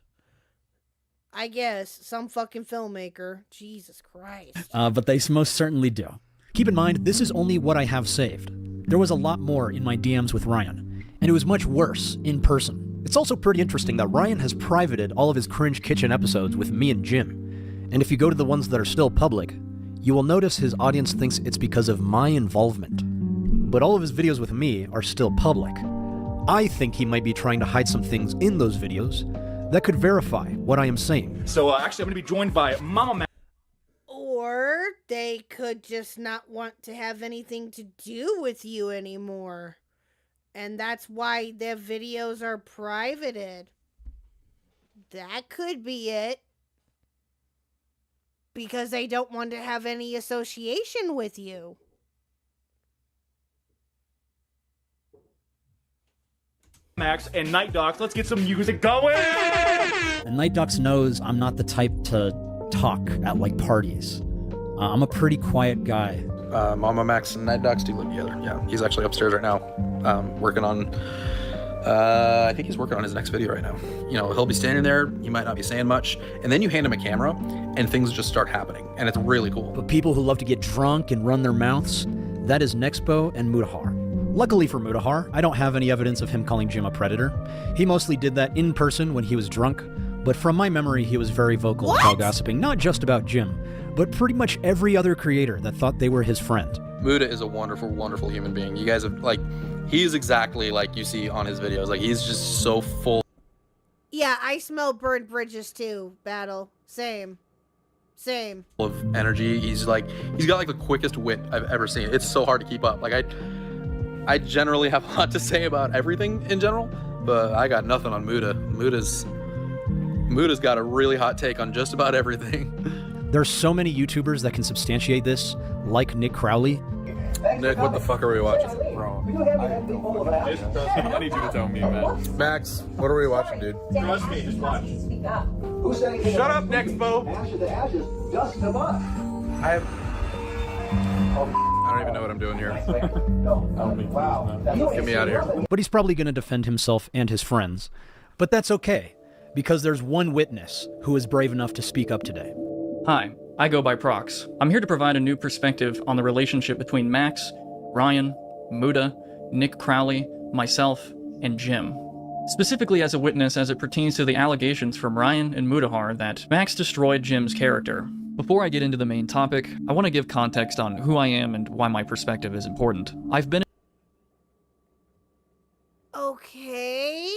Speaker 6: Some fucking filmmaker. Jesus Christ.
Speaker 7: But they most certainly do. Keep in mind, this is only what I have saved. There was a lot more in my DMs with Ryan, and it was much worse in person. It's also pretty interesting that Ryan has privated all of his Cringe Kitchen episodes with me and Jim. And if you go to the ones that are still public, you will notice his audience thinks it's because of my involvement. But all of his videos with me are still public. I think he might be trying to hide some things in those videos that could verify what I am saying.
Speaker 19: So actually, I'm going to be joined by Mama Max.
Speaker 6: Or they could just not want to have anything to do with you anymore. And that's why their videos are privated. That could be it. Because they don't want to have any association with you.
Speaker 19: Max and Night Docs, let's get some music going!
Speaker 7: And Night Docs knows I'm not the type to talk at, like, parties. I'm a pretty quiet guy.
Speaker 14: Mama Max and Night Docs do live together. Yeah, he's actually upstairs right now, working on. I think he's working on his next video right now. You know, he'll be standing there. He might not be saying much, and then you hand him a camera, and things just start happening, and it's really cool.
Speaker 7: But people who love to get drunk and run their mouths, that is Nexpo and Mudahar. Luckily for Mudahar, I don't have any evidence of him calling Jim a predator. He mostly did that in person when he was drunk, but from my memory, he was very vocal about gossiping, not just about Jim, but pretty much every other creator that thought they were his friend.
Speaker 14: Muda is a wonderful, wonderful human being. You guys have, like, he's exactly like you see on his videos. Like, he's just so full.
Speaker 6: Yeah, I smell burned bridges too, Battle. Same.
Speaker 14: Of energy. He's got like the quickest wit I've ever seen. It's so hard to keep up. Like, I generally have a lot to say about everything in general, but I got nothing on Muda. Muda's got a really hot take on just about everything.
Speaker 7: There's so many YouTubers that can substantiate this, like Nick Crowley.
Speaker 14: Nick, what the fuck are we watching?
Speaker 10: Bro, I need you to tell me, man.
Speaker 14: Max, what are we watching, dude?
Speaker 19: Trust me, just watch.
Speaker 14: Shut up, Nexpo! I don't even know what I'm doing here. Get me out of here.
Speaker 7: But he's probably going to defend himself and his friends. But that's okay, because there's one witness who is brave enough to speak up today.
Speaker 20: Hi, I go by Prox. I'm here to provide a new perspective on the relationship between Max, Ryan, Muda, Nick Crowley, myself, and Jim. Specifically as a witness as it pertains to the allegations from Ryan and Mudahar that Max destroyed Jim's character. Before I get into the main topic, I want to give context on who I am and why my perspective is important. I've been...
Speaker 6: Okay.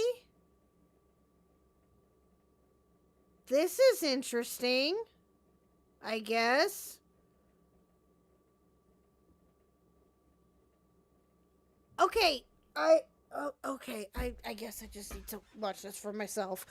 Speaker 6: This is interesting, I guess. Okay, I guess I just need to watch this for myself.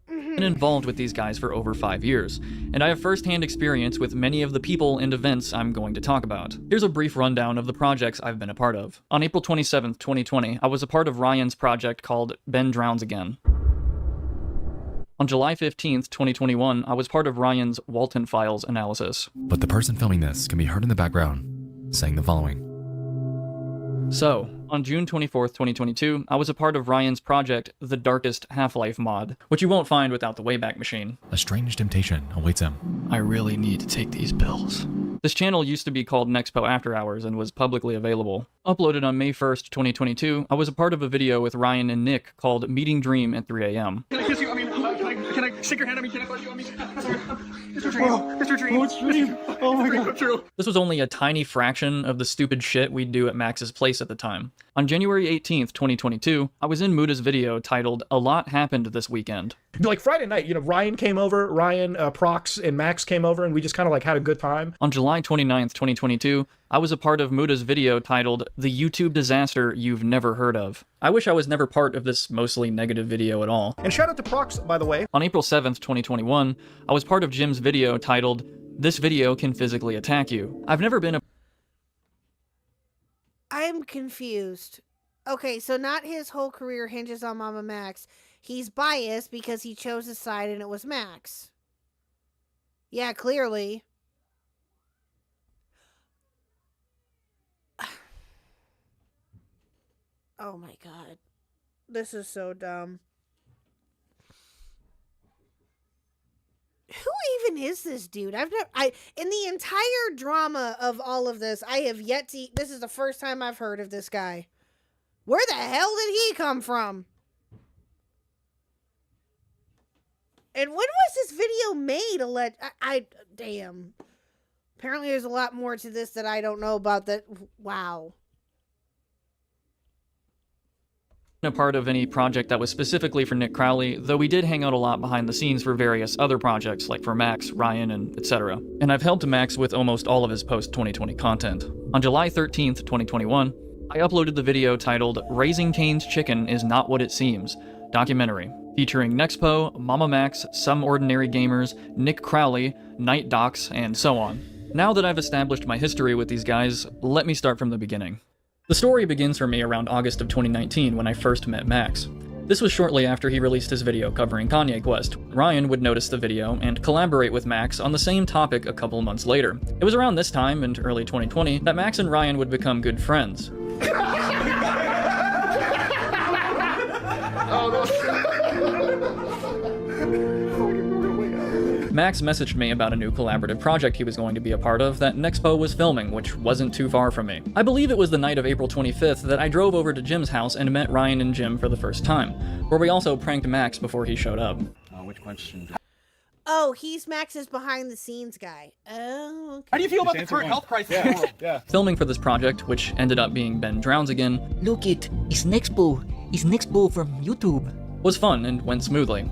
Speaker 20: been involved with these guys for over 5 years, and I have first-hand experience with many of the people and events I'm going to talk about. Here's a brief rundown of the projects I've been a part of. On April 27th, 2020, I was a part of Ryan's project called Ben Drowns Again. On July 15th, 2021, I was part of Ryan's Walton Files analysis.
Speaker 21: But the person filming this can be heard in the background saying the following.
Speaker 20: So, on June 24th, 2022, I was a part of Ryan's project, The Darkest Half-Life mod, which you won't find without the Wayback Machine.
Speaker 21: A strange temptation awaits him.
Speaker 20: I really need to take these pills. This channel used to be called Nexpo After Hours and was publicly available. Uploaded on May 1st, 2022, I was a part of a video with Ryan and Nick called Meeting Dream at 3 a.m.
Speaker 22: Can I kiss you? I mean, can I
Speaker 11: Stick your hand on me, can I buzz you on me? Mr.
Speaker 10: Dream. Oh my god.
Speaker 20: This was only a tiny fraction of the stupid shit we'd do at Max's place at the time. On January 18th, 2022, I was in Muda's video titled "A Lot Happened This Weekend."
Speaker 11: Like Friday night, Ryan came over, Prox, and Max came over, and we just kind of like had a good time.
Speaker 20: On July 29th, 2022, I was a part of Muda's video titled "The YouTube Disaster You've Never Heard Of." I wish I was never part of this mostly negative video at all.
Speaker 11: And shout out to Prox, by the way.
Speaker 20: On April 7th, 2021, I was part of Jim's video titled "This Video Can Physically Attack You." I've never been a...
Speaker 6: I'm confused. Okay, so not his whole career hinges on Mama Max. He's biased because he chose a side and it was Max. Yeah, clearly. Oh my god. This is so dumb. Who even is this dude? In the entire drama of all of this, I have yet to... This is the first time I've heard of this guy. Where the hell did he come from? And when was this video made? Damn. Apparently there's a lot more to this that I don't know about that. Wow.
Speaker 20: A part of any project that was specifically for Nick Crowley, though we did hang out a lot behind the scenes for various other projects, like for Max, Ryan, and etc. And I've helped Max with almost all of his post-2020 content. On July 13th, 2021, I uploaded the video titled "Raising Cane's Chicken Is Not What It Seems" documentary, featuring Nexpo, Mama Max, Some Ordinary Gamers, Nick Crowley, Night Docs, and so on. Now that I've established my history with these guys, let me start from the beginning. The story begins for me around August of 2019 when I first met Max. This was shortly after he released his video covering Kanye Quest. Ryan would notice the video and collaborate with Max on the same topic a couple months later. It was around this time, in early 2020, that Max and Ryan would become good friends. Max messaged me about a new collaborative project he was going to be a part of that Nexpo was filming, which wasn't too far from me. I believe it was the night of April 25th that I drove over to Jim's house and met Ryan and Jim for the first time, where we also pranked Max before he showed up.
Speaker 2: Which question?
Speaker 6: Oh, he's Max's behind-the-scenes guy. Oh, okay.
Speaker 11: How do you feel about the current health crisis in the world?
Speaker 20: Yeah. Filming for this project, which ended up being Ben Drowns Again,
Speaker 2: Look it's Nexpo. It's Nexpo from YouTube.
Speaker 20: was fun and went smoothly.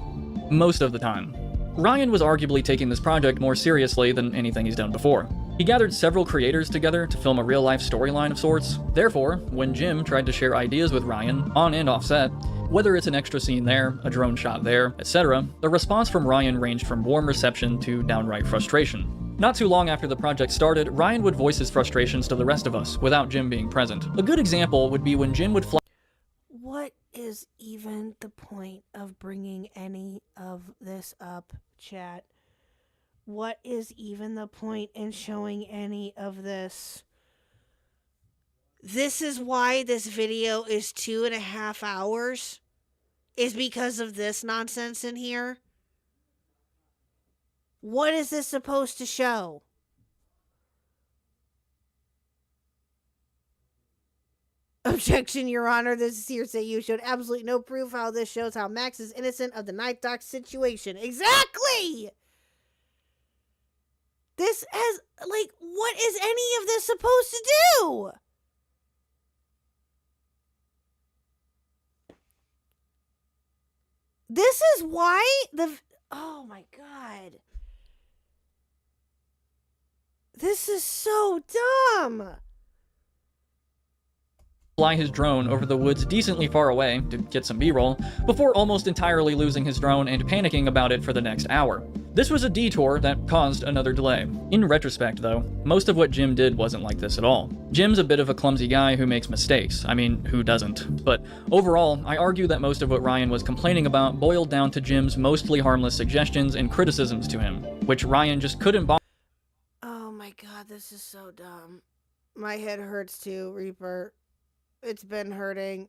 Speaker 20: Most of the time. Ryan was arguably taking this project more seriously than anything he's done before. He gathered several creators together to film a real-life storyline of sorts. Therefore, when Jim tried to share ideas with Ryan, on and off set, whether it's an extra scene there, a drone shot there, etc., the response from Ryan ranged from warm reception to downright frustration. Not too long after the project started, Ryan would voice his frustrations to the rest of us, without Jim being present. A good example would be when Jim would fly...
Speaker 6: What is even the point of bringing any of this up, chat? What is even the point in showing any of this? This is why this video is 2.5 hours? Is because of this nonsense in here? What is this supposed to show? Objection, Your Honor. This is hearsay. You showed absolutely no proof how this shows how Max is innocent of the Night Doc situation. Exactly! This has, like, what is any of this supposed to do? This is why oh my god. This is so dumb.
Speaker 20: Fly his drone over the woods decently far away to get some B-roll, before almost entirely losing his drone and panicking about it for the next hour. This was a detour that caused another delay. In retrospect, though, most of what Jim did wasn't like this at all. Jim's a bit of a clumsy guy who makes mistakes. I mean, who doesn't? But overall, I argue that most of what Ryan was complaining about boiled down to Jim's mostly harmless suggestions and criticisms to him, which Ryan just couldn't bother.
Speaker 6: Oh my god, this is so dumb. My head hurts too, Reaper. It's been hurting.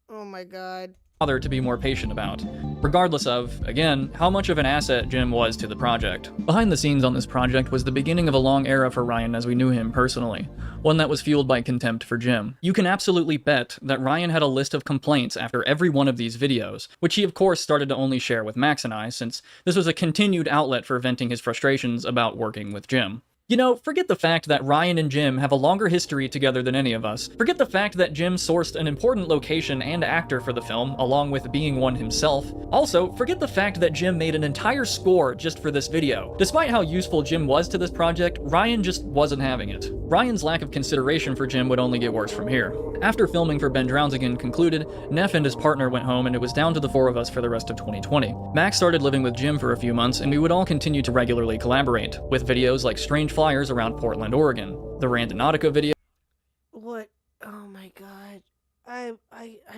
Speaker 6: Oh my god.
Speaker 20: father to be more patient about, regardless of, again, how much of an asset Jim was to the project. Behind the scenes on this project was the beginning of a long era for Ryan as we knew him personally, one that was fueled by contempt for Jim. You can absolutely bet that Ryan had a list of complaints after every one of these videos, which he of course started to only share with Max and I, since this was a continued outlet for venting his frustrations about working with Jim. You know, forget the fact that Ryan and Jim have a longer history together than any of us. Forget the fact that Jim sourced an important location and actor for the film, along with being one himself. Also, forget the fact that Jim made an entire score just for this video. Despite how useful Jim was to this project, Ryan just wasn't having it. Ryan's lack of consideration for Jim would only get worse from here. After filming for Ben Drowns Again concluded, Neff and his partner went home and it was down to the four of us for the rest of 2020. Max started living with Jim for a few months and we would all continue to regularly collaborate, with videos like Strange Flyers around Portland, Oregon, the Randonautica video.
Speaker 6: What? Oh my god. I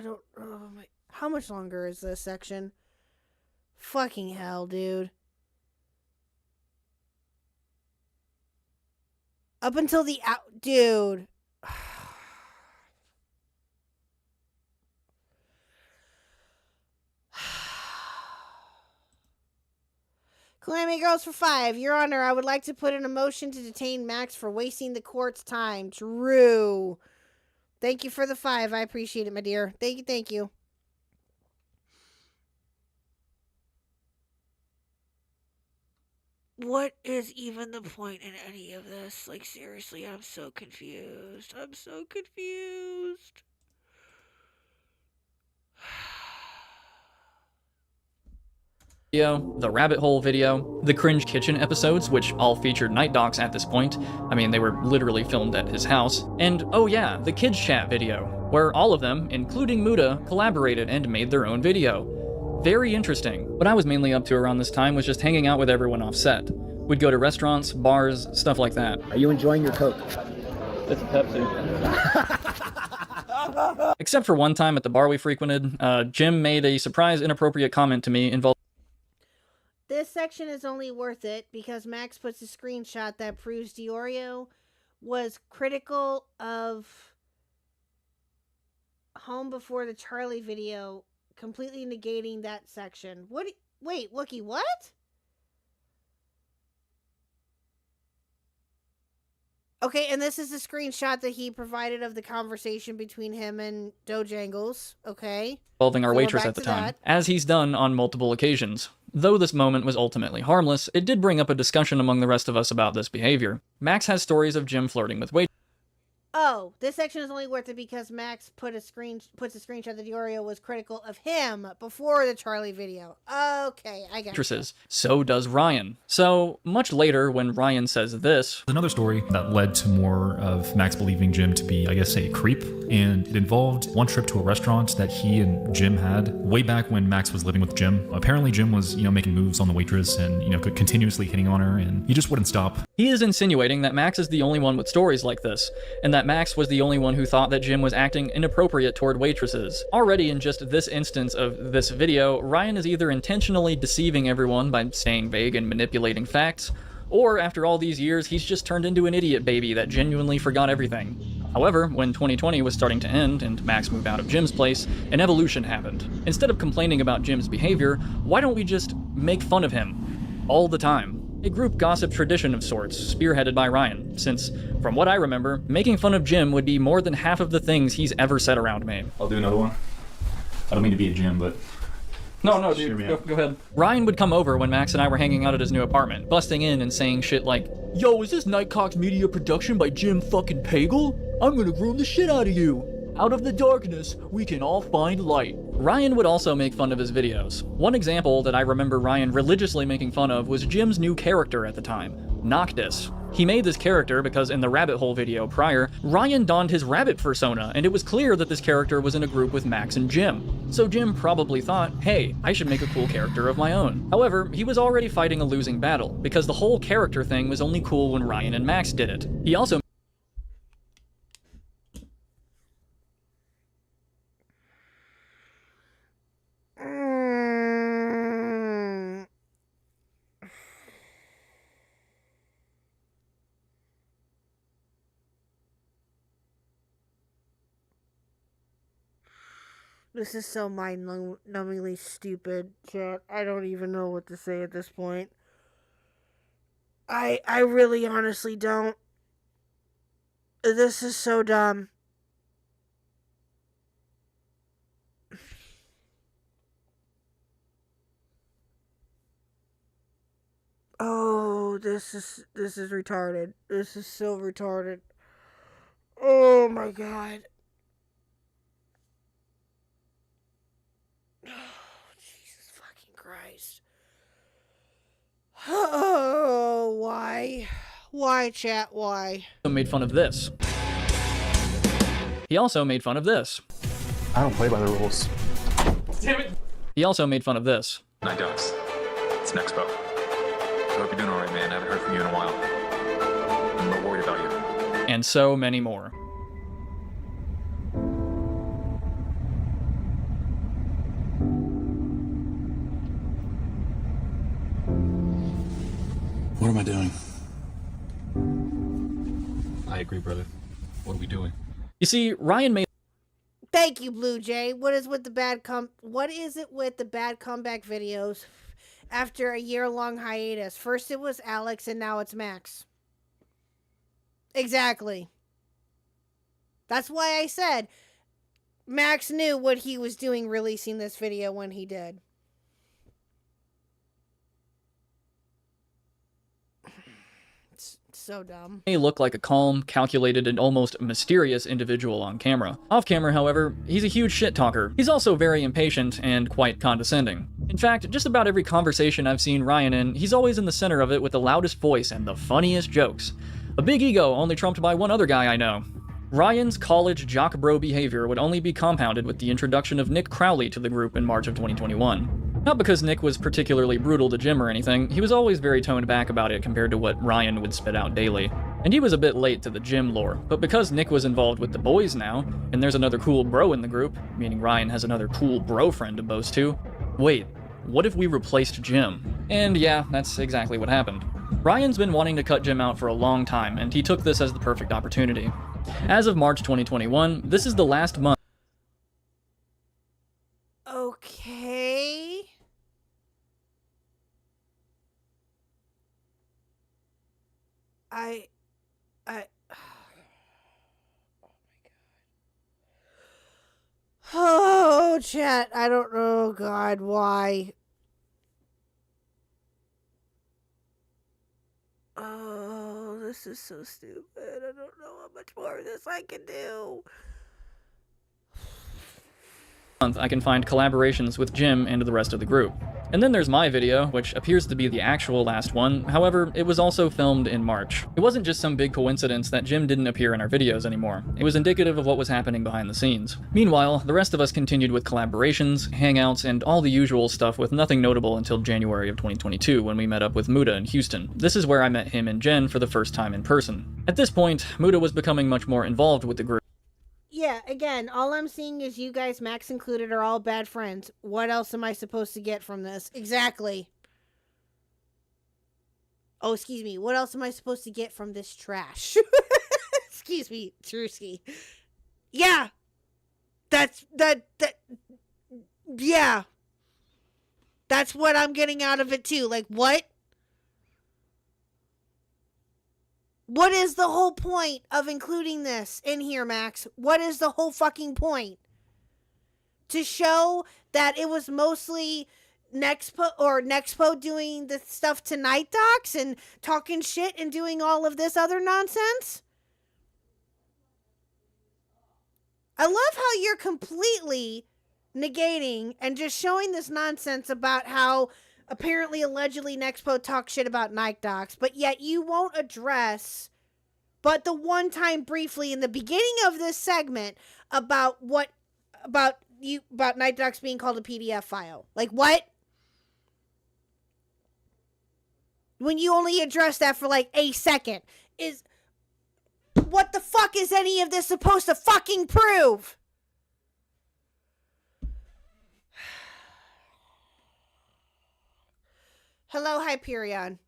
Speaker 6: don't, oh my, how much longer is this section? Fucking hell, dude. Up until the dude. Calamity Girls for 5. Your Honor, I would like to put in a motion to detain Max for wasting the court's time. True. Thank you for the 5. I appreciate it, my dear. Thank you, thank you. What is even the point in any of this? Like, seriously, I'm so confused. I'm so confused.
Speaker 20: Video, the rabbit hole video, the cringe kitchen episodes, which all featured Night Docs at this point. I mean, they were literally filmed at his house. And oh yeah, the kids chat video, where all of them, including Muda, collaborated and made their own video. Very interesting. What I was mainly up to around this time was just hanging out with everyone off set. We'd go to restaurants, bars, stuff like that.
Speaker 1: Are you enjoying your Coke?
Speaker 20: It's a Pepsi. Except for one time at the bar we frequented, Jim made a surprise inappropriate comment to me involving
Speaker 6: This section is only worth it because Max puts a screenshot that proves Diorio was critical of Home Before the Charlie video, completely negating that section. What? Wait, Wookie, what? Okay, and this is a screenshot that he provided of the conversation between him and Dojangles, okay?
Speaker 20: Involving our
Speaker 6: So we're
Speaker 20: waitress
Speaker 6: back
Speaker 20: at the
Speaker 6: to
Speaker 20: time,
Speaker 6: that.
Speaker 20: as he's done on multiple occasions. Though this moment was ultimately harmless, it did bring up a discussion among the rest of us about this behavior. Max has stories of Jim flirting with waitresses.
Speaker 6: Oh, this section is only worth it because Max puts a screenshot that Diorio was critical of him before the Charlie video. Okay, I got it.
Speaker 20: So does Ryan. So, much later, when Ryan says this,
Speaker 21: Another story that led to more of Max believing Jim to be, I guess, a creep, and it involved one trip to a restaurant that he and Jim had way back when Max was living with Jim. Apparently Jim was, making moves on the waitress and, continuously hitting on her, and he just wouldn't stop.
Speaker 20: he is insinuating that Max is the only one with stories like this, and that Max was the only one who thought that Jim was acting inappropriate toward waitresses. Already in just this instance of this video, Ryan is either intentionally deceiving everyone by staying vague and manipulating facts, or after all these years, he's just turned into an idiot baby that genuinely forgot everything. However, when 2020 was starting to end and Max moved out of Jim's place, an evolution happened. Instead of complaining about Jim's behavior, why don't we just make fun of him? All the time. A group gossip tradition of sorts, spearheaded by Ryan, since, from what I remember, making fun of Jim would be more than half of the things he's ever said around me.
Speaker 21: I'll do another one. I don't mean to be a Jim, but...
Speaker 20: No, dude, go ahead. Ryan would come over when Max and I were hanging out at his new apartment, busting in and saying shit like, "Yo, is this Nightcock's media production by Jim fucking Pagel? I'm gonna groom the shit out of you. Out of the darkness, we can all find light." Ryan would also make fun of his videos. One example that I remember Ryan religiously making fun of was Jim's new character at the time, Noctis. He made this character because in the rabbit hole video prior, Ryan donned his rabbit persona, and it was clear that this character was in a group with Max and Jim. So Jim probably thought, hey, I should make a cool character of my own. However, he was already fighting a losing battle, because the whole character thing was only cool when Ryan and Max did it. He also
Speaker 6: This is so mind-numbingly stupid, chat. I don't even know what to say at this point. I really honestly don't. This is so dumb. Oh, this is retarded. This is so retarded. Oh my god. Oh, Jesus fucking Christ. Oh, why? Why, chat, why?
Speaker 20: He made fun of this. He also made fun of this.
Speaker 10: I don't play by the rules.
Speaker 20: Damn it! He also made fun of this.
Speaker 1: Night Dogs. It's Nexpo. I hope you're doing alright, man. I haven't heard from you in a while. I'm a little worried about you.
Speaker 20: And so many more.
Speaker 1: What am I doing?
Speaker 21: I agree, brother. What are we doing?
Speaker 20: You see, Ryan made...
Speaker 6: Thank you, Blue Jay. What is it with the bad comeback videos after a year-long hiatus? First it was Alex, and now it's Max. Exactly. That's why I said Max knew what he was doing releasing this video when he did. So dumb.
Speaker 20: He looked like a calm, calculated, and almost mysterious individual on camera. Off camera, however, he's a huge shit talker. He's also very impatient and quite condescending. In fact, just about every conversation I've seen Ryan in, he's always in the center of it with the loudest voice and the funniest jokes. A big ego only trumped by one other guy I know. Ryan's college jock bro behavior would only be compounded with the introduction of Nick Crowley to the group in March of 2021. Not because Nick was particularly brutal to Jim or anything, he was always very toned back about it compared to what Ryan would spit out daily. And he was a bit late to the Jim lore, but because Nick was involved with the boys now, and there's another cool bro in the group, meaning Ryan has another cool bro friend to boast to, wait, what if we replaced Jim? And yeah, that's exactly what happened. Ryan's been wanting to cut Jim out for a long time, and he took this as the perfect opportunity. As of March 2021, this is the last month.
Speaker 6: Okay. Oh, chat, I don't know, God, why? Oh, this is so stupid. I don't know how much more of this I can do.
Speaker 20: I can find collaborations with Jim and the rest of the group. And then there's my video, which appears to be the actual last one, however, it was also filmed in March. It wasn't just some big coincidence that Jim didn't appear in our videos anymore. It was indicative of what was happening behind the scenes. Meanwhile, the rest of us continued with collaborations, hangouts, and all the usual stuff with nothing notable until January of 2022 when we met up with Muda in Houston. This is where I met him and Jen for the first time in person. At this point, Muda was becoming much more involved with the group.
Speaker 6: Yeah, again, all I'm seeing is you guys, Max included, are all bad friends. What else am I supposed to get from this? Exactly. Oh, excuse me. What else am I supposed to get from this trash? Excuse me, Drewski. Yeah. Yeah. That's what I'm getting out of it, too. Like, what? What is the whole point of including this in here, Max? What is the whole fucking point? To show that it was mostly Nexpo doing the stuff to Night Docs and talking shit and doing all of this other nonsense? I love how you're completely negating and just showing this nonsense about how apparently, allegedly, Nexpo talks shit about Night Docs, but yet you won't address, but the one time briefly in the beginning of this segment about Night Docs being called a PDF file. Like, what? When you only address that for like a second. What the fuck is any of this supposed to fucking prove? Hello, Hyperion.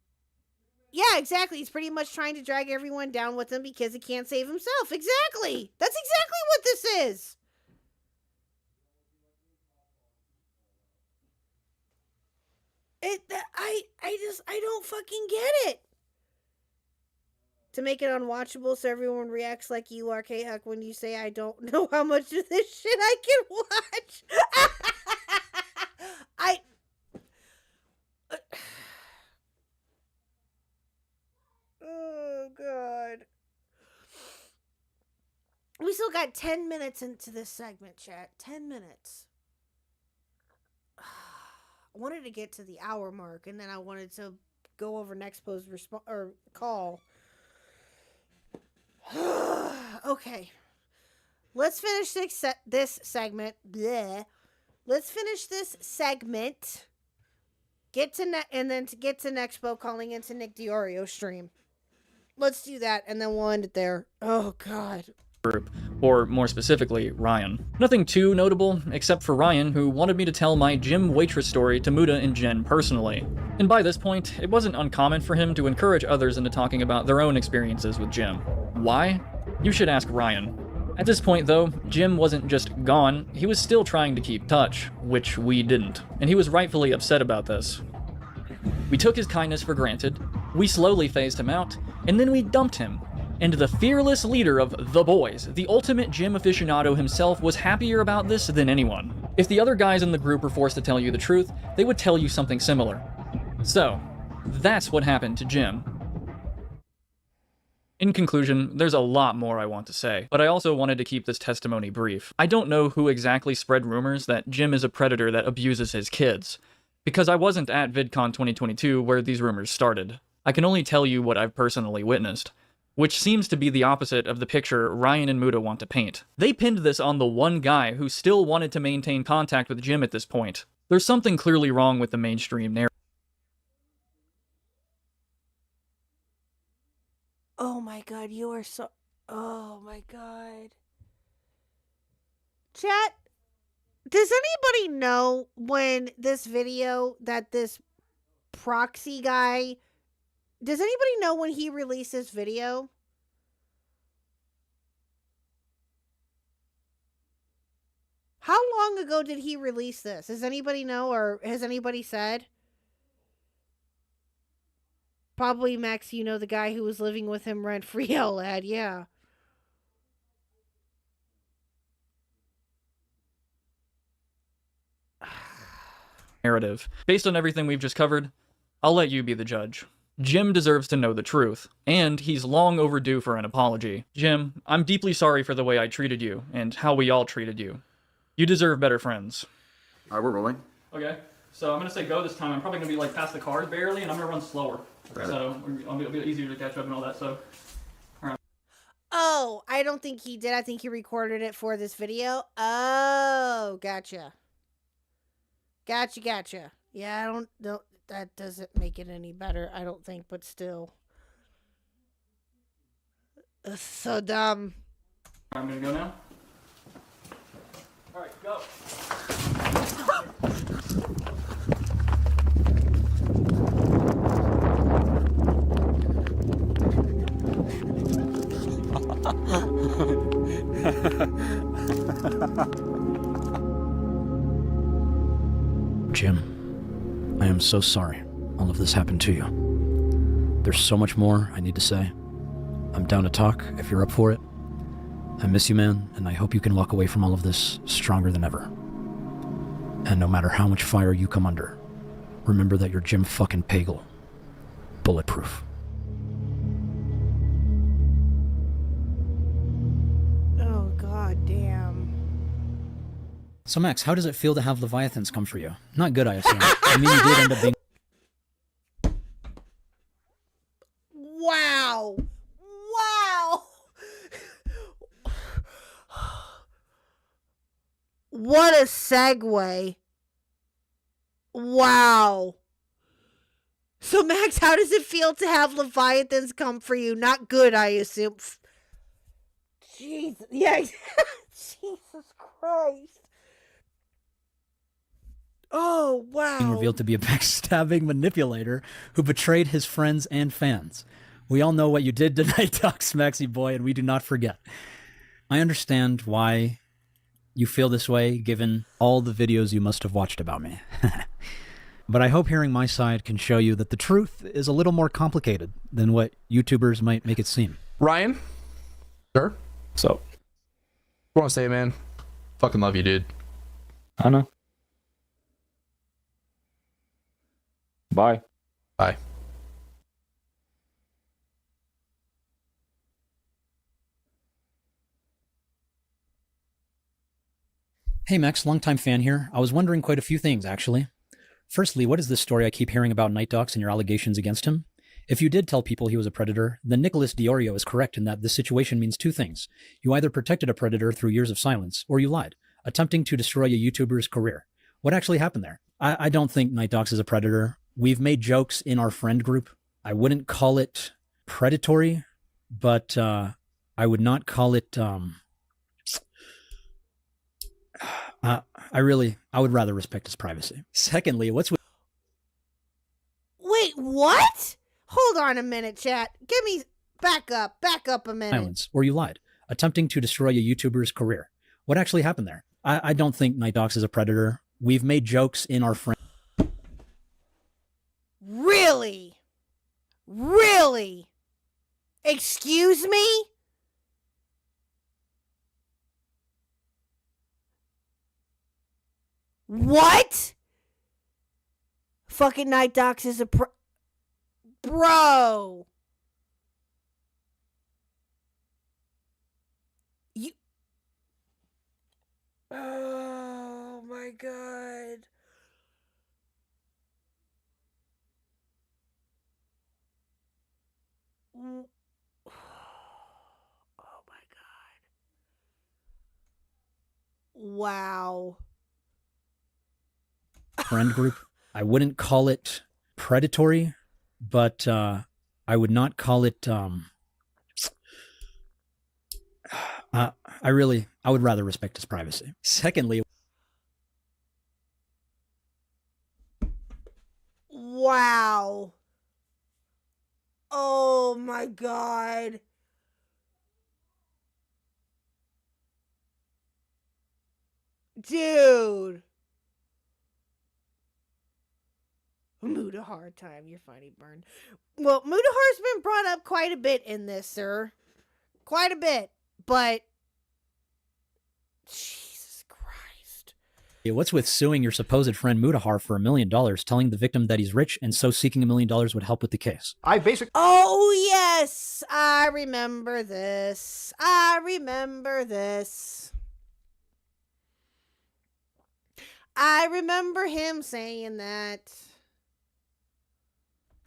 Speaker 6: Yeah, exactly. He's pretty much trying to drag everyone down with him because he can't save himself. Exactly. That's exactly what this is. I don't fucking get it. To make it unwatchable so everyone reacts like you are, KHuck, when you say I don't know how much of this shit I can watch. Oh, God. We still got 10 minutes into this segment, chat. 10 minutes. I wanted to get to the hour mark, and then I wanted to go over Nexpo's call. Okay. Let's finish this segment. Bleh. Let's finish this segment. And then to get to Nexpo calling into Nick Diorio stream. Let's do that, and then we'll end it there. Oh, God.
Speaker 20: Group, or more specifically, Ryan. Nothing too notable, except for Ryan, who wanted me to tell my gym waitress story to Muda and Jen personally. And by this point, it wasn't uncommon for him to encourage others into talking about their own experiences with Jim. Why? You should ask Ryan. At this point, though, Jim wasn't just gone, he was still trying to keep touch, which we didn't, and he was rightfully upset about this. We took his kindness for granted, we slowly phased him out, and then we dumped him. And the fearless leader of the boys, the ultimate gym aficionado himself, was happier about this than anyone. If the other guys in the group were forced to tell you the truth, they would tell you something similar. So, that's what happened to Jim. In conclusion, there's a lot more I want to say, but I also wanted to keep this testimony brief. I don't know who exactly spread rumors that Jim is a predator that abuses his kids, because I wasn't at VidCon 2022 where these rumors started. I can only tell you what I've personally witnessed, which seems to be the opposite of the picture Ryan and Muda want to paint. They pinned this on the one guy who still wanted to maintain contact with Jim at this point. There's something clearly wrong with the mainstream narrative.
Speaker 6: Oh my God, you are so... Oh my God. Chat, does anybody know when this video that this proxy guy... Does anybody know when he released this video? How long ago did he release this? Does anybody know, or has anybody said? Probably Max, you know, the guy who was living with him rent-free, lad, yeah.
Speaker 20: Narrative. Based on everything we've just covered, I'll let you be the judge. Jim deserves to know the truth, and he's long overdue for an apology. Jim, I'm deeply sorry for the way I treated you, and how we all treated you. You deserve better friends.
Speaker 1: Alright, we're rolling.
Speaker 20: Okay, so I'm gonna say go this time. I'm probably gonna be like past the cars barely, and I'm gonna run slower. So it'll be easier to catch up and all that, so. Alright.
Speaker 6: Oh, I don't think he did. I think he recorded it for this video. Oh, gotcha. Gotcha. Yeah, I don't that doesn't make it any better, I don't think, but still. It's so dumb.
Speaker 20: I'm gonna go now. Alright, go.
Speaker 7: Jim, I am so sorry all of this happened to you. There's so much more I need to say. I'm down to talk if you're up for it. I miss you, man, and I hope you can walk away from all of this stronger than ever. And no matter how much fire you come under, remember that you're Jim fucking Pagel. Bulletproof.
Speaker 6: Oh, god damn.
Speaker 7: So Max, how does it feel to have Leviathans come for you? Not good, I assume. I mean, you did end up being...
Speaker 6: Wow. Wow. What a segue. Wow. So Max, how does it feel to have Leviathans come for you? Not good, I assume. Jesus. Yeah. Jesus Christ. Oh, wow.
Speaker 7: Being revealed to be a backstabbing manipulator who betrayed his friends and fans. We all know what you did tonight, Docs Maxi boy, and we do not forget. I understand why you feel this way, given all the videos you must have watched about me. But I hope hearing my side can show you that the truth is a little more complicated than what YouTubers might make it seem.
Speaker 14: Ryan? Sir?
Speaker 13: So,
Speaker 14: I want to say, man, fucking love you, dude.
Speaker 13: I know. Bye.
Speaker 14: Bye.
Speaker 7: Hey Max, longtime fan here. I was wondering quite a few things, actually. Firstly, what is this story I keep hearing about Night Docs and your allegations against him? If you did tell people he was a predator, then Nicholas Diorio is correct in that this situation means two things. You either protected a predator through years of silence, or you lied, attempting to destroy a YouTuber's career. What actually happened there? I don't think Night Docs is a predator. We've made jokes in our friend group. I wouldn't call it predatory, but I would not call it... I would rather respect his privacy. Secondly, what's with...
Speaker 6: Wait, what? Hold on a minute, chat. Give me... Back up a minute.
Speaker 7: Silence, or you lied, attempting to destroy a YouTuber's career. What actually happened there? I don't think Night Docs is a predator. We've made jokes in our friend...
Speaker 6: Really? Really? Excuse me? What? Fucking Night Docs is a bro. You. Oh my god. Oh my god. Wow.
Speaker 7: friend group. I wouldn't call it predatory, but I would not call it... I would rather respect his privacy. Secondly...
Speaker 6: Wow. Oh my god. Dude. Muda hard time. You're funny, Burn. Well, Mudahar's been brought up quite a bit in this, sir. Quite a bit. But Jesus Christ.
Speaker 7: Yeah, what's with suing your supposed friend Mudahar for $1 million, telling the victim that he's rich and so seeking $1 million would help with the case?
Speaker 6: Oh, yes. I remember this. I remember him saying that.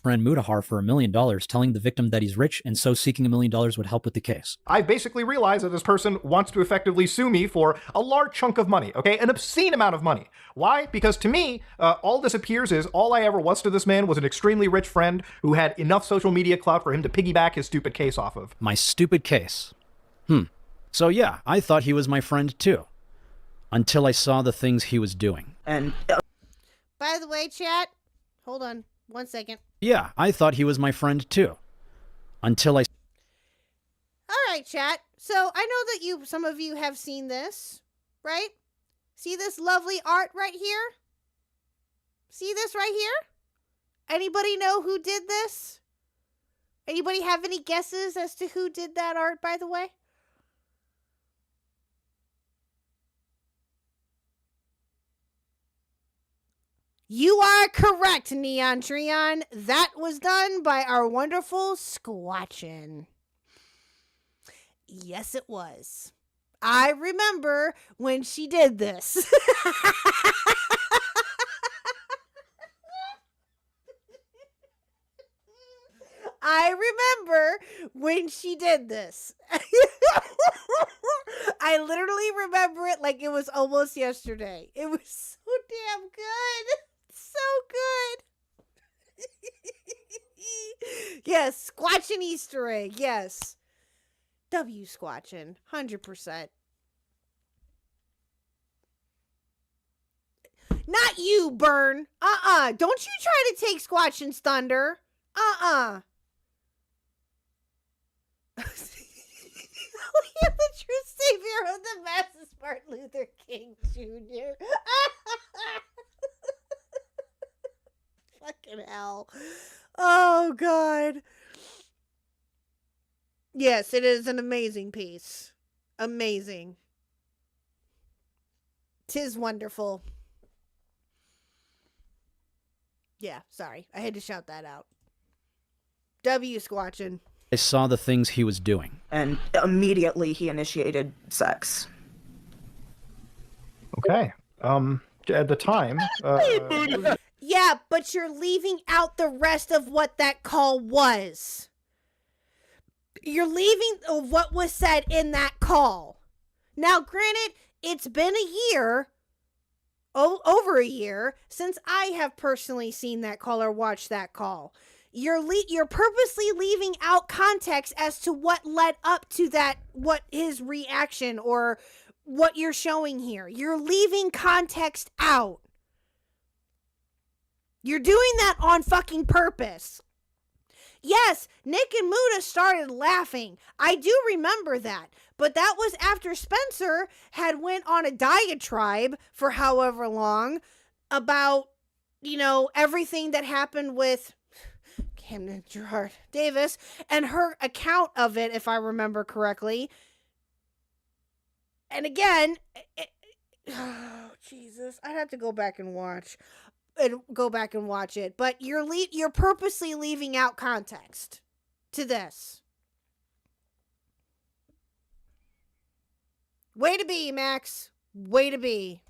Speaker 7: Friend Mudahar for $1 million, telling the victim that he's rich and so seeking $1 million would help with the case.
Speaker 11: I basically realized that this person wants to effectively sue me for a large chunk of money, okay? An obscene amount of money. Why? Because to me, all this appears is all I ever was to this man was an extremely rich friend who had enough social media clout for him to piggyback his stupid case off of.
Speaker 7: My stupid case. So yeah, I thought he was my friend too. Until I saw the things he was doing.
Speaker 6: And by the way, chat, hold on 1 second.
Speaker 7: Yeah, I thought he was my friend too. Until I...
Speaker 6: All right, chat. So I know that some of you have seen this, right? See this lovely art right here? See this right here? Anybody know who did this? Anybody have any guesses as to who did that art, by the way? You are correct, Neon Treon. That was done by our wonderful Squatchin. Yes, it was. I remember when she did this. I remember when she did this. I literally remember it like it was almost yesterday. It was so damn good. So good. Yes, Squatchin' Easter egg. Yes. W Squatchin'. 100%. Not you, Burn. Don't you try to take Squatchin's thunder. We have the true savior of the masses, Martin Luther King Jr. hell? Oh, God. Yes, it is an amazing piece. Amazing. 'Tis wonderful. Yeah, sorry. I had to shout that out. W squatching.
Speaker 7: I saw the things he was doing.
Speaker 8: And immediately he initiated sex.
Speaker 11: Okay. At the time,
Speaker 6: Yeah, but you're leaving out the rest of what that call was. You're leaving what was said in that call. Now, granted, it's been a year, over a year, since I have personally seen that call or watched that call. You're purposely leaving out context as to what led up to that, what his reaction or what you're showing here. You're leaving context out. You're doing that on fucking purpose. Yes, Nick and Muda started laughing. I do remember that. But that was after Spencer had went on a diatribe for however long about, everything that happened with Camden Gerard Davis and her account of it, if I remember correctly. And again, oh, Jesus, I'd have to go back and watch it. But you're purposely leaving out context to this. Way to be, Max. Way to be.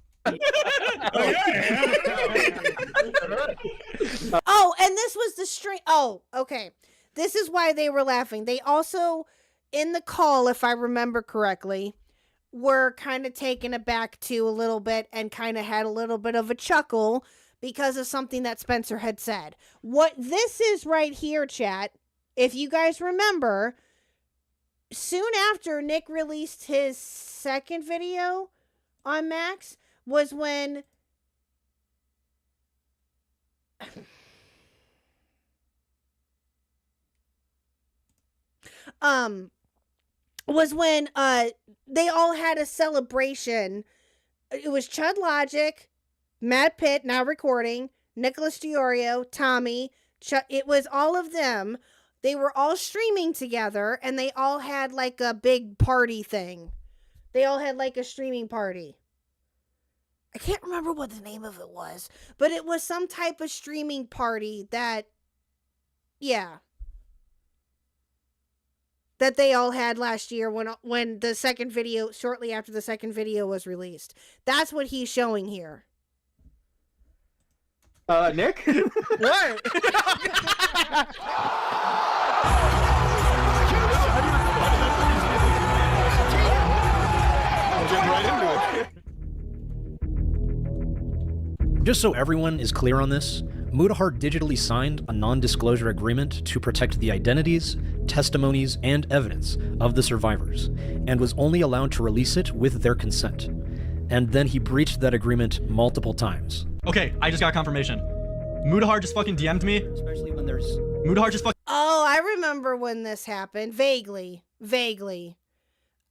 Speaker 6: Oh, and this was the string. Oh, okay. This is why they were laughing. They also, in the call, if I remember correctly, were kind of taken aback too a little bit and kind of had a little bit of a chuckle because of something that Spencer had said. What this is right here, chat, if you guys remember, soon after Nick released his second video on Max was when they all had a celebration. It was Chud Logic, Matt Pitt, now recording, Nicholas Diorio, Tommy, it was all of them. They were all streaming together, and they all had like a big party thing. They all had like a streaming party. I can't remember what the name of it was, but it was some type of streaming party that, yeah, that they all had last year when the second video, shortly after the second video was released. That's what he's showing here.
Speaker 11: Nick?
Speaker 6: What?
Speaker 11: I'll jump right into it.
Speaker 7: Just so everyone is clear on this, Mudahar digitally signed a non-disclosure agreement to protect the identities, testimonies, and evidence of the survivors, and was only allowed to release it with their consent. And then he breached that agreement multiple times.
Speaker 22: Okay, I just got confirmation. Mudahar just fucking DM'd me.
Speaker 7: Especially when there's...
Speaker 22: Mudahar just fucking...
Speaker 6: Oh, I remember when this happened. Vaguely.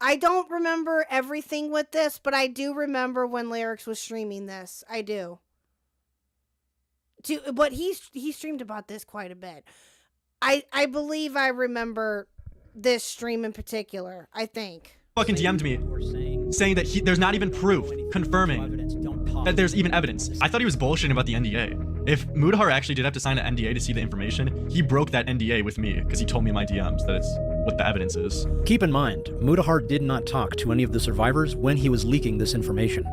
Speaker 6: I don't remember everything with this, but I do remember when Lyrics was streaming this. I do. But he streamed about this quite a bit. I believe I remember this stream in particular, I think.
Speaker 22: Fucking DM'd me saying that there's not even proof confirming that there's even evidence. I thought he was bullshitting about the NDA. If Mudahar actually did have to sign an NDA to see the information, he broke that NDA with me because he told me in my DMs that it's what the evidence is.
Speaker 7: Keep in mind, Mudahar did not talk to any of the survivors when he was leaking this information,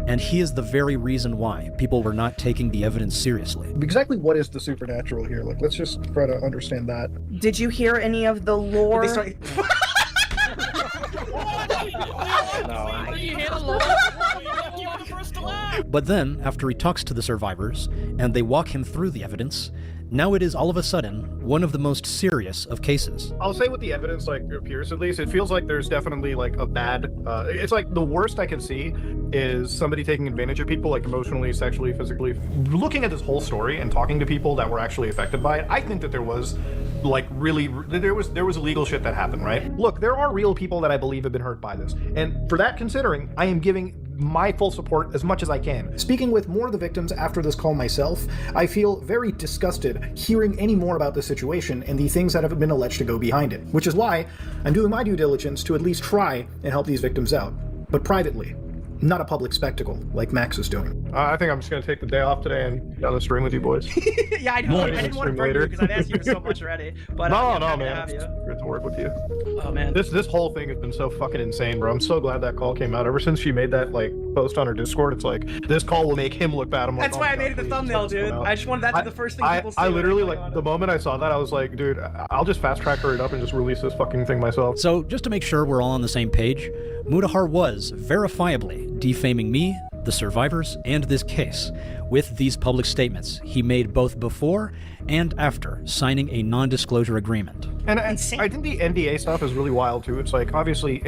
Speaker 7: and he is the very reason why people were not taking the evidence seriously.
Speaker 10: Exactly what is the supernatural here? Like, let's just try to understand that.
Speaker 8: Did you hear any of the lore?
Speaker 7: But then, after he talks to the survivors, and they walk him through the evidence, now it is all of a sudden one of the most serious of cases.
Speaker 11: I'll say what the evidence appears, at least. It feels like there's definitely a bad, it's like the worst I can see is somebody taking advantage of people, like emotionally, sexually, physically. Looking at this whole story and talking to people that were actually affected by it, I think that there was there was illegal shit that happened, right? Look, there are real people that I believe have been hurt by this. And for that considering, I am giving my full support as much as I can. Speaking with more of the victims after this call myself, I feel very disgusted hearing any more about the situation and the things that have been alleged to go behind it, which is why I'm doing my due diligence to at least try and help these victims out, but privately. Not a public spectacle like Max is doing. I think I'm just going to take the day off today and get on the stream with you boys.
Speaker 16: Yeah, I know. I didn't want to burn you because I've asked you for so much already. But
Speaker 11: no,
Speaker 16: I'm
Speaker 11: man.
Speaker 16: happy to have you.
Speaker 11: Good to work with you.
Speaker 16: Oh, man.
Speaker 11: This whole thing has been so fucking insane, bro. I'm so glad that call came out. Ever since she made that like post on her Discord, it's like, this call will make him look bad. I'm like,
Speaker 16: That's why I made it the thumbnail, dude. I just wanted that to be the first thing people see.
Speaker 11: I literally, like, the moment I saw that, I was like, dude, I'll just fast track her up and just release this fucking thing myself.
Speaker 7: So, just to make sure we're all on the same page, Mudahar was verifiably defaming me, the survivors, and this case with these public statements he made both before and after signing a non-disclosure agreement.
Speaker 11: And I think the NDA stuff is really wild too. It's like, obviously,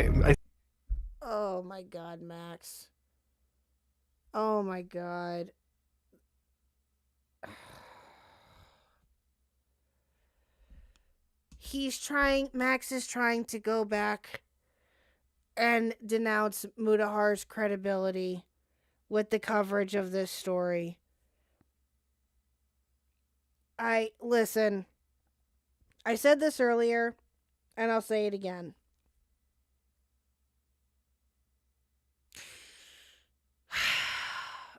Speaker 6: Oh my god, Max. Oh my god. Max is trying to go back and denounce Mudahar's credibility with the coverage of this story. Listen, I said this earlier, and I'll say it again.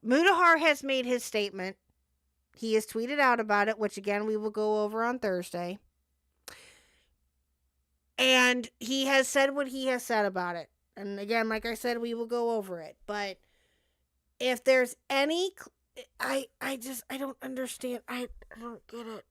Speaker 6: Mudahar has made his statement. He has tweeted out about it, which again we will go over on Thursday. And he has said what he has said about it. And again, like I said, we will go over it. But if there's any, I don't understand. I don't get it.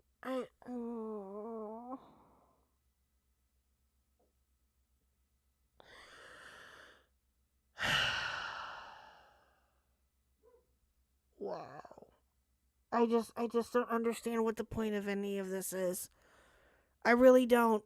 Speaker 6: Wow. I just don't understand what the point of any of this is. I really don't.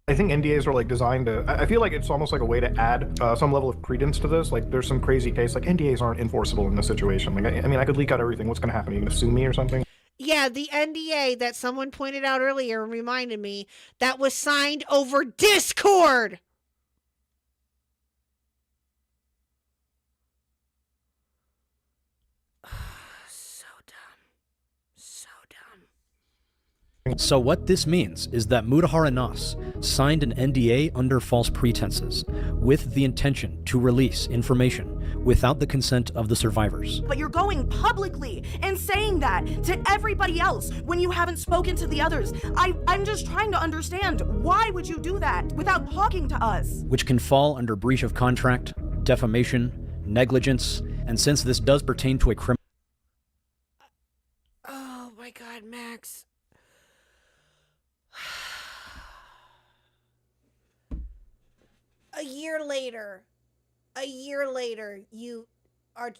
Speaker 11: I think NDAs are like designed to, I feel like it's almost like a way to add some level of credence to this. Like there's some crazy case, like NDAs aren't enforceable in this situation. Like, I mean, I could leak out everything. What's going to happen? Are you going to sue me or something?
Speaker 6: Yeah, the NDA that someone pointed out earlier and reminded me that was signed over Discord.
Speaker 7: So what this means is that Mudahar and us signed an NDA under false pretenses with the intention to release information without the consent of the survivors.
Speaker 5: But you're going publicly and saying that to everybody else when you haven't spoken to the others. I'm just trying to understand, why would you do that without talking to us?
Speaker 7: Which can fall under breach of contract, defamation, negligence, and since this does pertain to a criminal...
Speaker 6: Oh my god, Max. A year later, you are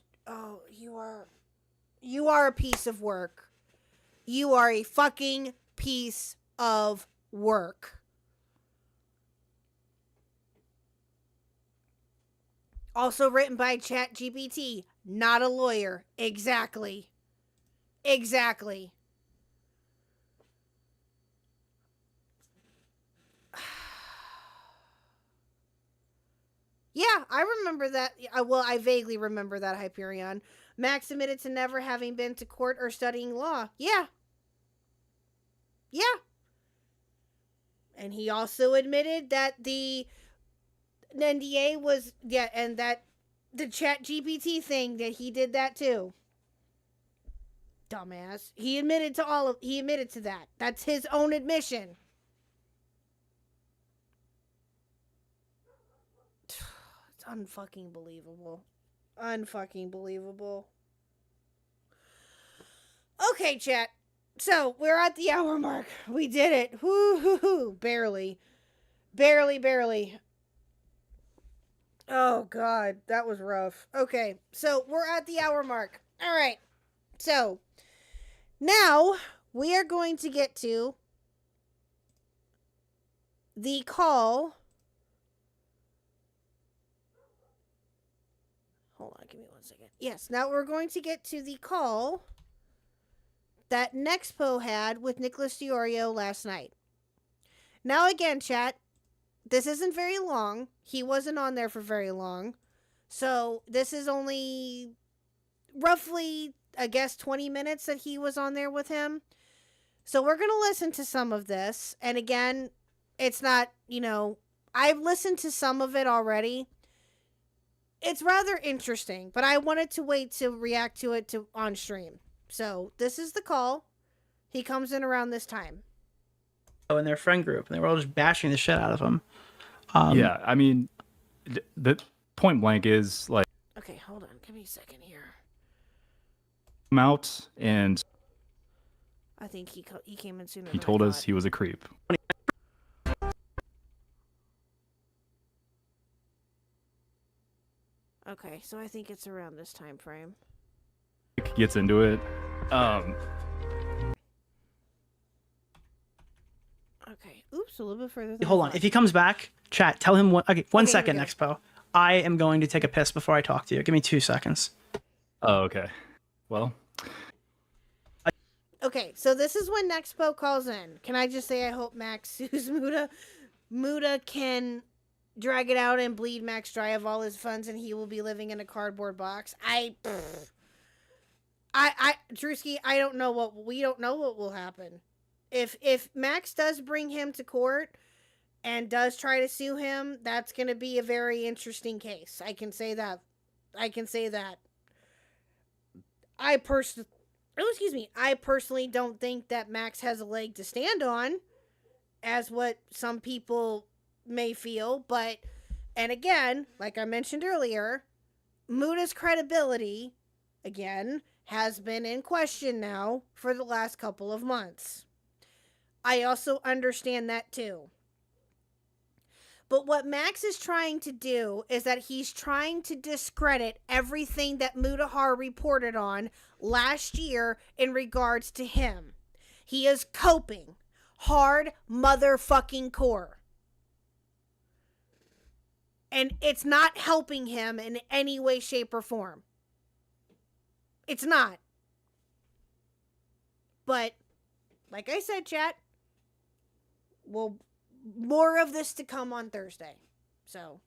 Speaker 6: a piece of work. You are a fucking piece of work. Also written by ChatGPT, not a lawyer. Exactly. Yeah, I remember that. Well, I vaguely remember that, Hyperion. Max admitted to never having been to court or studying law. Yeah. And he also admitted that the NDA was, and that the ChatGPT thing, that he did that too. Dumbass. He admitted to that. That's his own admission. Unfucking believable. Okay, chat. So, we're at the hour mark. We did it. Woo-hoo-hoo. Barely. Oh, God. That was rough. Okay, so we're at the hour mark. All right. So, now we are going to get to the call. Hold on, give me 1 second. Yes, now we're going to get to the call that Nexpo had with Nicholas Diorio last night. Now again, chat, this isn't very long. He wasn't on there for very long. So this is only roughly, I guess, 20 minutes that he was on there with him. So we're going to listen to some of this. And again, it's not, I've listened to some of it already. It's rather interesting, but I wanted to wait to react to it on stream. So this is the call. He comes in around this time.
Speaker 16: In their friend group, and they were all just bashing the shit out of him.
Speaker 21: Yeah, I mean, the point blank is like,
Speaker 6: Okay, hold on. Give me a second here.
Speaker 21: come out and
Speaker 6: I think he came in sooner.
Speaker 21: he
Speaker 6: than I
Speaker 21: told us
Speaker 6: thought.
Speaker 21: he was a creep.
Speaker 6: Okay, so I think it's around this time frame.
Speaker 21: Gets into it.
Speaker 6: Okay. Oops, a little bit further.
Speaker 16: Hold on. If he comes back, chat, tell him one. Okay, one second, Expo. I am going to take a piss before I talk to you. Give me 2 seconds.
Speaker 21: Oh, okay. Well,
Speaker 6: Okay, so this is when Nexpo calls in. Can I just say I hope Max sues Muda? Muda can drag it out and bleed Max dry of all his funds, and he will be living in a cardboard box. Drewski, I don't know what we don't know what will happen. If Max does bring him to court and does try to sue him, that's going to be a very interesting case. I can say that. I personally don't think that Max has a leg to stand on, as what some people may feel, and again, like I mentioned earlier, Muda's credibility, again, has been in question now for the last couple of months. I also understand that too. But what Max is trying to do is that he's trying to discredit everything that Mudahar reported on last year in regards to him. He is coping hard motherfucking core. And it's not helping him in any way, shape, or form. It's not. But, like I said, chat, more of this to come on Thursday. So,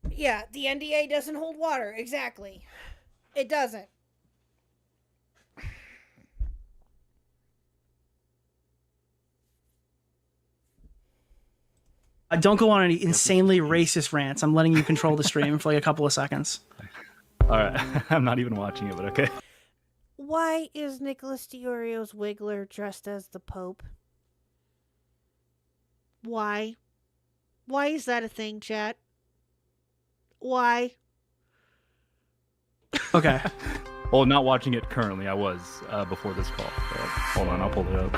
Speaker 6: yeah, the NDA doesn't hold water. Exactly. It doesn't.
Speaker 16: Don't go on any insanely racist rants. I'm letting you control the stream for like a couple of seconds.
Speaker 21: all right. I'm not even watching it, but okay.
Speaker 6: Why is Nicholas DiOrio's Wiggler dressed as the Pope? Why? Why is that a thing, chat? Why?
Speaker 16: Okay.
Speaker 21: Well, not watching it currently. I was before this call. Hold on, I'll pull it up.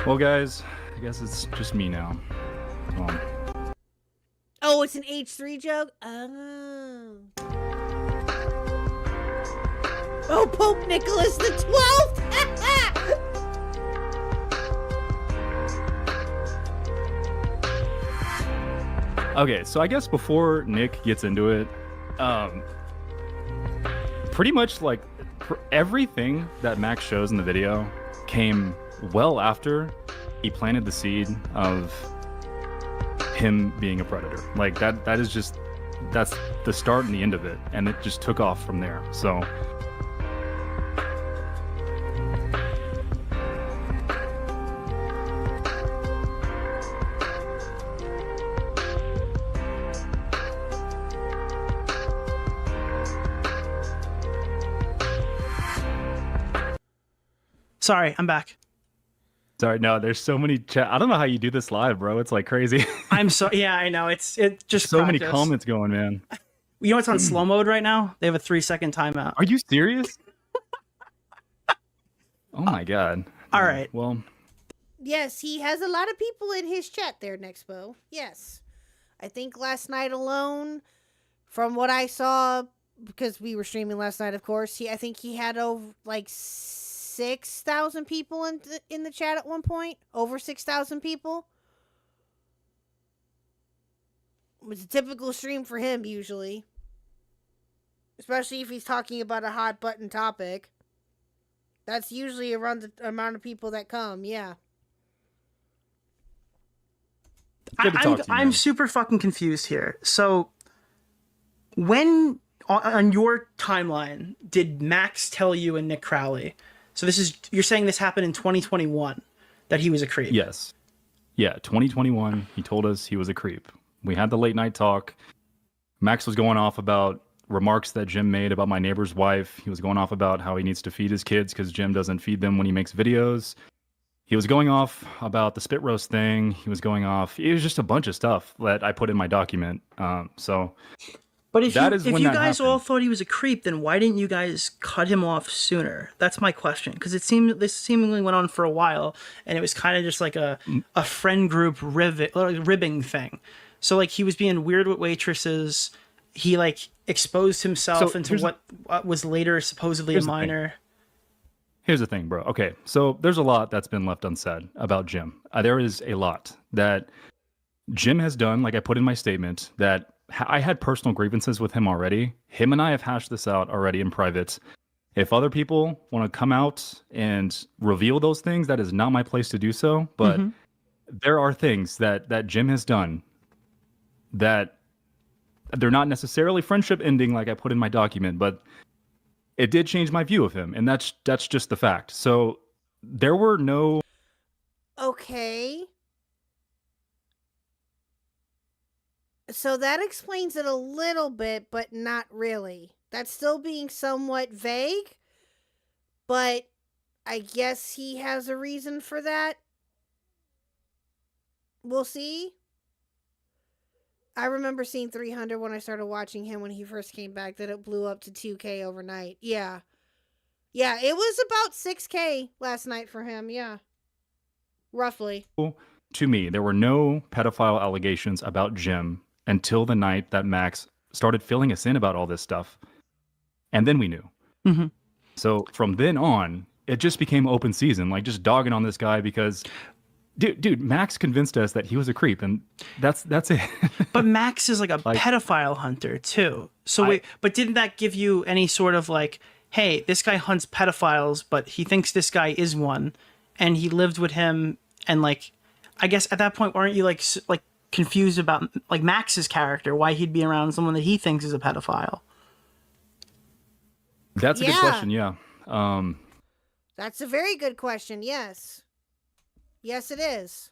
Speaker 21: Well, guys, I guess it's just me now.
Speaker 6: Oh, it's an H3 joke? Oh. Oh, Pope Nicholas the 12th!
Speaker 21: Okay, so I guess before Nick gets into it, pretty much like everything that Max shows in the video came well after he planted the seed of him being a predator. Like that is just, that's the start and the end of it, and it just took off from there. So
Speaker 16: Sorry, I'm back.
Speaker 21: sorry, no, there's so many chat. I don't know how you do this live, bro. It's like crazy.
Speaker 16: I'm so yeah, I know. It just
Speaker 21: so many
Speaker 16: practice.
Speaker 21: comments going, man.
Speaker 16: You know what's on slow mode right now? They have a 3-second timeout.
Speaker 21: Are you serious? Oh my god.
Speaker 16: All right.
Speaker 21: Well,
Speaker 6: Yes, he has a lot of people in his chat there, Nexpo. Yes. I think last night alone, from what I saw, because we were streaming last night, of course, I think he had over like 6,000 people in the chat at one point. Over 6,000 people. It's a typical stream for him, usually. Especially if he's talking about a hot button topic. That's usually around the amount of people that come. Yeah.
Speaker 16: I'm super fucking confused here. So, when on your timeline did Max tell you and Nick Crowley? So you're saying this happened in 2021 that he was a creep.
Speaker 21: Yes. Yeah, 2021. He told us he was a creep. We had the late night talk. Max was going off about remarks that Jim made about my neighbor's wife. He was going off about how he needs to feed his kids because Jim doesn't feed them when he makes videos. He was going off about the spit roast thing. He was going off. It was just a bunch of stuff that I put in my document.
Speaker 16: But if you guys all thought he was a creep, then why didn't you guys cut him off sooner? That's my question. Because this seemingly went on for a while, and it was kind of just like a friend group ribbing thing. So like he was being weird with waitresses. He like exposed himself into what was later supposedly a minor.
Speaker 21: Here's the thing, bro. Okay, so there's a lot that's been left unsaid about Jim. There is a lot that Jim has done, like I put in my statement, that I had personal grievances with him already. Him and I have hashed this out already in private. If other people want to come out and reveal those things, that is not my place to do so. But there are things that Jim has done that they're not necessarily friendship ending, like I put in my document, but it did change my view of him, and that's just the fact. So there were no...
Speaker 6: Okay. So that explains it a little bit, but not really. That's still being somewhat vague, but I guess he has a reason for that. We'll see. I remember seeing 300 when I started watching him when he first came back, that it blew up to 2K overnight. Yeah. Yeah, it was about 6K last night for him, yeah. Roughly.
Speaker 21: To me, there were no pedophile allegations about Jim until the night that Max started filling us in about all this stuff. And then we knew.
Speaker 16: Mm-hmm.
Speaker 21: So from then on, it just became open season, like just dogging on this guy because... Dude, Max convinced us that he was a creep, and that's it.
Speaker 16: But Max is like a pedophile hunter too. So but didn't that give you any sort of like, hey, this guy hunts pedophiles, but he thinks this guy is one, and he lived with him, and like, I guess at that point, aren't you like confused about like Max's character, why he'd be around someone that he thinks is a pedophile?
Speaker 21: That's a good question. Yeah.
Speaker 6: That's a very good question. Yes. Yes, it is.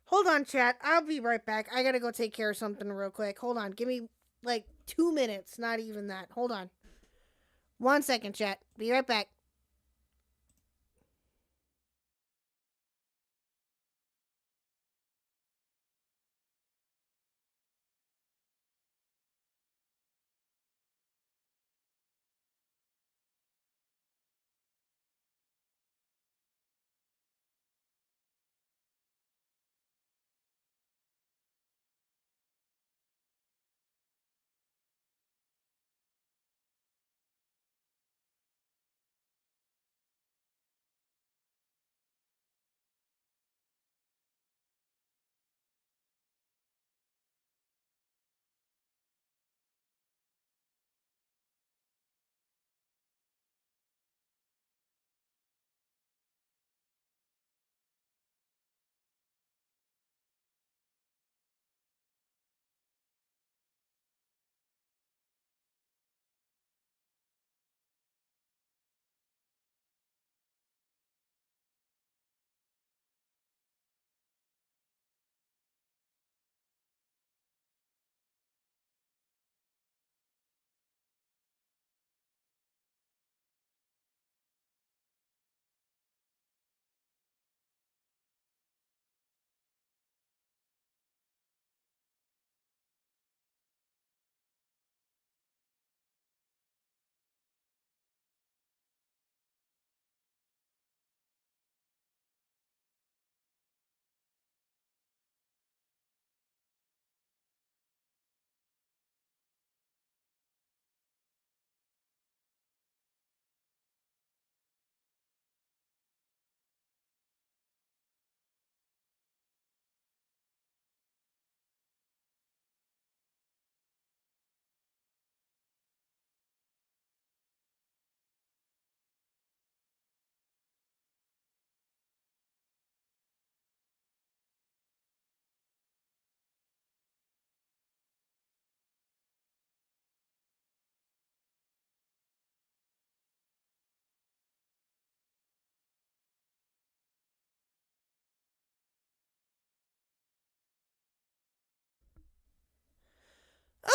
Speaker 6: Hold on, chat. I'll be right back. I gotta go take care of something real quick. Hold on. Give me, like, 2 minutes. Not even that. Hold on. 1 second, chat. Be right back.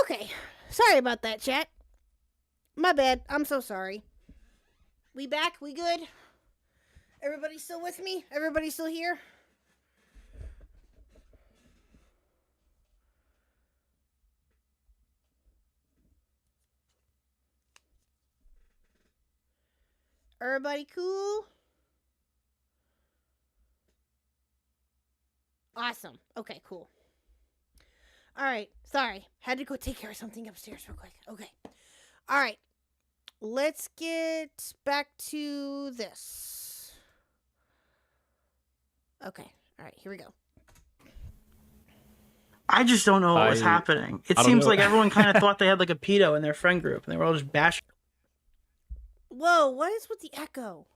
Speaker 6: Okay. Sorry about that, chat. My bad. I'm so sorry. We back? We good? Everybody still with me? Everybody still here? Everybody cool? Awesome. Okay, cool. All right. Sorry. Had to go take care of something upstairs real quick. Okay. All right. Let's get back to this. Okay. All right. Here we go.
Speaker 16: I just don't know what was happening. It seems like everyone kind of thought they had like a pedo in their friend group, and they were all just bashing.
Speaker 6: Whoa, what is with the echo?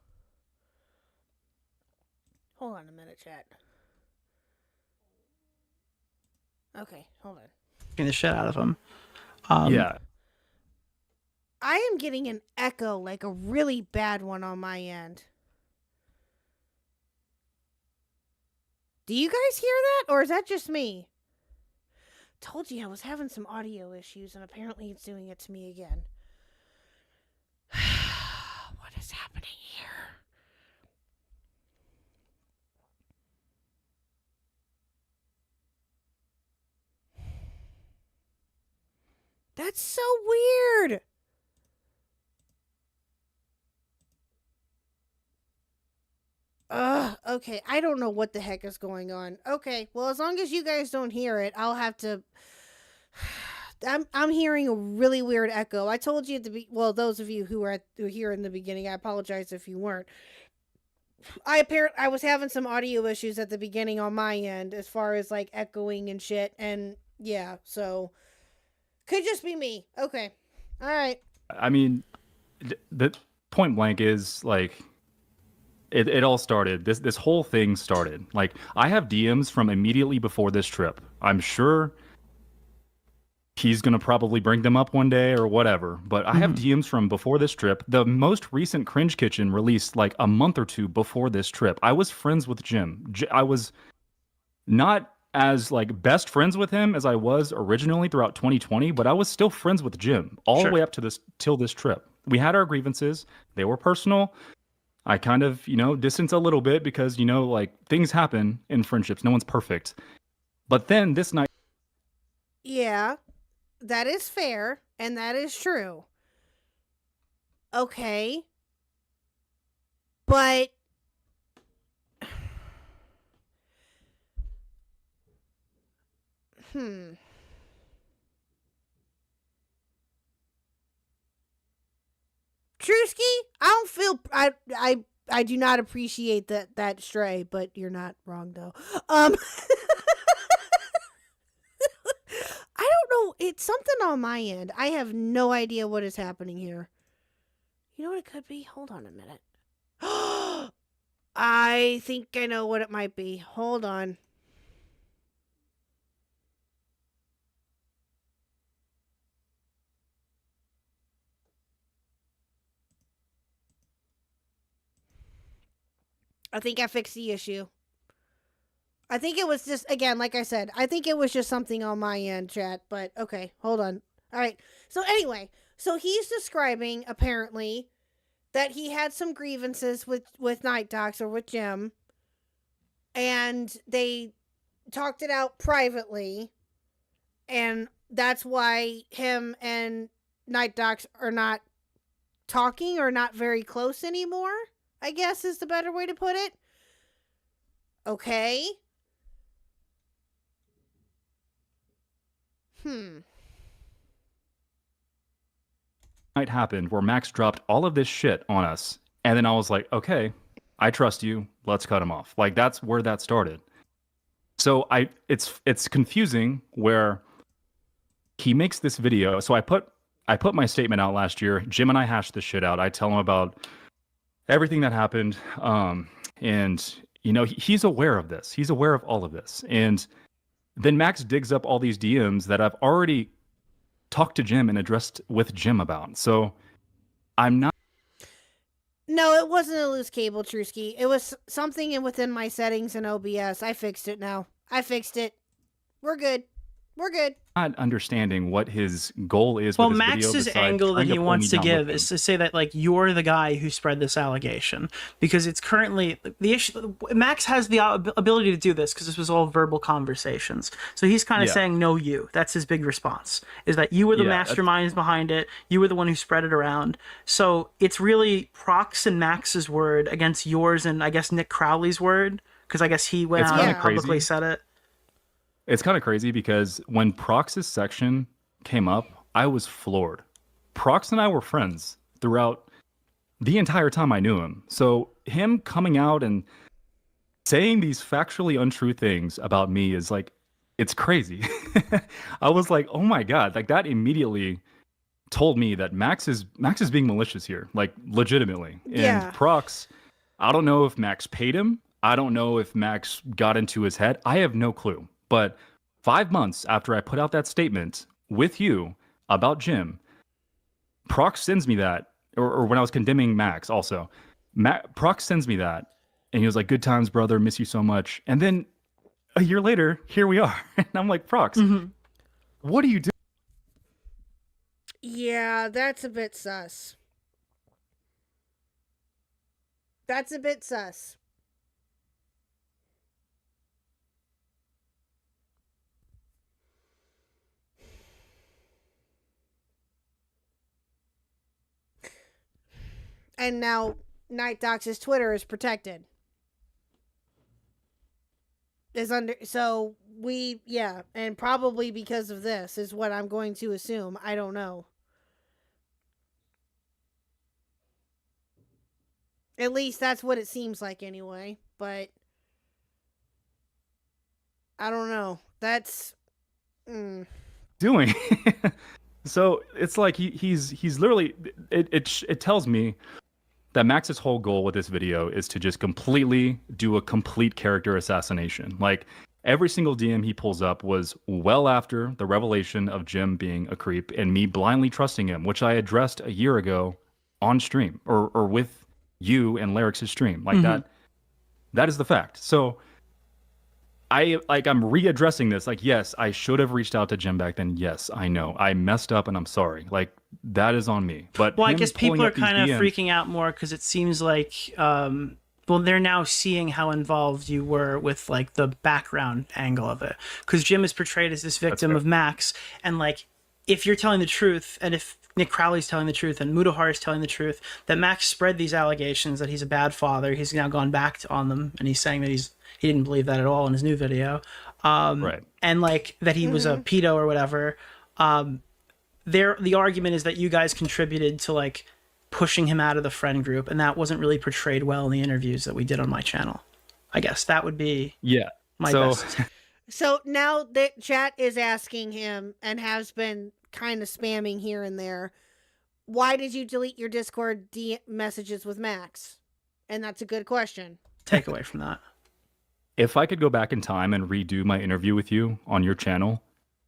Speaker 6: Hold on a minute, chat. Okay, hold on.
Speaker 16: The shit out of them.
Speaker 21: Yeah.
Speaker 6: I am getting an echo, like a really bad one on my end. Do you guys hear that, or is that just me? Told you I was having some audio issues, and apparently it's doing it to me again. What is happening here? That's so weird. Okay. I don't know what the heck is going on. Okay. Well, as long as you guys don't hear it, I'll have to... I'm hearing a really weird echo. I told you at the well, those of you who were here in the beginning, I apologize if you weren't. I was having some audio issues at the beginning on my end as far as like echoing and shit, and yeah, so could just be me. Okay. All right.
Speaker 21: I mean, the point blank is like it all started. This whole thing started. Like I have DMs from immediately before this trip. I'm sure he's going to probably bring them up one day or whatever. But I have DMs from before this trip. The most recent Cringe Kitchen released like a month or two before this trip. I was friends with Jim. I was not as like best friends with him as I was originally throughout 2020, but I was still friends with Jim all the way up to till this trip. We had our grievances. They were personal. I kind of, distanced a little bit because, like things happen in friendships. No one's perfect. But then this night.
Speaker 6: Yeah. That is fair, and that is true. Okay. But Drewski, I don't feel I do not appreciate that stray, but you're not wrong though. I don't know. It's something on my end. I have no idea what is happening here. You know what it could be? Hold on a minute. I think I know what it might be. Hold on. I think I fixed the issue. I think it was just, again, like I said, I think it was just something on my end, chat. But, okay, hold on. All right. So, anyway, so he's describing, apparently, that he had some grievances with Night Docs or with Jim. And they talked it out privately. And that's why him and Night Docs are not talking or not very close anymore, I guess is the better way to put it. Okay.
Speaker 21: Night happened where Max dropped all of this shit on us. And then I was like, okay, I trust you. Let's cut him off. Like that's where that started. So it's confusing where he makes this video. So I put my statement out last year. Jim and I hashed this shit out. I tell him about everything that happened. And he's aware of this. He's aware of all of this. And then Max digs up all these DMs that I've already talked to Jim and addressed with Jim about. So I'm not.
Speaker 6: No, it wasn't a loose cable, Drewski. It was something within my settings in OBS. I fixed it now. I fixed it. We're good. We're good.
Speaker 21: Not understanding what his goal is.
Speaker 16: Well,
Speaker 21: with this video
Speaker 16: Max's
Speaker 21: besides
Speaker 16: angle that
Speaker 21: trying
Speaker 16: he
Speaker 21: pull
Speaker 16: wants
Speaker 21: me
Speaker 16: to
Speaker 21: down
Speaker 16: give
Speaker 21: with
Speaker 16: is
Speaker 21: him.
Speaker 16: to say that like you're the guy who spread this allegation, because it's currently the issue. Max has the ability to do this because this was all verbal conversations. So he's kind of
Speaker 21: Yeah.
Speaker 16: saying no, you. That's his big response, is that you were the
Speaker 21: Yeah, that's-
Speaker 16: masterminds behind it. You were the one who spread it around. So it's really Prox and Max's word against yours and I guess Nick Crowley's word, because I guess he went
Speaker 21: It's
Speaker 16: out
Speaker 21: kinda
Speaker 16: and publicly
Speaker 21: crazy.
Speaker 16: said it.
Speaker 21: It's kind of crazy because when Prox's section came up, I was floored. Prox and I were friends throughout the entire time I knew him. So him coming out and saying these factually untrue things about me is like, it's crazy. I was like, oh my God, like that immediately told me that Max is being malicious here, like legitimately.
Speaker 6: Yeah.
Speaker 21: And Prox, I don't know if Max paid him. I don't know if Max got into his head. I have no clue. But 5 months after I put out that statement with you about Jim, Prox sends me that, or when I was condemning Max also, Prox sends me that, and he was like, good times, brother, miss you so much. And then a year later, here we are. And I'm like, Prox, what are you doing?
Speaker 6: Yeah, that's a bit sus. That's a bit sus. And now Night Docs' Twitter is protected. So and probably because of this is what I'm going to assume. I don't know. At least that's what it seems like anyway, but I don't know. That's
Speaker 21: doing? So it's like he's literally it tells me that Max's whole goal with this video is to just completely do a complete character assassination. Like every single DM he pulls up was well after the revelation of Jim being a creep and me blindly trusting him, which I addressed a year ago on stream or with you and Lyric's stream. Like that is the fact. So I'm readdressing this. Like, yes, I should have reached out to Jim back then. Yes, I know. I messed up and I'm sorry. Like, that is on me. But
Speaker 16: Well, I
Speaker 21: him
Speaker 16: guess
Speaker 21: pulling
Speaker 16: people are
Speaker 21: up these
Speaker 16: kind of
Speaker 21: DMs
Speaker 16: freaking out more because it seems like, they're now seeing how involved you were with like the background angle of it. Because Jim is portrayed as this victim of Max, and like, if you're telling the truth, and if Nick Crowley's telling the truth, and Mudahar is telling the truth, that Max spread these allegations that he's a bad father, he's now gone back on them, and he's saying that he didn't believe that at all in his new video,
Speaker 21: right?
Speaker 16: And like that he was a pedo or whatever. The argument is that you guys contributed to like pushing him out of the friend group, and that wasn't really portrayed well in the interviews that we did on my channel. I guess that would be my best.
Speaker 6: So now the chat is asking him and has been kind of spamming here and there, why did you delete your Discord messages with Max? And that's a good question.
Speaker 16: Take away from that.
Speaker 21: If I could go back in time and redo my interview with you on your channel,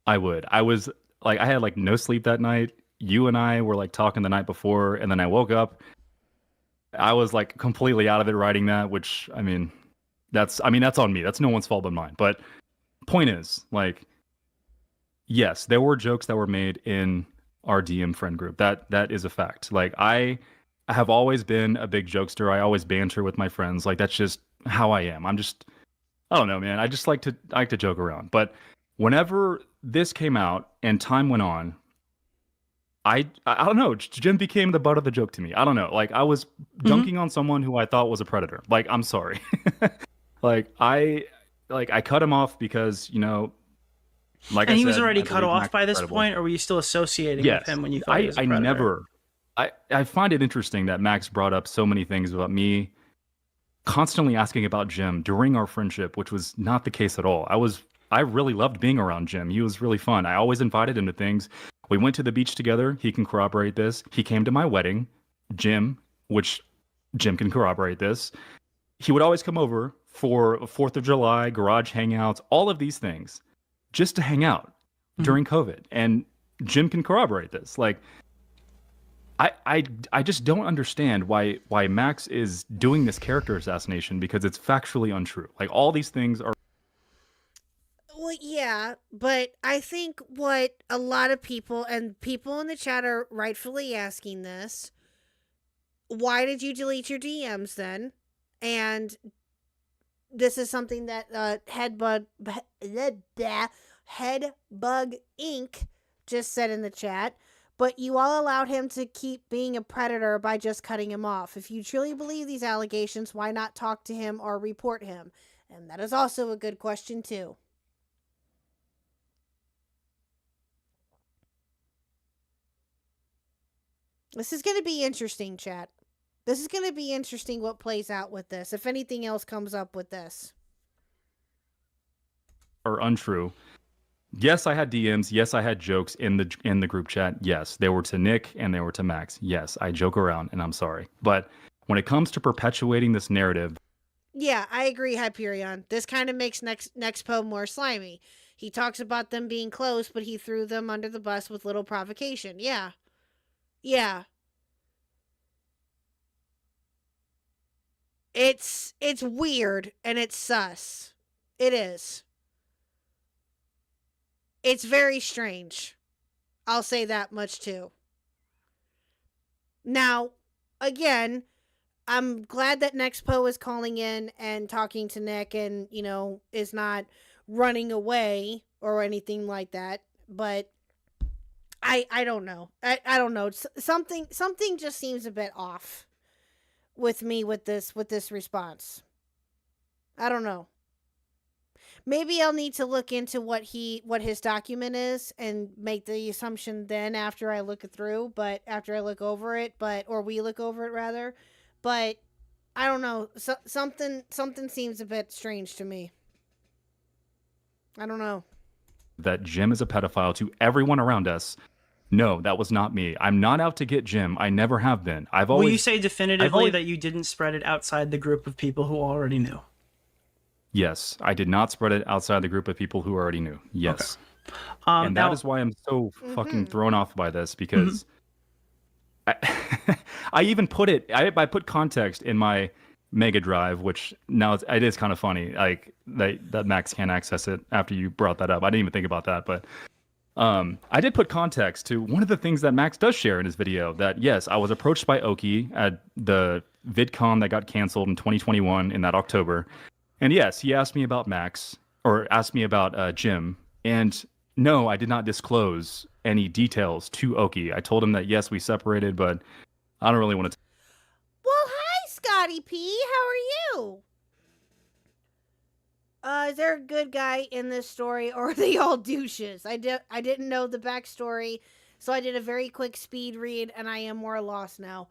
Speaker 21: I would. I was like, I had like no sleep that night. You and I were like talking the night before, and then I woke up. I was like completely out of it writing that, which that's on me. That's no one's fault but mine. But point is, like, yes, there were jokes that were made in our DM friend group. That is a fact. Like, I have always been a big jokester. I always banter with my friends. Like, that's just how I am. I don't know, man. I just like to joke around. But whenever this came out and time went on, I don't know. Jim became the butt of the joke to me. I don't know. Like, I was dunking on someone who I thought was a predator. Like, I'm sorry. I cut him off because, like,
Speaker 16: and
Speaker 21: I
Speaker 16: he was
Speaker 21: said,
Speaker 16: already
Speaker 21: I
Speaker 16: cut
Speaker 21: believe
Speaker 16: off
Speaker 21: Max
Speaker 16: by
Speaker 21: is
Speaker 16: this
Speaker 21: credible.
Speaker 16: point, or were you still associating
Speaker 21: Yes.
Speaker 16: with him when you thought he was a
Speaker 21: I
Speaker 16: predator?
Speaker 21: never. I find it interesting that Max brought up so many things about me constantly asking about Jim during our friendship, which was not the case at all. I really loved being around Jim. He was really fun. I always invited him to things. We went to the beach together. He can corroborate this. He came to my wedding, Jim can corroborate this. He would always come over for 4th of July, garage hangouts, all of these things, just to hang out during COVID. And Jim can corroborate this. Like, I just don't understand why Max is doing this character assassination, because it's factually untrue. Like, all these things are.
Speaker 6: Well, Yeah, but I think what a lot of people and people in the chat are rightfully asking this, why did you delete your DMs then? And this is something that Headbug Inc. just said in the chat. But you all allowed him to keep being a predator by just cutting him off. If you truly believe these allegations, why not talk to him or report him? And that is also a good question, too. This is going to be interesting, chat. This is going to be interesting what plays out with this, if anything else comes up with this.
Speaker 21: Or untrue. Yes, I had DMs. Yes, I had jokes in the group chat. Yes, they were to Nick and they were to Max. Yes, I joke around and I'm sorry. But when it comes to perpetuating this narrative...
Speaker 6: Yeah, I agree, Hyperion. This kind of makes Nexpo more slimy. He talks about them being close, but he threw them under the bus with little provocation. Yeah. Yeah. It's weird and it's sus. It is. It's very strange. I'll say that much too. Now, again, I'm glad that Nexpo is calling in and talking to Nick and, you know, is not running away or anything like that. But I don't know. I don't know. Something just seems a bit off with me with this response. I don't know. Maybe I'll need to look into what his document is and make the assumption then after I look it through, but after I look over it, or we look over it rather. But I don't know. Something seems a bit strange to me. I don't know.
Speaker 21: That Jim is a pedophile to everyone around us. No, that was not me. I'm not out to get Jim. I never have been.
Speaker 16: Will you say definitively that you didn't spread it outside the group of people who already knew?
Speaker 21: Yes, I did not spread it outside the group of people who already knew. Yes.
Speaker 16: Okay.
Speaker 21: And that is why I'm so fucking thrown off by this, because I even put it, I put context in my Mega Drive, which now it is kind of funny, like that Max can't access it after you brought that up. I didn't even think about that, but I did put context to one of the things that Max does share in his video, that yes, I was approached by Oki at the VidCon that got canceled in 2021 in that October. And yes, he asked me about Max, or asked me about Jim, and no, I did not disclose any details to Oki. I told him that yes, we separated, but I don't really want to.
Speaker 6: Well, hi, Scotty P. How are you? Is there a good guy in this story, or are they all douches? I didn't know the backstory, so I did a very quick speed read, and I am more lost now.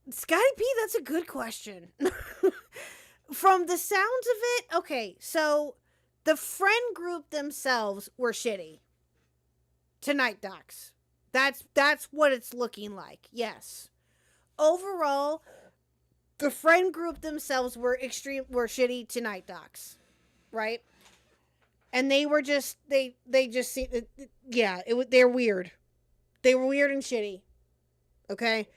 Speaker 6: Scotty P, that's a good question. From the sounds of it, okay, so the friend group themselves were shitty to Night Docs. That's what it's looking like. Yes. Overall, the friend group themselves were shitty to Night Docs, right? And they were just they're weird. They were weird and shitty. Okay?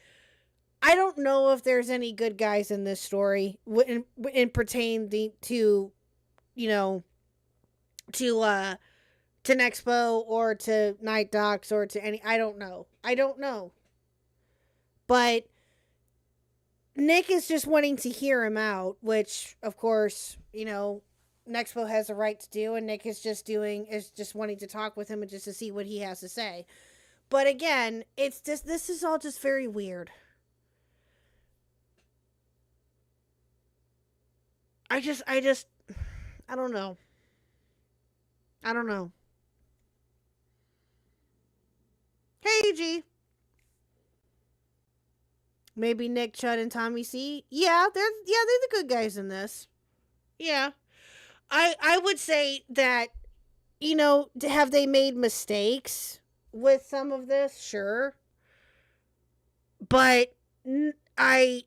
Speaker 6: I don't know if there's any good guys in this story in pertain to, you know, to Nexpo or to Night Docs or to any. I don't know. But Nick is just wanting to hear him out, which of course, you know, Nexpo has a right to do, and Nick is just wanting to talk with him and just to see what he has to say. But again, this is all just very weird. I don't know. Hey, G. Maybe Nick, Chud, and Tommy C. Yeah, they're the good guys in this. Yeah. I would say that, you know, have they made mistakes with some of this? Sure. But I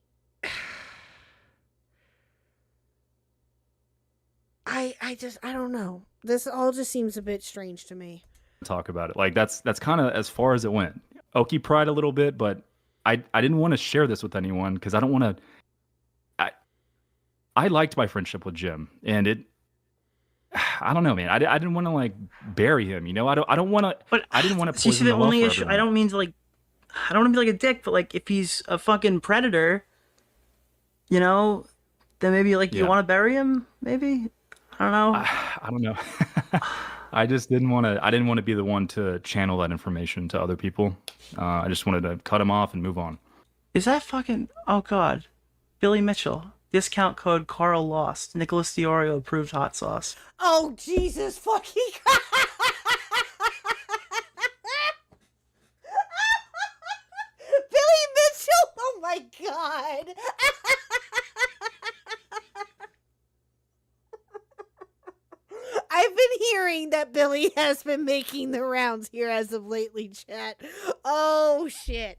Speaker 6: don't know. This all just seems a bit strange to me.
Speaker 21: Talk about it. Like that's kind of as far as it went. Oki pried a little bit, but I didn't want to share this with anyone because I don't want to. I liked my friendship with Jim, and I don't know, man. I didn't want to like bury him, you know. I don't want to. But I didn't want to poison
Speaker 16: the
Speaker 21: the well
Speaker 16: only
Speaker 21: for
Speaker 16: issue.
Speaker 21: everyone.
Speaker 16: I don't mean to like. I don't want to be like a dick, but like if he's a fucking predator, you know, then maybe like you want to bury him. Maybe I don't know.
Speaker 21: I don't know. I just didn't want to. I didn't want to be the one to channel that information to other people. I just wanted to cut him off and move on.
Speaker 16: Is that fucking? Oh God, Billy Mitchell. Discount code Carl Lost. Nicholas Diorio approved hot sauce.
Speaker 6: Oh Jesus fucking God. Billy Mitchell. Oh my God. I've been hearing that Billy has been making the rounds here as of lately, chat. Oh shit.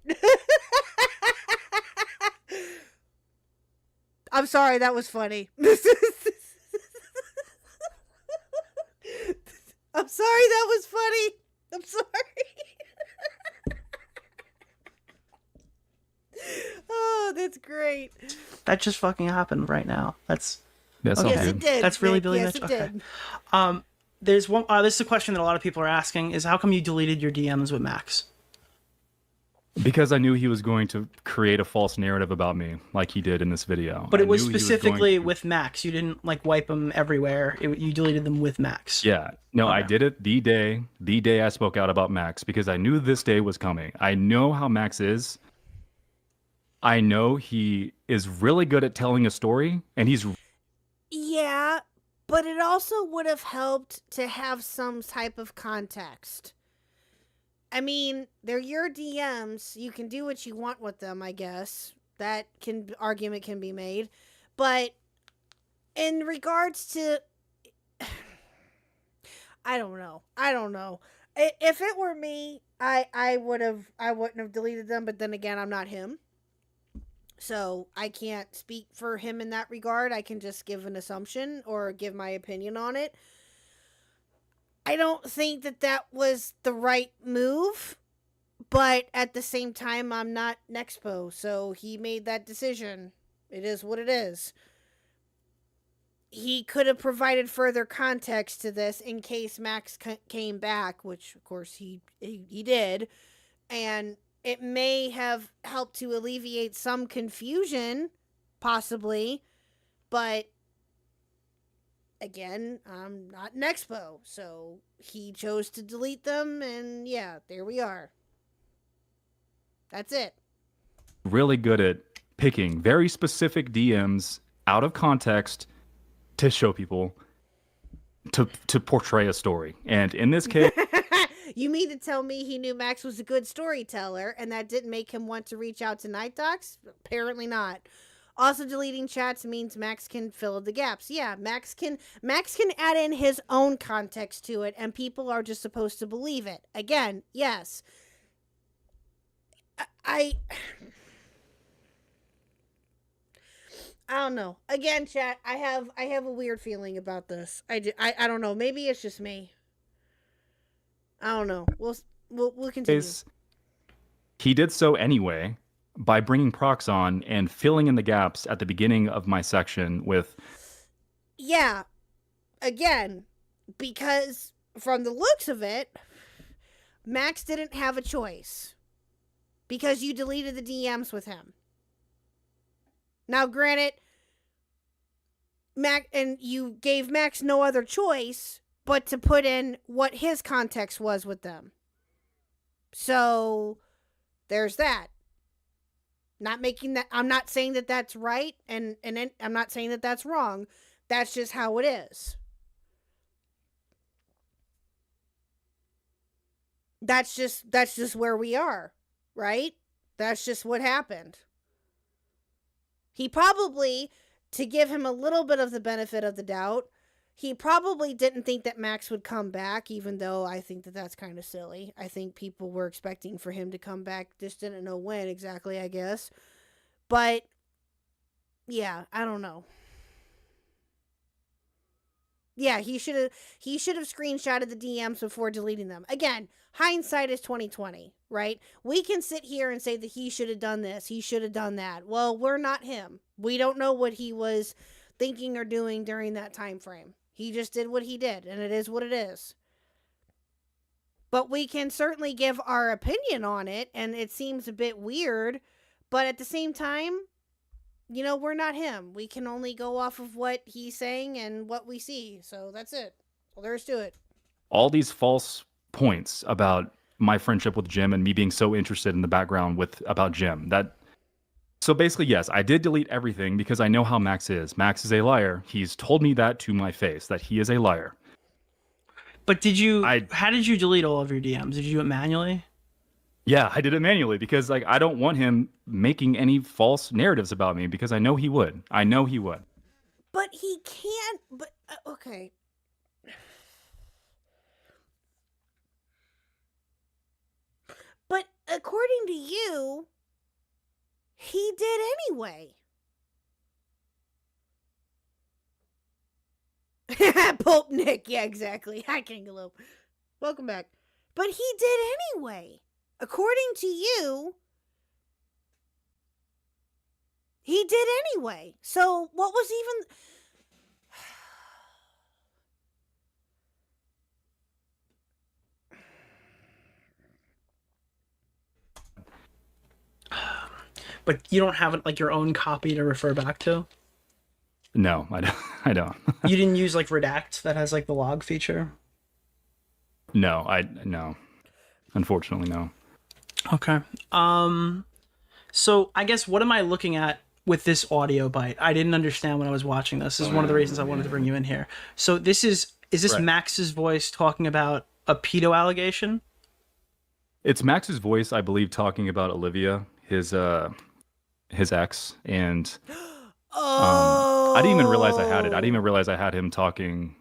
Speaker 6: I'm sorry, that was funny. I'm sorry, that was funny. I'm sorry. Oh, that's great.
Speaker 16: That just fucking happened right now. That's
Speaker 21: Yes,
Speaker 6: it did.
Speaker 16: That's really
Speaker 6: Nick.
Speaker 16: Billy
Speaker 6: Yes,
Speaker 16: Mitchell.
Speaker 6: it
Speaker 16: Okay.
Speaker 6: did.
Speaker 16: There's one. This is a question that a lot of people are asking: is how come you deleted your DMs with Max?
Speaker 21: Because I knew he was going to create a false narrative about me, like he did in this video.
Speaker 16: But
Speaker 21: I
Speaker 16: it was
Speaker 21: knew he
Speaker 16: specifically
Speaker 21: going
Speaker 16: with Max. You didn't like wipe them everywhere. You deleted them with Max.
Speaker 21: Yeah. No, I
Speaker 16: Okay.
Speaker 21: did it the day I spoke out about Max because I knew this day was coming. I know how Max is. I know he is really good at telling a story, and he's
Speaker 6: Yeah, but it also would have helped to have some type of context. I mean, they're your DMs. You can do what you want with them, I guess. That argument can be made. But in regards to I don't know. If it were me, I wouldn't have deleted them, but then again, I'm not him. So I can't speak for him in that regard. I can just give an assumption or give my opinion on it. I don't think that was the right move, but at the same time, I'm not Nexpo, so he made that decision. It is what it is. He could have provided further context to this in case Max came back, which of course he did, and it may have helped to alleviate some confusion, possibly, but again, I'm not an expo, so he chose to delete them, and yeah, there we are. That's it.
Speaker 21: really good at picking very specific DMs out of context to show people to portray a story. And in this case,
Speaker 6: You mean to tell me he knew Max was a good storyteller and that didn't make him want to reach out to Night Docs? Apparently not. Also, deleting chats means Max can fill the gaps. Yeah, Max can add in his own context to it, and people are just supposed to believe it. Again, yes. I don't know. Again, chat, I have a weird feeling about this. I don't know. Maybe it's just me. I don't know. We'll continue.
Speaker 21: he did so anyway by bringing procs on and filling in the gaps at the beginning of my section with...
Speaker 6: Yeah. Again, because from the looks of it, Max didn't have a choice. Because you deleted the DMs with him. Now, granted, you gave Max no other choice but to put in what his context was with them. So, there's that. I'm not saying that that's right, and I'm not saying that that's wrong. That's just how it is. That's just where we are, right? That's just what happened. He probably, to give him a little bit of the benefit of the doubt, he probably didn't think that Max would come back, even though I think that that's kind of silly. I think people were expecting for him to come back, just didn't know when exactly, I guess. But, yeah, I don't know. Yeah, he should have screenshotted the DMs before deleting them. Again, hindsight is 20/20, right? We can sit here and say that he should have done this, he should have done that. Well, we're not him. We don't know what he was thinking or doing during that time frame. He just did what he did, and it is what it is. But we can certainly give our opinion on it, and it seems a bit weird, but at the same time, you know, we're not him. We can only go off of what he's saying and what we see. So that's it. Well, there's to it.
Speaker 21: All these false points about my friendship with Jim and me being so interested in the background about Jim. So basically, yes, I did delete everything because I know how Max is. Max is a liar. He's told me that to my face, that he is a liar.
Speaker 16: But how did you delete all of your DMs? Did you do it manually?
Speaker 21: Yeah, I did it manually because like I don't want him making any false narratives about me because I know he would. I know he would.
Speaker 6: But he can't. But okay. But according to you, he did anyway. Pope Nick, yeah, exactly. Hi, Kangalope. Welcome back. But he did anyway. According to you, he did anyway. So what was
Speaker 16: even... But you don't have like your own copy to refer back to?
Speaker 21: No, I don't.
Speaker 16: You didn't use like Redact that has like the log feature?
Speaker 21: No. Unfortunately, no.
Speaker 16: Okay. So I guess what am I looking at with this audio bite? I didn't understand when I was watching this. This is one of the reasons I wanted to bring you in here. So is this right. Max's voice talking about a pedo allegation?
Speaker 21: It's Max's voice, I believe, talking about Olivia, his ex, and I didn't even realize I had it. I didn't even realize I had him talking.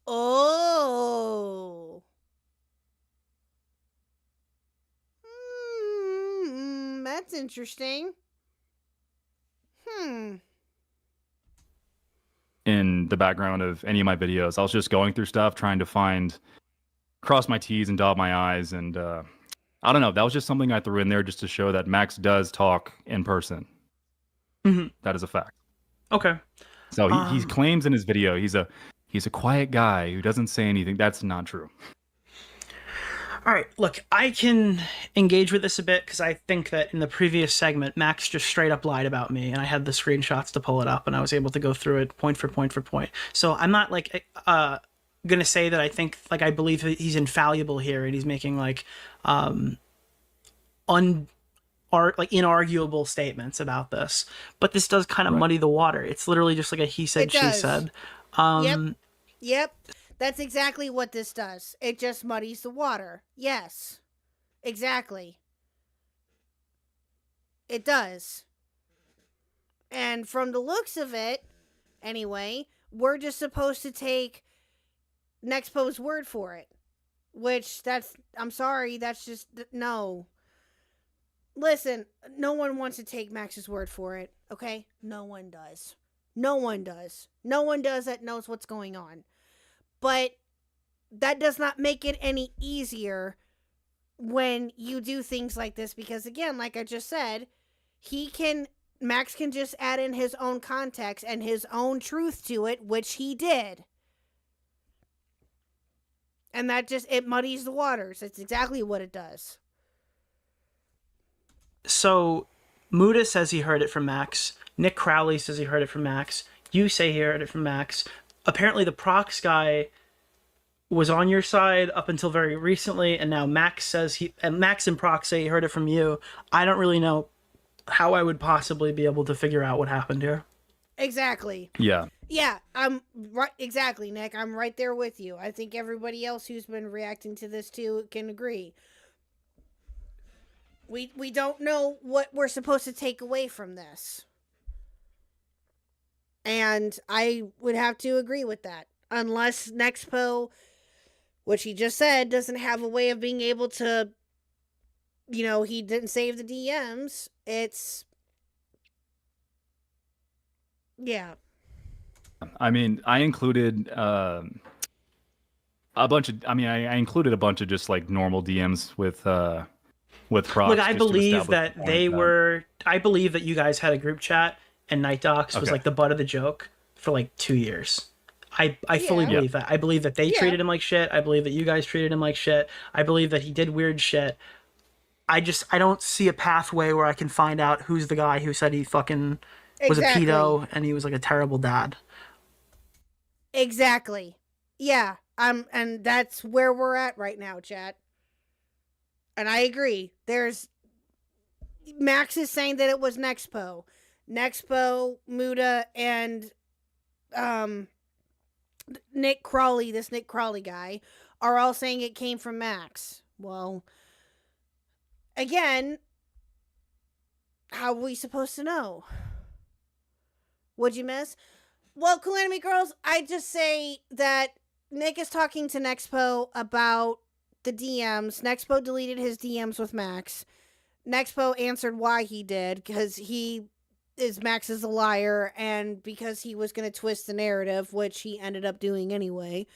Speaker 6: Oh. That's interesting.
Speaker 21: In the background of any of my videos, I was just going through stuff, trying to cross my T's and dot my I's, and I don't know. That was just something I threw in there just to show that Max does talk in person.
Speaker 16: Mm-hmm.
Speaker 21: That is a fact.
Speaker 16: Okay.
Speaker 21: So he claims in his video he's a quiet guy who doesn't say anything. That's not true.
Speaker 16: All right, look, I can engage with this a bit because I think that in the previous segment, Max just straight up lied about me, and I had the screenshots to pull it up, and I was able to go through it point for point for point. So I'm not like gonna say that I believe that he's infallible here, and he's making like inarguable statements about this. But this does kind of muddy the water. It's literally just like a he said, she said.
Speaker 6: Yep. That's exactly what this does. It just muddies the water. Yes. Exactly. It does. And from the looks of it, anyway, we're just supposed to take Nexpo's word for it. Which, I'm sorry, that's just, no. Listen, no one wants to take Max's word for it, okay? No one does. No one does. No one does that knows what's going on. But that does not make it any easier when you do things like this because, again, like I just said, Max can just add in his own context and his own truth to it, which he did. And that it muddies the waters. It's exactly what it does.
Speaker 16: So, Muda says he heard it from Max. Nick Crowley says he heard it from Max. You say he heard it from Max. Apparently the Prox guy was on your side up until very recently, and now Max and Prox say he heard it from you. I don't really know how I would possibly be able to figure out what happened here.
Speaker 6: Exactly.
Speaker 21: Yeah.
Speaker 6: Yeah, I'm right. Exactly, Nick. I'm right there with you. I think everybody else who's been reacting to this too can agree. We don't know what we're supposed to take away from this. And I would have to agree with that. Unless Nexpo, which he just said, doesn't have a way of being able to, he didn't save the DMs. Yeah.
Speaker 21: I mean, I included a bunch of, I included a bunch of just like normal DMs with Prox.
Speaker 16: Look, I believe that I believe that you guys had a group chat and Night Docs was like the butt of the joke for like 2 years. I fully
Speaker 6: Yeah.
Speaker 16: believe that. I believe that they
Speaker 6: Yeah.
Speaker 16: treated him like shit. I believe that you guys treated him like shit. I believe that he did weird shit. I don't see a pathway where I can find out who's the guy who said he fucking was
Speaker 6: Exactly.
Speaker 16: a pedo and he was like a terrible dad.
Speaker 6: Exactly. Yeah. And that's where we're at right now, chat. And I agree. Max is saying that it was Nexpo. Nexpo, Muda, and Nick Crawley, this Nick Crawley guy, are all saying it came from Max. Well, again, how are we supposed to know? What'd you miss? Well, Calamity Girls, I just say that Nick is talking to Nexpo about the DMs. Nexpo deleted his DMs with Max. Nexpo answered why he did, because Max is a liar, and because he was going to twist the narrative, which he ended up doing anyway.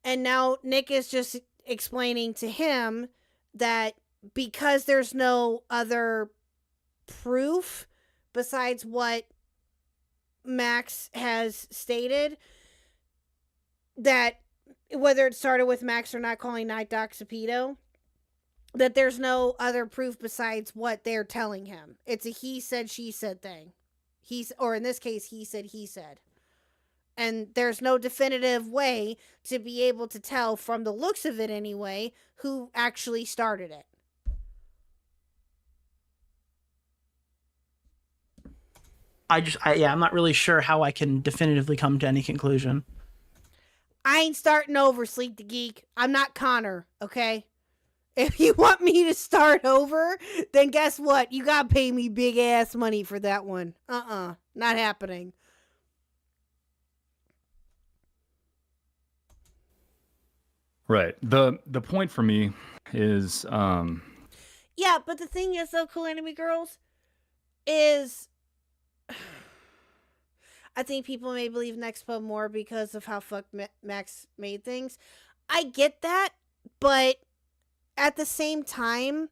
Speaker 6: And now Nick is just explaining to him that because there's no other proof besides what Max has stated, that whether it started with Max or not calling Night Docs a pedo, that there's no other proof besides what they're telling him. It's a he said, she said thing. Or in this case, he said. And there's no definitive way to be able to tell, from the looks of it anyway, who actually started it.
Speaker 16: I'm not really sure how I can definitively come to any conclusion.
Speaker 6: I ain't starting over, Sleep the Geek. I'm not Connor, okay? If you want me to start over, then guess what? You gotta pay me big ass money for that one. Not happening.
Speaker 21: Right. The point for me is
Speaker 6: Yeah, but the thing is, though, Calamity Girls, is I think people may believe Nexpo more because of how fucked Max made things. I get that, but at the same time,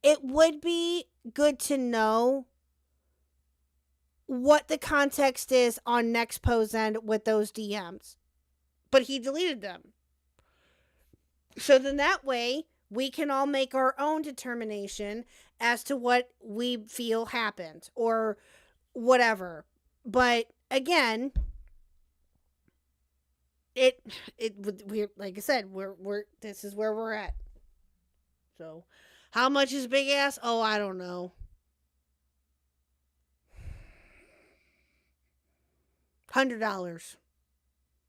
Speaker 6: it would be good to know what the context is on Nexpo's end with those DMs. But he deleted them. So then that way, we can all make our own determination as to what we feel happened or whatever. But again, we're like I said, we're this is where we're at. So, how much is big ass? Oh, I don't know. $100.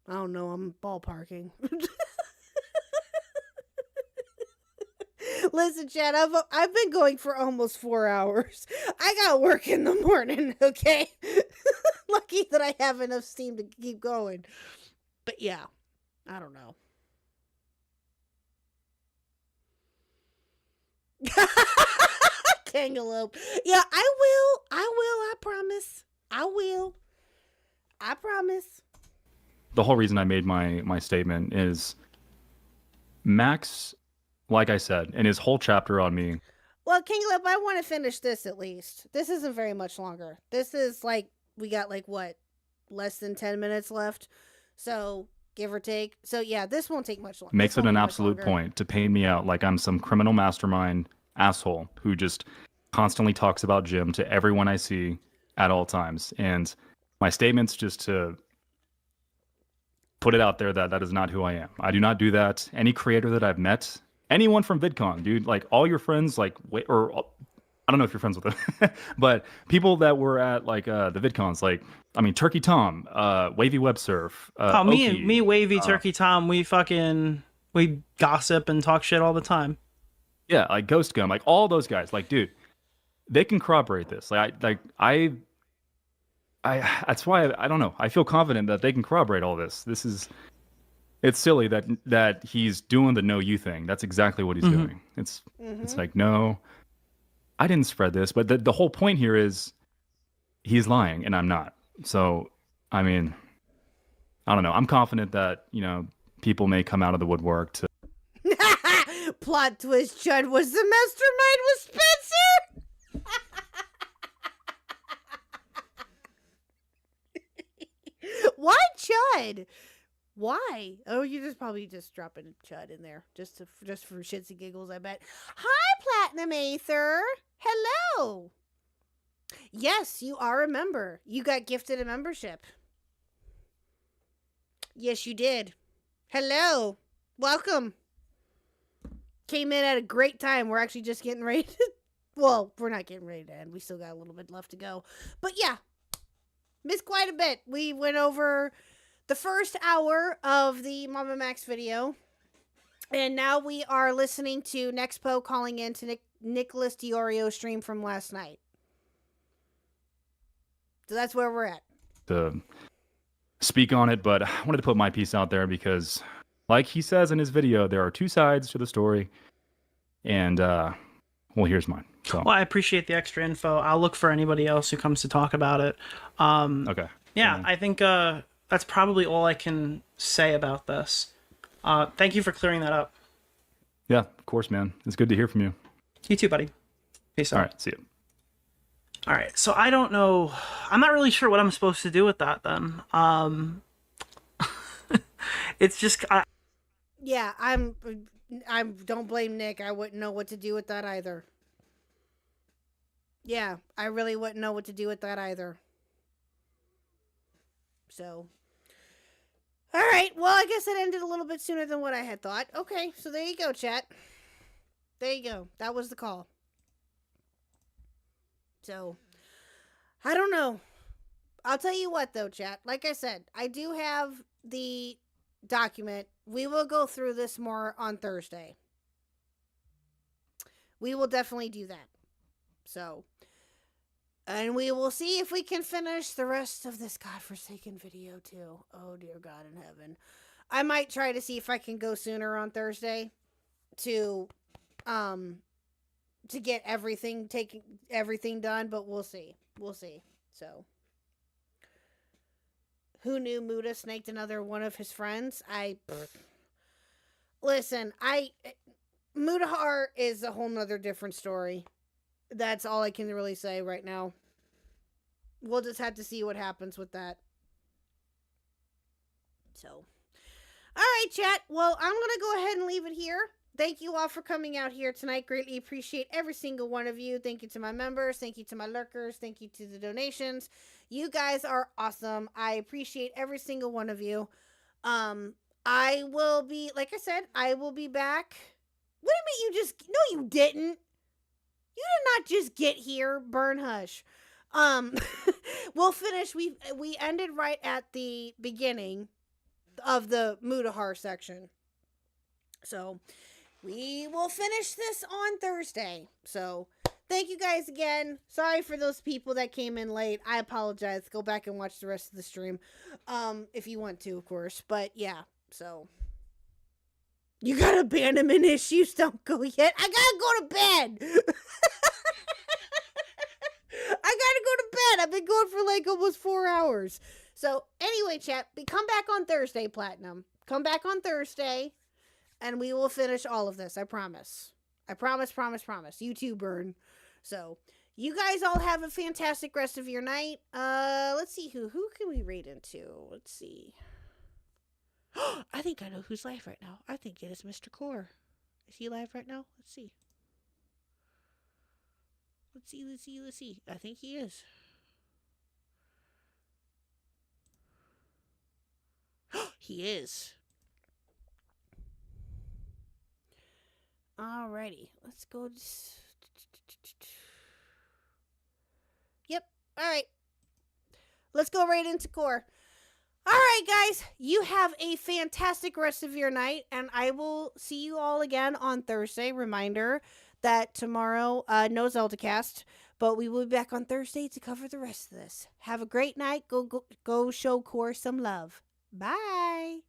Speaker 6: I don't know. I'm ballparking. Listen, Chad, I've been going for almost 4 hours. I got work in the morning, okay? Lucky that I have enough steam to keep going. But yeah, I don't know. Kangaloo. Yeah, I will, I promise. I will. I promise.
Speaker 21: the whole reason I made my statement is Max, like I said, in his whole chapter on me.
Speaker 6: Well, King Lip, I want to finish this at least. This isn't very much longer. This is like, we got like what, less than 10 minutes left. So, give or take. So, yeah, this won't take much longer.
Speaker 21: Makes it an absolute point to paint me out like I'm some criminal mastermind asshole who just constantly talks about Jim to everyone I see at all times. And my statement's just to put it out there that that is not who I am. I do not do that. Any creator that I've met, anyone from VidCon, dude, like all your friends, like, or I don't know if you're friends with them, but people that were at like the VidCons, like, I mean, Turkey Tom, Wavy Web Surf.
Speaker 16: Me, Wavy, Turkey Tom, we gossip and talk shit all the time.
Speaker 21: Yeah, like Ghost Gun, like all those guys, like, dude, they can corroborate this. I that's why I don't know. I feel confident that they can corroborate all this. It's silly that he's doing the no you thing. That's exactly what he's doing. It's like, no, I didn't spread this, but the whole point here is he's lying and I'm not. So, I mean, I don't know. I'm confident that, you know, people may come out of the woodwork to
Speaker 6: Plot twist, Chud was the mastermind with Spencer. Why Chud? Chud. Why? Oh, you're just probably just dropping Chud in there just for shits and giggles, I bet. Hi, Platinum Aether. Hello. Yes, you are a member. You got gifted a membership. Yes, you did. Hello. Welcome. Came in at a great time. We're actually just getting ready to... Well, we're not getting ready to end. We still got a little bit left to go. But yeah, missed quite a bit. We went over the first hour of the Mama Max video. And now we are listening to Nexpo calling in to Nicholas Diorio stream from last night. So that's where we're at.
Speaker 21: To speak on it, but I wanted to put my piece out there because, like he says in his video, there are two sides to the story. And, well, here's mine. So.
Speaker 16: Well, I appreciate the extra info. I'll look for anybody else who comes to talk about it.
Speaker 21: Okay.
Speaker 16: Yeah, I think that's probably all I can say about this. Thank you for clearing that up.
Speaker 21: Yeah, of course, man. It's good to hear from you.
Speaker 16: You too, buddy. Peace out.
Speaker 21: All right, see you.
Speaker 16: All right, so I don't know. I'm not really sure what I'm supposed to do with that then. It's just...
Speaker 6: Yeah, I don't blame Nick. I wouldn't know what to do with that either. Yeah, I really wouldn't know what to do with that either. So, all right. Well, I guess it ended a little bit sooner than what I had thought. Okay, so there you go, chat. There you go. That was the call. So, I don't know. I'll tell you what, though, chat. Like I said, I do have the document. We will go through this more on Thursday. We will definitely do that. So, and we will see if we can finish the rest of this godforsaken video, too. Oh, dear God in heaven. I might try to see if I can go sooner on Thursday to get everything done, but we'll see. We'll see. So, who knew Muda snaked another one of his friends? Listen, Mudahar is a whole nother different story. That's all I can really say right now. We'll just have to see what happens with that. So, all right, chat. Well, I'm going to go ahead and leave it here. Thank you all for coming out here tonight. Greatly appreciate every single one of you. Thank you to my members. Thank you to my lurkers. Thank you to the donations. You guys are awesome. I appreciate every single one of you. I will be, like I said, I will be back. What do you mean no, you didn't. You did not just get here, Burn Hush. We'll finish. We ended right at the beginning of the Mudahar section. So, we will finish this on Thursday. So, thank you guys again. Sorry for those people that came in late. I apologize. Go back and watch the rest of the stream. If you want to, of course. But, yeah. So, you got abandonment issues? Don't go yet. I gotta go to bed. I gotta go to bed. I've been going for like almost 4 hours. So, anyway, chat, come back on Thursday, Platinum. Come back on Thursday, and we will finish all of this. I promise. I promise. You too, Burn. So, you guys all have a fantastic rest of your night. Let's see who can we raid into? Let's see. I think I know who's live right now. I think it is Mr. Core. Is he live right now? Let's see. Let's see. I think he is. He is. Alrighty. Let's go. Yep. Alright. Let's go right into Core. Alright, guys. You have a fantastic rest of your night, and I will see you all again on Thursday. Reminder that tomorrow, no Zeldacast, but we will be back on Thursday to cover the rest of this. Have a great night. Go show Core some love. Bye.